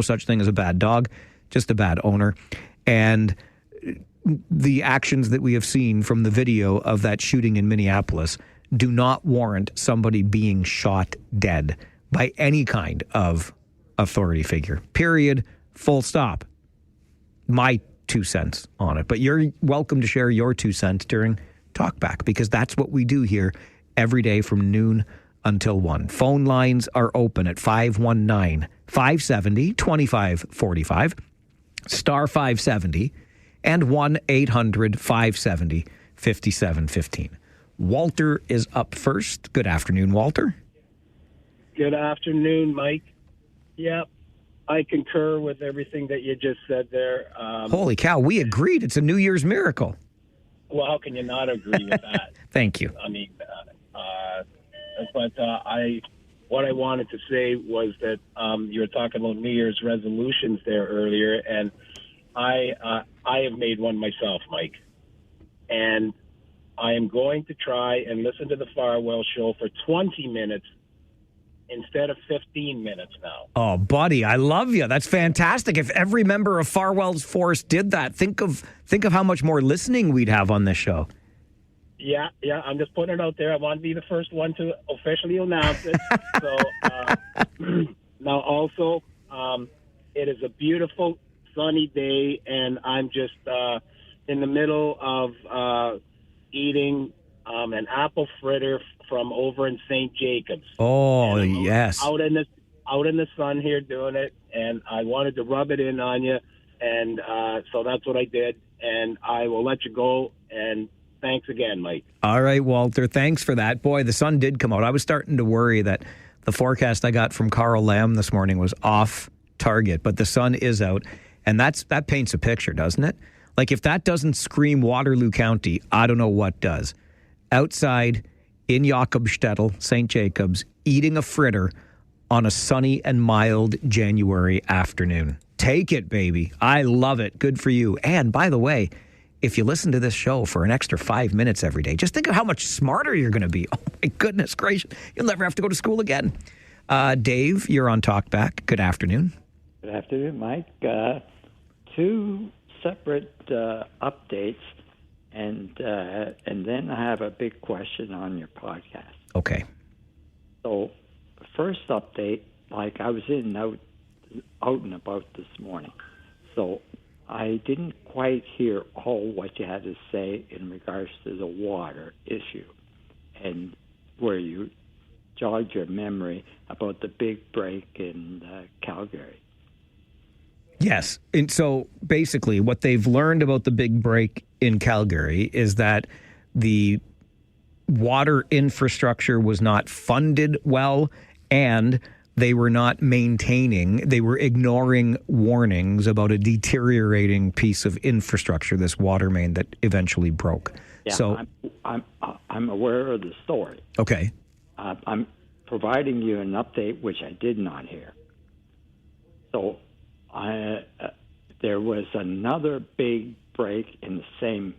such thing as a bad dog, just a bad owner. And the actions that we have seen from the video of that shooting in Minneapolis do not warrant somebody being shot dead by any kind of authority figure. Period. Full stop. My 2 cents on it. But you're welcome to share your 2 cents during Talkback, because that's what we do here every day from noon until 1. Phone lines are open at 519-570-2545, star 570, and 1-800-570-5715. Walter is up first. Good afternoon, Walter.
Good afternoon, Mike. Yep, I concur with everything that you just said there.
Holy cow, we agreed. It's a New Year's miracle.
Well, how can you not agree with that?
Thank you.
I mean, what I wanted to say was that you were talking about New Year's resolutions there earlier, and I have made one myself, Mike, and I am going to try and listen to the Farwell show for 20 minutes instead of 15 minutes now.
Oh, buddy, I love you. That's fantastic. If every member of Farwell's force did that, think of how much more listening we'd have on this show.
Yeah, I'm just putting it out there. I want to be the first one to officially announce it. So now also, it is a beautiful sunny day, and I'm just in the middle of eating an apple fritter from over in St. Jacobs.
Oh, yes.
Out in the sun here doing it, and I wanted to rub it in on you, and so that's what I did, and I will let you go, and thanks again, Mike.
All right, Walter, thanks for that. Boy, the sun did come out. I was starting to worry that the forecast I got from Carl Lamb this morning was off target, but the sun is out, and that paints a picture, doesn't it? Like, if that doesn't scream Waterloo County, I don't know what does. Outside in Jakobstettel, St. Jacobs, eating a fritter on a sunny and mild January afternoon. Take it, baby. I love it. Good for you. And by the way, if you listen to this show for an extra 5 minutes every day, just think of how much smarter you're going to be. Oh, my goodness gracious. You'll never have to go to school again. Dave, you're on Talkback. Good afternoon.
Good afternoon, Mike. 2 separate updates, and then I have a big question on your podcast.
Okay.
So, the first update, like I was out and about this morning, so I didn't quite hear all what you had to say in regards to the water issue, and where you jogged your memory about the big break in Calgary.
Yes. And so basically what they've learned about the big break in Calgary is that the water infrastructure was not funded well, and they were not they were ignoring warnings about a deteriorating piece of infrastructure, this water main that eventually broke.
Yeah,
so
I'm aware of the story.
Okay.
I'm providing you an update which I did not hear. So there was another big break in the same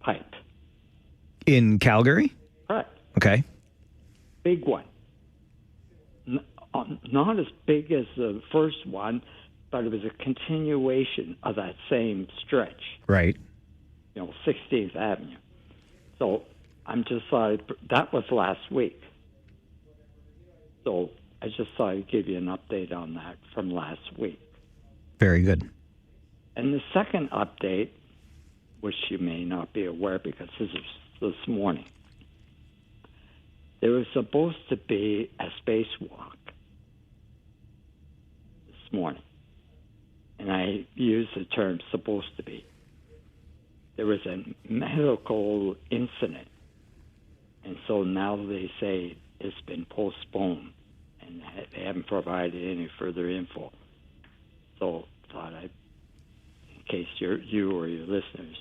pipe.
In Calgary?
Right.
Okay.
Big one. Not as big as the first one, but it was a continuation of that same stretch.
Right.
16th Avenue. So I'm just thought that was last week. So I just thought I'd give you an update on that from last week.
Very good.
And the second update, which you may not be aware because this is this morning, there was supposed to be a spacewalk this morning. And I use the term supposed to be. There was a medical incident, and so now they say it's been postponed, and they haven't provided any further info. So thought in case you or your listeners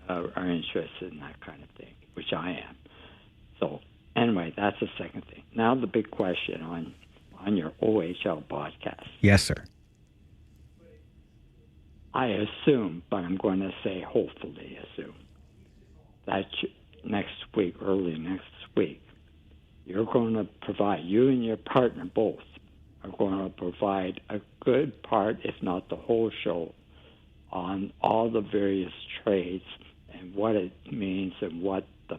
are interested in that kind of thing, which I am. So anyway, that's the second thing. Now the big question on your OHL podcast.
Yes, sir.
I assume, but I'm going to say hopefully assume, that early next week, you're going to provide, you and your partner both, are going to provide a good part, if not the whole show, on all the various trades and what it means and what the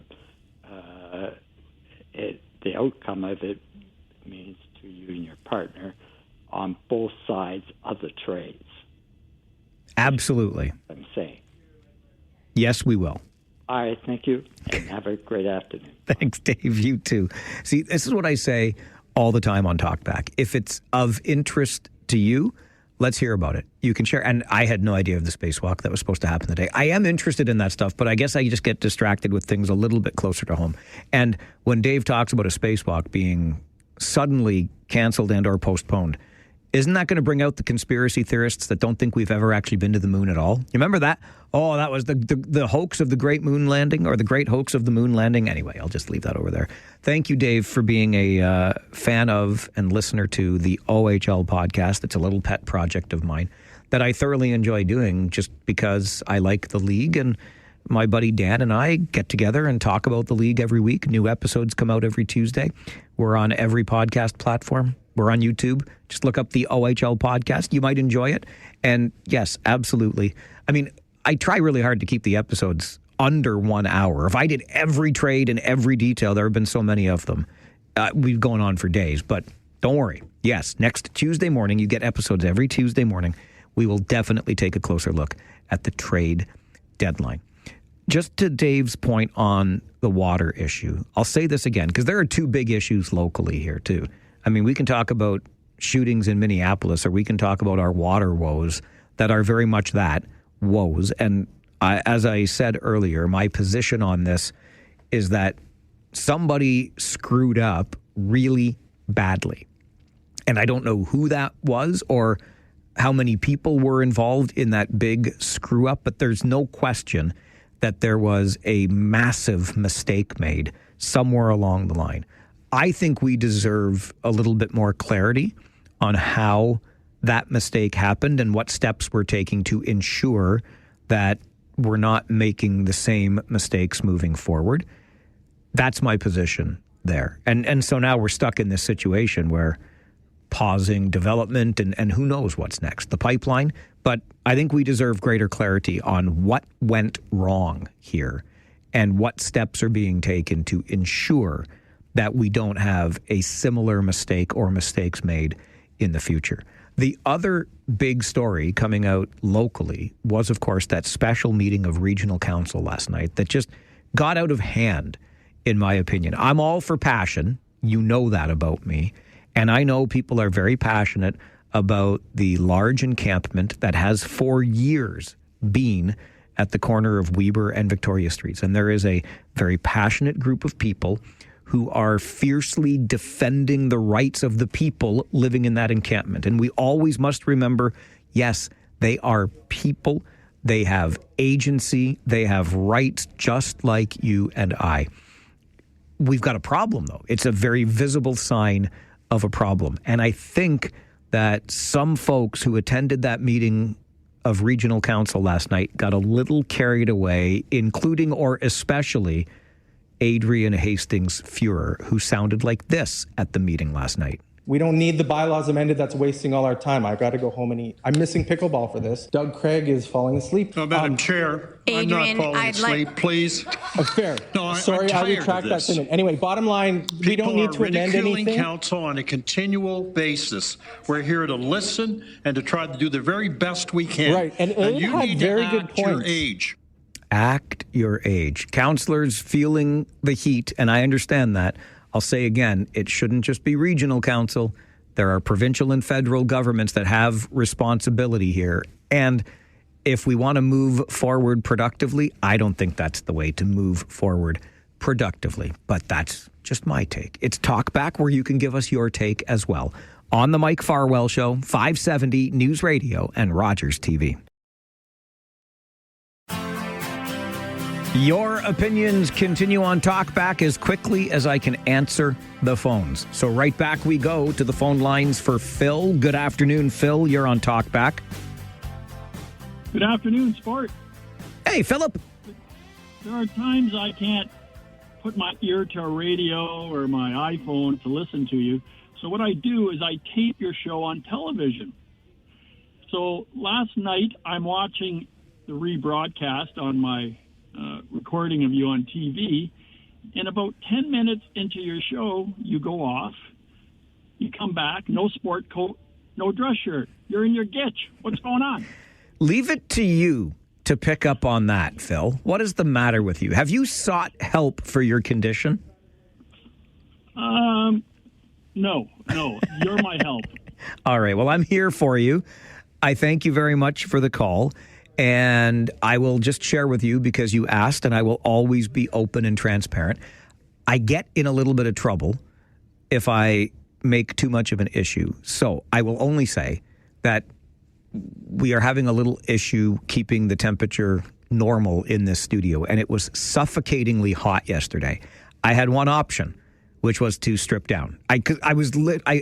outcome of it means to you and your partner on both sides of the trades.
Absolutely.
I'm saying.
Yes, we will.
All right, thank you, and have a great afternoon.
Thanks, Dave. You too. See, this is what I say all the time on Talkback. If it's of interest to you, let's hear about it. You can share. And I had no idea of the spacewalk that was supposed to happen today. I am interested in that stuff, but I guess I just get distracted with things a little bit closer to home. And when Dave talks about a spacewalk being suddenly canceled and or postponed, isn't that going to bring out the conspiracy theorists that don't think we've ever actually been to the moon at all? You remember that? Oh, that was the hoax of the great moon landing, or the great hoax of the moon landing. Anyway, I'll just leave that over there. Thank you, Dave, for being a fan of and listener to the OHL podcast. It's a little pet project of mine that I thoroughly enjoy doing just because I like the league, and my buddy Dan and I get together and talk about the league every week. New episodes come out every Tuesday. We're on every podcast platform. We're on YouTube. Just look up the OHL podcast. You might enjoy it. And yes, absolutely. I mean, I try really hard to keep the episodes under 1 hour. If I did every trade and every detail, there have been so many of them. We've gone on for days, but don't worry. Yes, next Tuesday morning, you get episodes every Tuesday morning. We will definitely take a closer look at the trade deadline. Just to Dave's point on the water issue, I'll say this again, because there are two big issues locally here, too. I mean, we can talk about shootings in Minneapolis, or we can talk about our water woes that are very much that, woes. And as I said earlier, my position on this is that somebody screwed up really badly. And I don't know who that was or how many people were involved in that big screw up, but there's no question that there was a massive mistake made somewhere along the line. I think we deserve a little bit more clarity on how that mistake happened and what steps we're taking to ensure that we're not making the same mistakes moving forward. That's my position there. And so now we're stuck in this situation where pausing development and who knows what's next, the pipeline. But I think we deserve greater clarity on what went wrong here and what steps are being taken to ensure that we don't have a similar mistake or mistakes made in the future. The other big story coming out locally was, of course, that special meeting of regional council last night that just got out of hand, in my opinion. I'm all for passion. You know that about me. And I know people are very passionate about the large encampment that has for years been at the corner of Weber and Victoria Streets. And there is a very passionate group of people who are fiercely defending the rights of the people living in that encampment. And we always must remember, yes, they are people. They have agency. They have rights just like you and I. We've got a problem, though. It's a very visible sign of a problem. And I think that some folks who attended that meeting of regional council last night got a little carried away, including or especially Adrian Hastings Fuhrer, who sounded like this at the meeting last night.
We don't need the bylaws amended. That's wasting all our time. I've got to go home and eat. I'm missing pickleball for this. Doug Craig is falling asleep.
Madam Chair,
Adrian,
I'm not falling asleep, please.
Fair.
No,
Sorry,
I'm
I
tired
retract
of
that
this.
statement. Anyway, bottom line, we don't need to amend
People are ridiculing
anything.
council on a continual basis. We're here to listen and to try to do the very best we can.
Right, and Abe
you
had
need
very
to
good
act your
points.
age.
Act your age. Councillors feeling the heat, and I understand that. I'll say again, it shouldn't just be regional council. There are provincial and federal governments that have responsibility here. And if we want to move forward productively, I don't think that's the way to move forward productively. But that's just my take. It's Talkback, where you can give us your take as well. On the Mike Farwell Show, 570 News Radio and Rogers TV. Your opinions continue on Talkback as quickly as I can answer the phones. So right back we go to the phone lines for Phil. Good afternoon, Phil. You're on Talkback.
Good afternoon, Sport.
Hey, Philip.
There are times I can't put my ear to a radio or my iPhone to listen to you. So what I do is I tape your show on television. So last night I'm watching the rebroadcast on my recording of you on TV, and about 10 minutes into your show, you go off, you come back, no sport coat, no dress shirt. You're in your gitch. What's going on?
Leave it to you to pick up on that, Phil. What is the matter with you? Have you sought help for your condition?
No, you're my help.
All right, well, I'm here for you. I thank you very much for the call. And I will just share with you because you asked, and I will always be open and transparent. I get in a little bit of trouble if I make too much of an issue. So I will only say that we are having a little issue keeping the temperature normal in this studio, and it was suffocatingly hot yesterday. I had one option, which was to strip down. I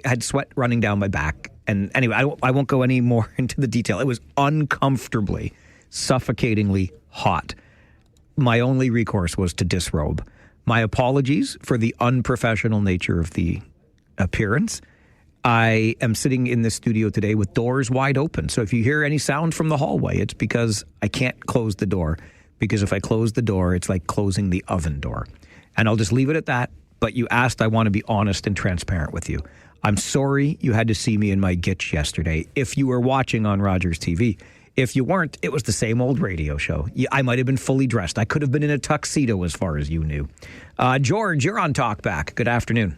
had sweat running down my back. And anyway, I won't go any more into the detail. It was uncomfortably, suffocatingly hot. My only recourse was to disrobe. My apologies for the unprofessional nature of the appearance. I am sitting in the studio today with doors wide open. So if you hear any sound from the hallway, it's because I can't close the door. Because if I close the door, it's like closing the oven door. And I'll just leave it at that. But you asked, I want to be honest and transparent with you. I'm sorry you had to see me in my gitch yesterday. If you were watching on Rogers TV, if you weren't, it was the same old radio show. I might have been fully dressed. I could have been in a tuxedo as far as you knew. George, you're on Talkback. Good afternoon.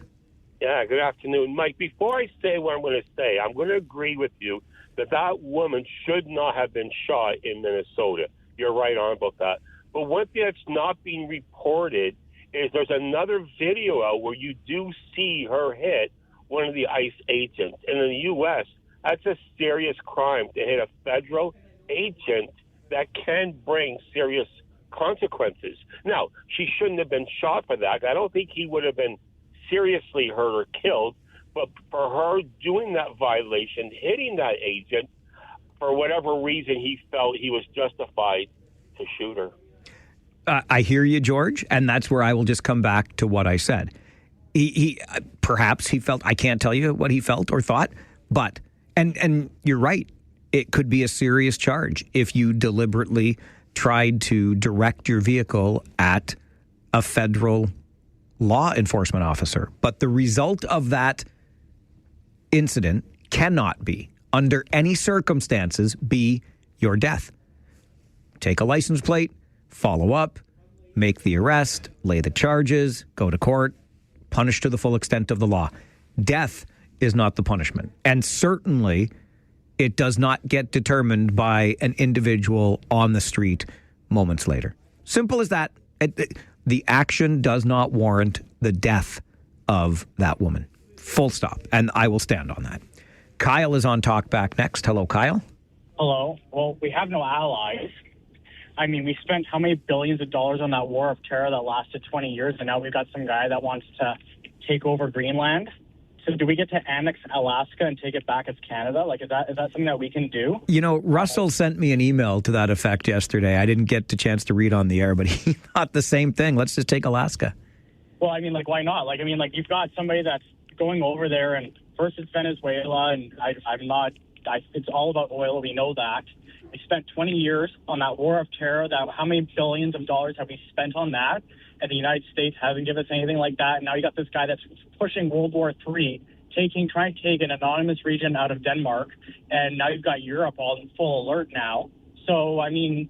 Yeah, good afternoon. Mike, before I say what I'm going to say, I'm going to agree with you that that woman should not have been shot in Minnesota. You're right on about that. But one thing that's not being reported is there's another video out where you do see her hit one of the ICE agents. And in the U.S., that's a serious crime to hit a federal agent that can bring serious consequences. Now, she shouldn't have been shot for that. I don't think he would have been seriously hurt or killed, but for her doing that violation, hitting that agent, for whatever reason, he felt he was justified to shoot her.
I hear you, George, and that's where I will just come back to what I said. He perhaps he felt, I can't tell you what he felt or thought, but, and you're right, it could be a serious charge if you deliberately tried to direct your vehicle at a federal law enforcement officer. But the result of that incident cannot be, under any circumstances, be your death. Take a license plate, follow up, make the arrest, lay the charges, go to court, punish to the full extent of the law. Death is not the punishment. And certainly it does not get determined by an individual on the street moments later. Simple as that. The action does not warrant the death of that woman. Full stop. And I will stand on that. Kyle is on Talkback next. Hello, Kyle.
Hello. Well, we have no allies. I mean, we spent how many billions of dollars on that war of terror that lasted 20 years, and now we've got some guy that wants to take over Greenland. So do we get to annex Alaska and take it back as Canada? Like, is that something that we can do?
You know, Russell sent me an email to that effect yesterday. I didn't get the chance to read on the air, but he thought the same thing. Let's just take Alaska.
Well, I mean, like, why not? Like, I mean, like, you've got somebody that's going over there and First, it's Venezuela, and it's all about oil. We know that. We spent 20 years on that war of terror. How many billions of dollars have we spent on that? And the United States hasn't given us anything like that. And now you got this guy that's pushing World War III, trying to take an anonymous region out of Denmark, and now you've got Europe all in full alert now. So I mean,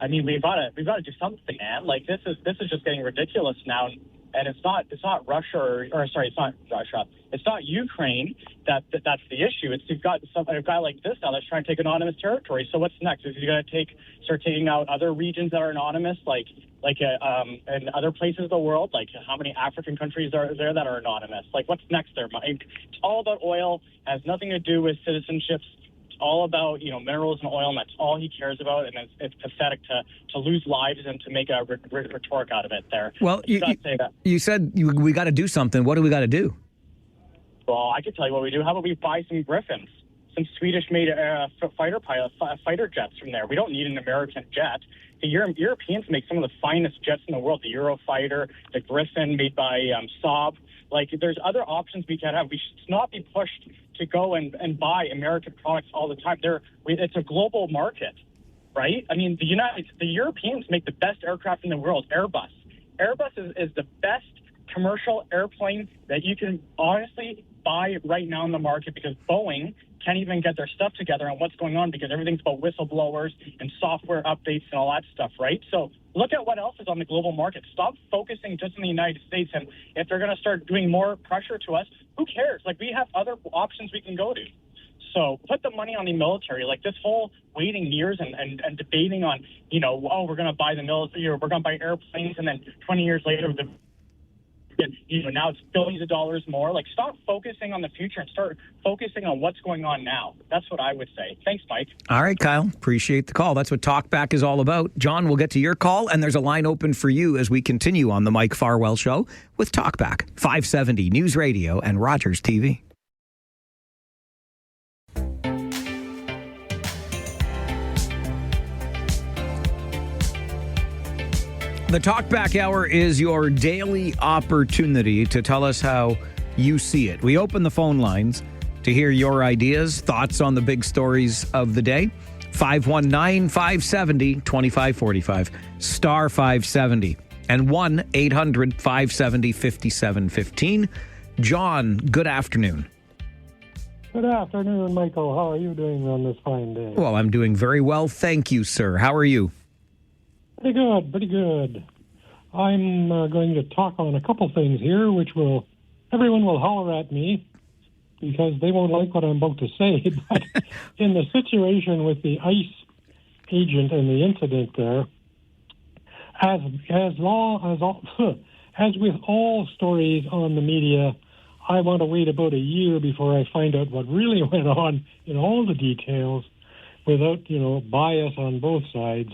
we've got to do something, man. Like this is just getting ridiculous now. And it's not Russia it's not Russia. It's not Ukraine that's the issue. You've got a guy like this now that's trying to take anonymous territory. So what's next? Is he going to start taking out other regions that are anonymous, like in other places of the world? Like how many African countries are there that are anonymous? Like what's next there, Mike? It's all about oil. It has nothing to do with citizenships. All about minerals and oil, and that's all he cares about. And it's pathetic to lose lives and to make a rhetoric out of it. There.
Well, you said we got to do something. What do we got to do?
Well, I could tell you what we do. How about we buy some Griffins, some Swedish-made fighter jets from there? We don't need an American jet. The Europeans make some of the finest jets in the world. The Eurofighter, the Griffin, made by Saab. Like, there's other options we can have. We should not be pushed to go and buy American products all the time. It's a global market, right? I mean, the Europeans make the best aircraft in the world, Airbus. Airbus is the best commercial airplane that you can honestly buy right now in the market, because Boeing can't even get their stuff together on what's going on, because everything's about whistleblowers and software updates and all that stuff, right? So look at what else is on the global market. Stop focusing just in the United States. And if they're going to start doing more pressure to us, who cares? Like, we have other options we can go to. So put the money on the military. Like, this whole waiting years and debating on, we're going to buy the military, or we're going to buy airplanes, and then 20 years later, now it's billions of dollars more. Like, stop focusing on the future and start focusing on what's going on now. That's what I would say. Thanks, Mike.
All right, Kyle. Appreciate the call. That's what Talkback is all about. John, we'll get to your call, and there's a line open for you as we continue on the Mike Farwell Show with Talkback, 570 News Radio and Rogers TV. The Talkback Hour is your daily opportunity to tell us how you see it. We open the phone lines to hear your ideas, thoughts on the big stories of the day. 519-570-2545, star 570, and 1-800-570-5715. John, good afternoon.
Good afternoon, Michael. How are you doing on this fine day?
Well, I'm doing very well, thank you, sir. How are you?
Pretty good. I'm going to talk on a couple things here, which everyone will holler at me because they won't like what I'm about to say. But in the situation with the ICE agent and the incident there, as with all stories on the media, I want to wait about a year before I find out what really went on in all the details without, bias on both sides.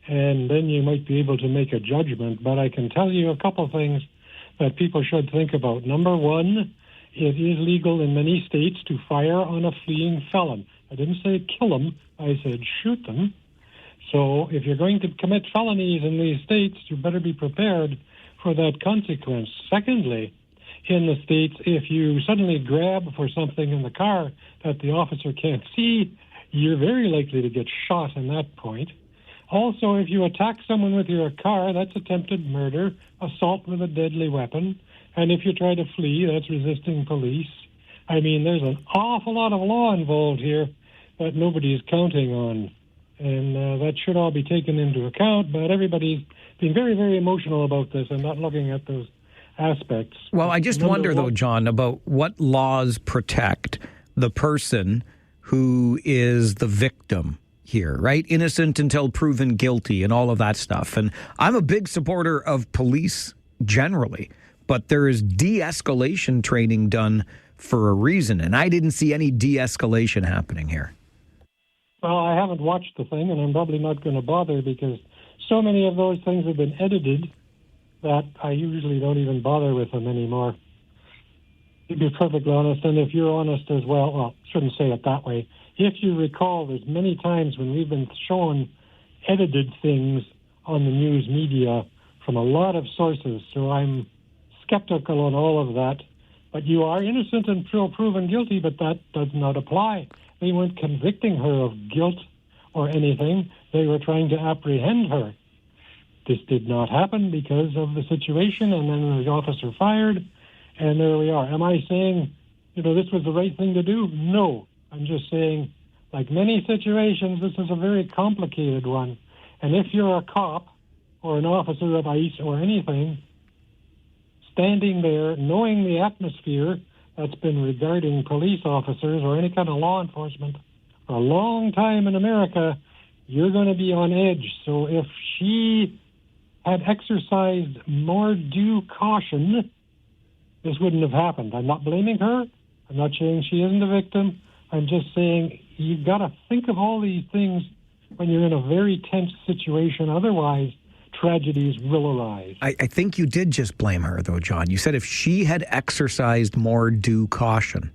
And then you might be able to make a judgment. But I can tell you a couple things that people should think about. Number one, it is legal in many states to fire on a fleeing felon. I didn't say kill them, I said shoot them. So if you're going to commit felonies in these states, you better be prepared for that consequence. Secondly, in the states, if you suddenly grab for something in the car that the officer can't see, you're very likely to get shot in that point. Also, if you attack someone with your car, that's attempted murder, assault with a deadly weapon. And if you try to flee, that's resisting police. I mean, there's an awful lot of law involved here that nobody's counting on. And that should all be taken into account. But everybody's being very, very emotional about this and not looking at those aspects.
Well, I just wonder, though, John, about what laws protect the person who is the victim here, right? Innocent until proven guilty and all of that stuff. And I'm a big supporter of police generally, but there is de-escalation training done for a reason, and I didn't see any de-escalation happening here.
Well, I haven't watched the thing, and I'm probably not going to bother because so many of those things have been edited that I usually don't even bother with them anymore. To be perfectly honest, and if you're honest as well, shouldn't say it that way. If you recall, there's many times when we've been shown edited things on the news media from a lot of sources, so I'm skeptical on all of that. But you are innocent until proven guilty, but that does not apply. They weren't convicting her of guilt or anything. They were trying to apprehend her. This did not happen because of the situation, and then the officer fired, and there we are. Am I saying, this was the right thing to do? No. I'm just saying, like many situations, this is a very complicated one. And if you're a cop or an officer of ICE or anything, standing there, knowing the atmosphere that's been regarding police officers or any kind of law enforcement for a long time in America, you're going to be on edge. So if she had exercised more due caution, this wouldn't have happened. I'm not blaming her. I'm not saying she isn't a victim. I'm just saying you've got to think of all these things when you're in a very tense situation. Otherwise, tragedies will arise.
I think you did just blame her, though, John. You said if she had exercised more due caution.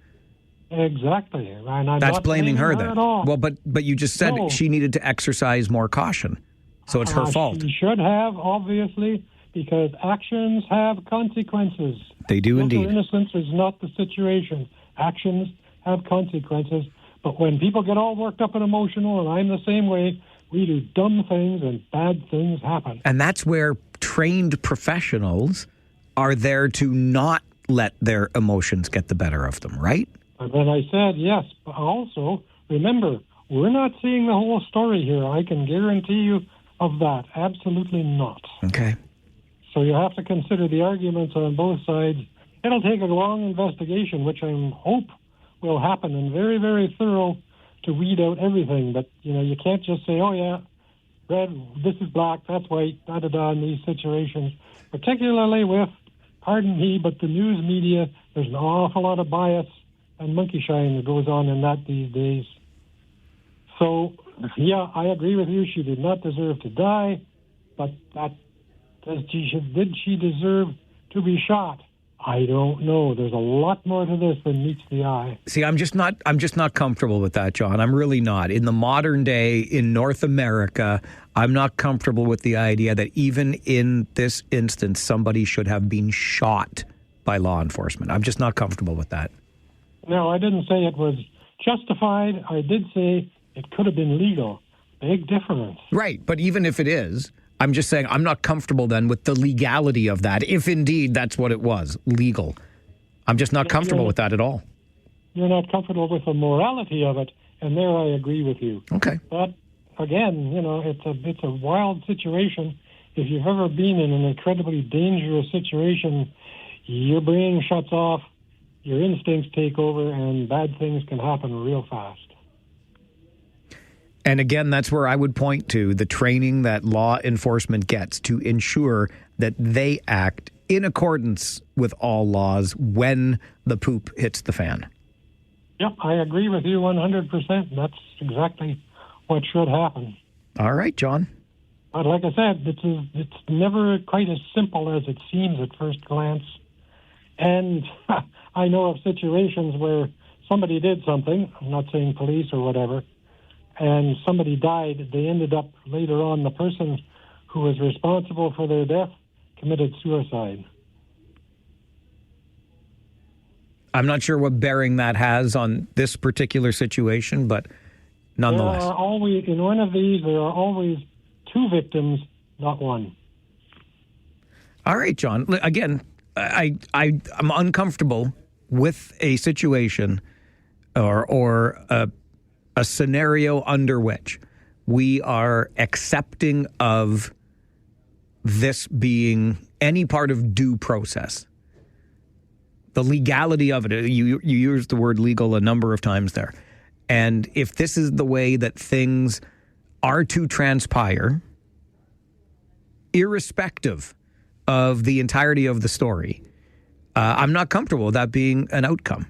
Exactly. And I'm
That's
not
blaming her then.
at all.
Well, but you just said she needed to exercise more caution. So it's her fault.
She should have, obviously, because actions have consequences.
They do
Mental
indeed.
Innocence is not the situation. Actions have consequences. But when people get all worked up and emotional, and I'm the same way, we do dumb things and bad things happen.
And that's where trained professionals are there to not let their emotions get the better of them, right?
And then I said, yes, but also, remember, we're not seeing the whole story here. I can guarantee you of that. Absolutely not.
Okay.
So you have to consider the arguments on both sides. It'll take a long investigation, which I hope will happen, and very, very thorough to weed out everything. But, you can't just say, oh, yeah, red, this is black, that's white, da-da-da, in these situations. Particularly with, pardon me, but the news media, there's an awful lot of bias and monkey shine that goes on in that these days. So, yeah, I agree with you. She did not deserve to die, but did she deserve to be shot? I don't know. There's a lot more to this than meets the eye.
See, I'm just not comfortable with that, John. I'm really not. In the modern day, in North America, I'm not comfortable with the idea that even in this instance, somebody should have been shot by law enforcement. I'm just not comfortable with that.
No, I didn't say it was justified. I did say it could have been legal. Big difference.
Right, but even if it is, I'm just saying I'm not comfortable then with the legality of that, if indeed that's what it was, legal. I'm just not comfortable with that at all.
You're not comfortable with the morality of it, and there I agree with you.
Okay.
But, again, it's a wild situation. If you've ever been in an incredibly dangerous situation, your brain shuts off, your instincts take over, and bad things can happen real fast.
And again, that's where I would point to the training that law enforcement gets to ensure that they act in accordance with all laws when the poop hits the fan.
Yep, I agree with you 100%. That's exactly what should happen.
All right, John.
But like I said, it's never quite as simple as it seems at first glance. And I know of situations where somebody did something, I'm not saying police or whatever, and somebody died. They ended up later on, the person who was responsible for their death committed suicide.
I'm not sure what bearing that has on this particular situation, but nonetheless.
There are always, in one of these, there are always two victims, not one.
All right, John. Again, I'm uncomfortable with a situation or a scenario under which we are accepting of this being any part of due process. The legality of it, you used the word legal a number of times there. And if this is the way that things are to transpire, irrespective of the entirety of the story, I'm not comfortable with that being an outcome.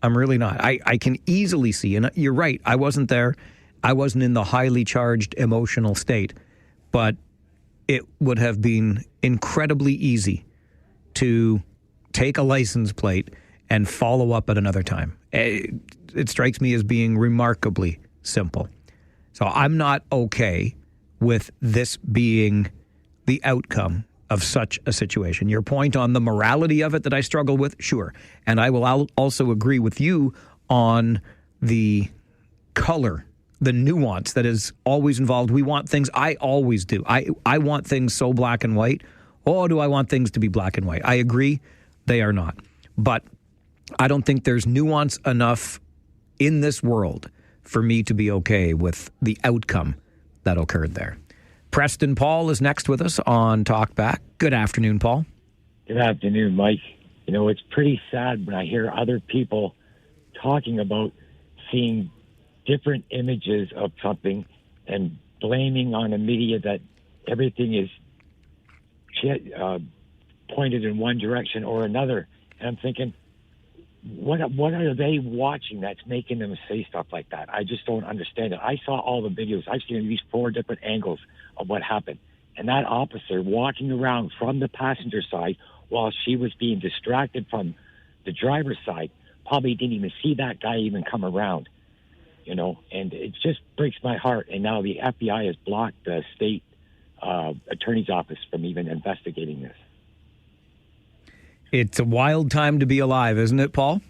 I'm really not. I can easily see, and you're right, I wasn't there. I wasn't in the highly charged emotional state, but it would have been incredibly easy to take a license plate and follow up at another time. It strikes me as being remarkably simple. So I'm not okay with this being the outcome of such a situation. Your point on the morality of it that I struggle with, sure. And I will also agree with you on the color, the nuance that is always involved. We want things, I always do. I want things so black and white. Oh, do I want things to be black and white? I agree, they are not. But I don't think there's nuance enough in this world for me to be okay with the outcome that occurred there. Preston Paul is next with us on Talkback. Good afternoon, Paul.
Good afternoon, Mike. You know, it's pretty sad when I hear other people talking about seeing different images of something and blaming on the media that everything is pointed in one direction or another. And I'm thinking, what are they watching that's making them say stuff like that? I just don't understand it. I saw all the videos. I've seen at least 4 different angles of what happened. And that officer walking around from the passenger side while she was being distracted from the driver's side probably didn't even see that guy even come around, you know, and it just breaks my heart. And now the FBI has blocked the state attorney's office from even investigating this.
It's a wild time to be alive, isn't it, Paul?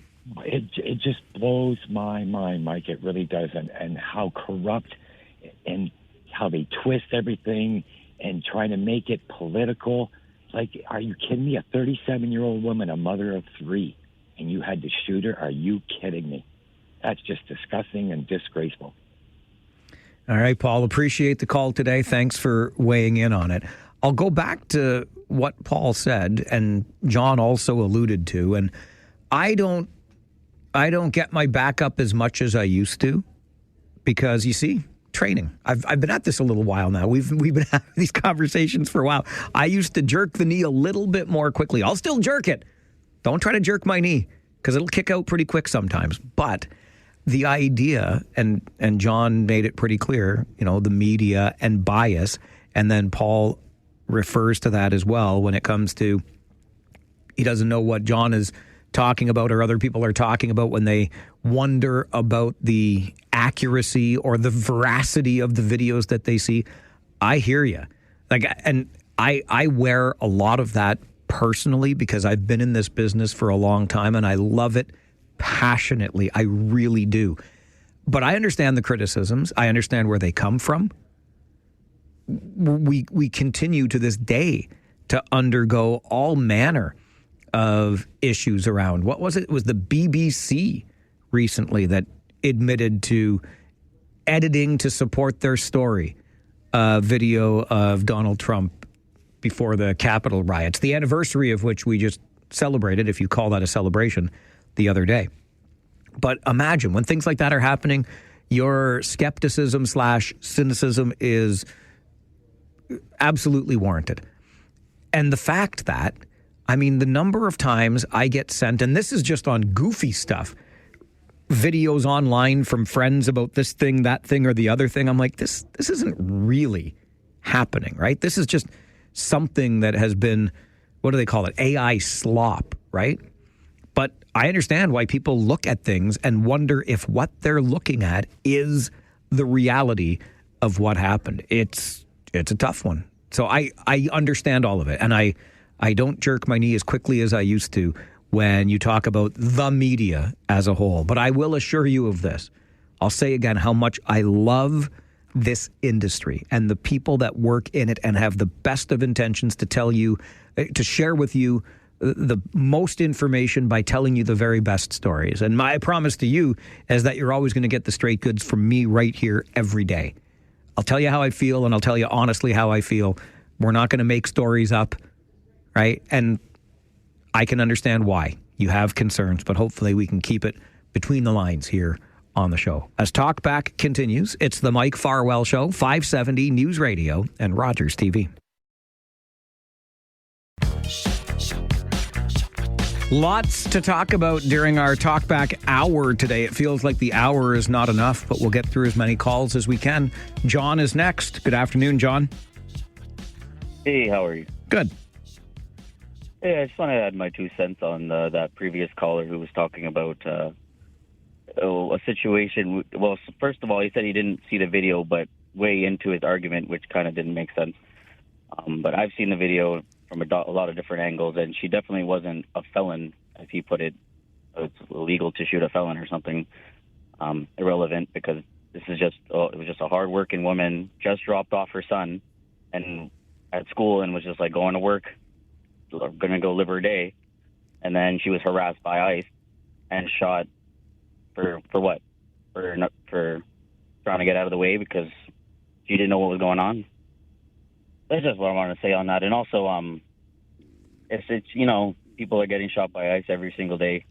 It just blows my mind, Mike. It really does. And how corrupt and how they twist everything and trying to make it political. Like, are you kidding me? A 37-year-old woman, a mother of 3, and you had to shoot her? Are you kidding me? That's just disgusting and disgraceful.
All right, Paul, appreciate the call today. Thanks for weighing in on it. I'll go back to what Paul said, and John also alluded to, and I don't get my back up as much as I used to because, you see, training. I've been at this a little while now. We've been having these conversations for a while. I used to jerk the knee a little bit more quickly. I'll still jerk it. Don't try to jerk my knee because it'll kick out pretty quick sometimes. But the idea, and John made it pretty clear, you know, the media and bias, and then Paul refers to that as well when it comes to he doesn't know what John is talking about or other people are talking about when they wonder about the accuracy or the veracity of the videos that they see. I hear you. Like, and I wear a lot of that personally because I've been in this business for a long time and I love it passionately. I really do. But I understand the criticisms. I understand where they come from. We continue to this day to undergo all manner of issues around. What was it? It was the BBC recently that admitted to editing to support their story a video of Donald Trump before the Capitol riots, the anniversary of which we just celebrated, if you call that a celebration, the other day. But imagine when things like that are happening, your skepticism / cynicism is absolutely warranted. And the fact that, I mean, the number of times I get sent, and this is just on goofy stuff, videos online from friends about this thing, that thing, or the other thing. I'm like, this isn't really happening, right? This is just something that has been, what do they call it? AI slop, right? But I understand why people look at things and wonder if what they're looking at is the reality of what happened. It's a tough one. So I understand all of it. And I don't jerk my knee as quickly as I used to when you talk about the media as a whole. But I will assure you of this. I'll say again how much I love this industry and the people that work in it and have the best of intentions to tell you, to share with you the most information by telling you the very best stories. And my promise to you is that you're always going to get the straight goods from me right here every day. I'll tell you how I feel, and I'll tell you honestly how I feel. We're not going to make stories up, right? And I can understand why you have concerns, but hopefully we can keep it between the lines here on the show. As Talkback continues, it's the Mike Farwell Show, 570 News Radio and Rogers TV. Lots to talk about during our Talkback Hour today. It feels like the hour is not enough, but we'll get through as many calls as we can. John is next. Good afternoon, John.
Hey, how are you?
Good.
Hey, I just want to add my 2 cents on that previous caller who was talking about a situation. Well, first of all, he said he didn't see the video, but way into his argument, which kind of didn't make sense. But I've seen the video from a lot of different angles, and she definitely wasn't a felon, as he put it. It's illegal to shoot a felon or something. Irrelevant, because this is it was just a hard-working woman, just dropped off her son and at school and was just like going to work, going to go live her day, and then she was harassed by ICE and shot for what? For trying to get out of the way because she didn't know what was going on. That's just what I want to say on that. And also, it's people are getting shot by ICE every single day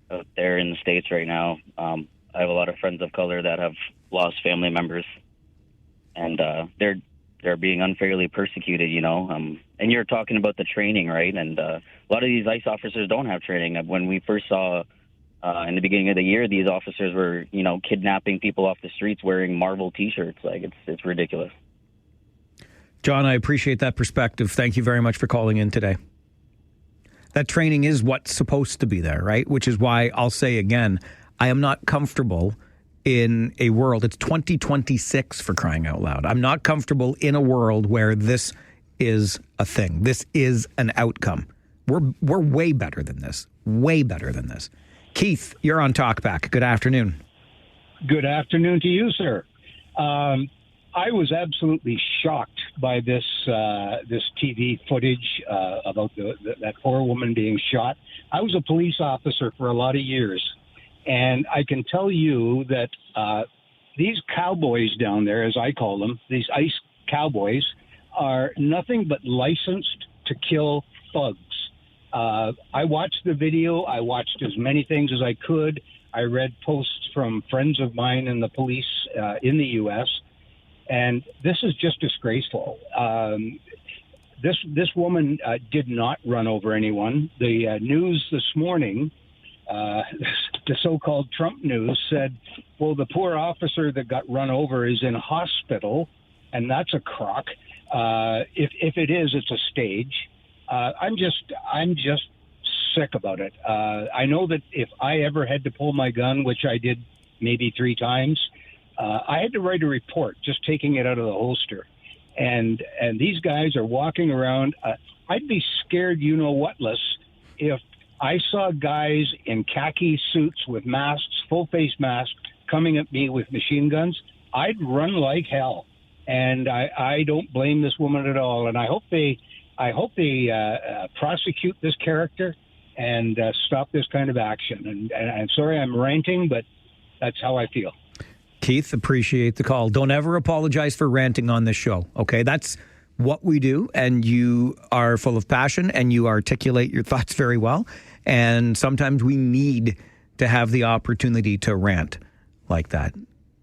out there in the States right now. I have a lot of friends of color that have lost family members, and they're being unfairly persecuted, And you're talking about the training, right? And a lot of these ICE officers don't have training. When we first saw in the beginning of the year, these officers were, kidnapping people off the streets wearing Marvel T-shirts. Like, it's ridiculous.
John, I appreciate that perspective. Thank you very much for calling in today. That training is what's supposed to be there, right? Which is why I'll say again, I am not comfortable in a world, it's 2026 for crying out loud. I'm not comfortable in a world where this is a thing. This is an outcome. We're way better than this. Way better than this. Keith, you're on Talkback. Good afternoon.
Good afternoon to you, sir. I was absolutely shocked by this TV footage about that poor woman being shot. I was a police officer for a lot of years, and I can tell you that these cowboys down there, as I call them, these ICE cowboys, are nothing but licensed to kill thugs. I watched the video. I watched as many things as I could. I read posts from friends of mine in the police in the U.S., and this is just disgraceful. This woman did not run over anyone. The news this morning, the so-called Trump news, said, well, the poor officer that got run over is in hospital, and that's a crock. If it is, it's a stage. I'm just sick about it. I know that if I ever had to pull my gun, which I did maybe 3 times, I had to write a report just taking it out of the holster. And these guys are walking around. I'd be scared, whatless, if I saw guys in khaki suits with masks, full face masks, coming at me with machine guns. I'd run like hell. And I don't blame this woman at all. And I hope they prosecute this character and stop this kind of action. And I'm sorry I'm ranting, but that's how I feel.
Keith, appreciate the call. Don't ever apologize for ranting on this show, okay? That's what we do, and you are full of passion, and you articulate your thoughts very well. And sometimes we need to have the opportunity to rant like that.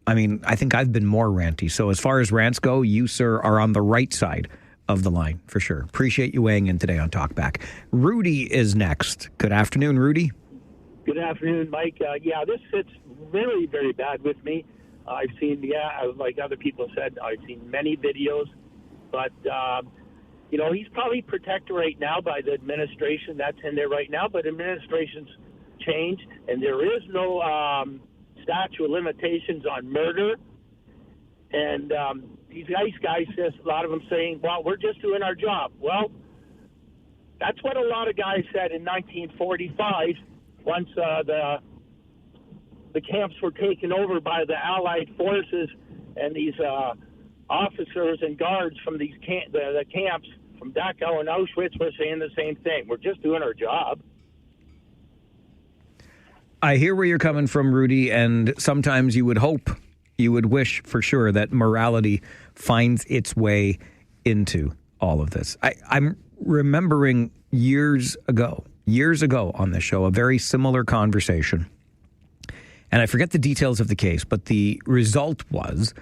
I mean, I think I've been more ranty. So as far as rants go, you, sir, are on the right side of the line, for sure. Appreciate you weighing in today on Talkback. Rudy is next. Good afternoon, Rudy.
Good afternoon, Mike. This fits very, very bad with me. I've seen, like other people said, I've seen many videos. But, he's probably protected right now by the administration that's in there right now. But administrations change, and there is no statute of limitations on murder. And these ICE guys, a lot of them saying, well, we're just doing our job. Well, that's what a lot of guys said in 1945 once the camps were taken over by the Allied forces, and these officers and guards from these the camps from Dachau and Auschwitz were saying the same thing. We're just doing our job.
I hear where you're coming from, Rudy, and sometimes you would hope, you would wish for sure that morality finds its way into all of this. I'm remembering years ago on this show, a very similar conversation. And I forget the details of the case, but the result was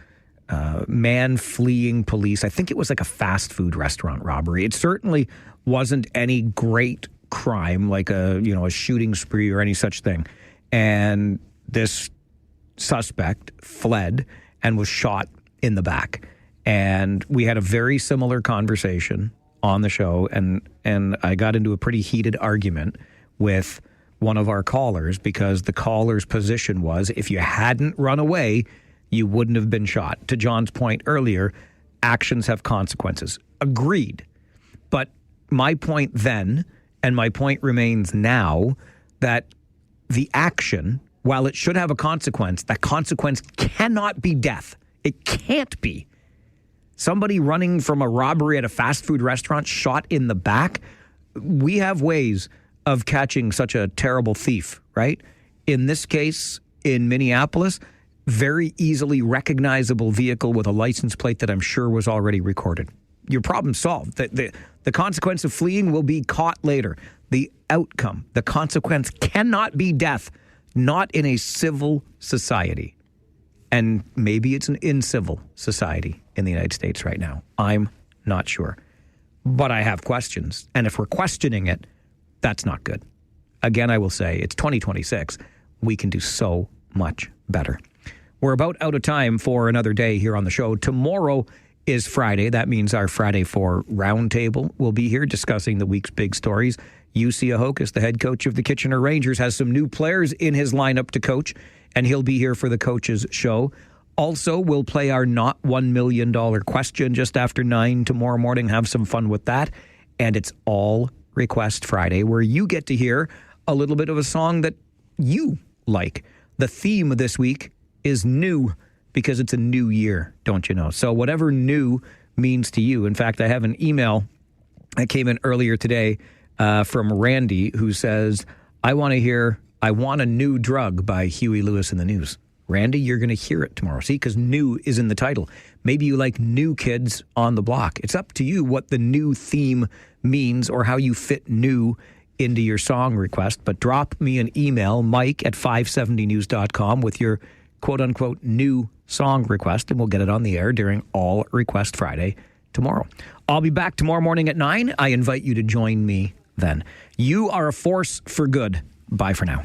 man fleeing police. I think it was like a fast food restaurant robbery. It certainly wasn't any great crime like a shooting spree or any such thing. And this suspect fled and was shot in the back. And we had a very similar conversation on the show, and I got into a pretty heated argument with one of our callers because the caller's position was if you hadn't run away, you wouldn't have been shot. To John's point earlier, actions have consequences. Agreed. But my point then, and my point remains now, that the action, while it should have a consequence, that consequence cannot be death. It can't be. Somebody running from a robbery at a fast food restaurant shot in the back. We have ways of catching such a terrible thief, right? In this case, in Minneapolis, very easily recognizable vehicle with a license plate that I'm sure was already recorded. Your problem solved. The consequence of fleeing will be caught later. The outcome, the consequence cannot be death, not in a civil society. And maybe it's an incivil society in the United States right now. I'm not sure. But I have questions. And if we're questioning it, that's not good. Again, I will say it's 2026. We can do so much better. We're about out of time for another day here on the show. Tomorrow is Friday. That means our Friday 4 Roundtable will be here discussing the week's big stories. UC Ahokas, the head coach of the Kitchener Rangers, has some new players in his lineup to coach, and he'll be here for the coaches show. Also, we'll play our not $1 million question just after 9 tomorrow morning. Have some fun with that. And it's all Request Friday, where you get to hear a little bit of a song that you like. The theme this week is new, because it's a new year, don't you know? So whatever new means to you. In fact, I have an email that came in earlier today from Randy, who says, I want a New Drug by Huey Lewis and the News. Randy, you're going to hear it tomorrow. See, because new is in the title. Maybe you like New Kids on the Block. It's up to you what the new theme means or how you fit new into your song request. But drop me an email, mike@570news.com, with your quote-unquote new song request, and we'll get it on the air during All Request Friday tomorrow. I'll be back tomorrow morning at 9. I invite you to join me then. You are a force for good. Bye for now.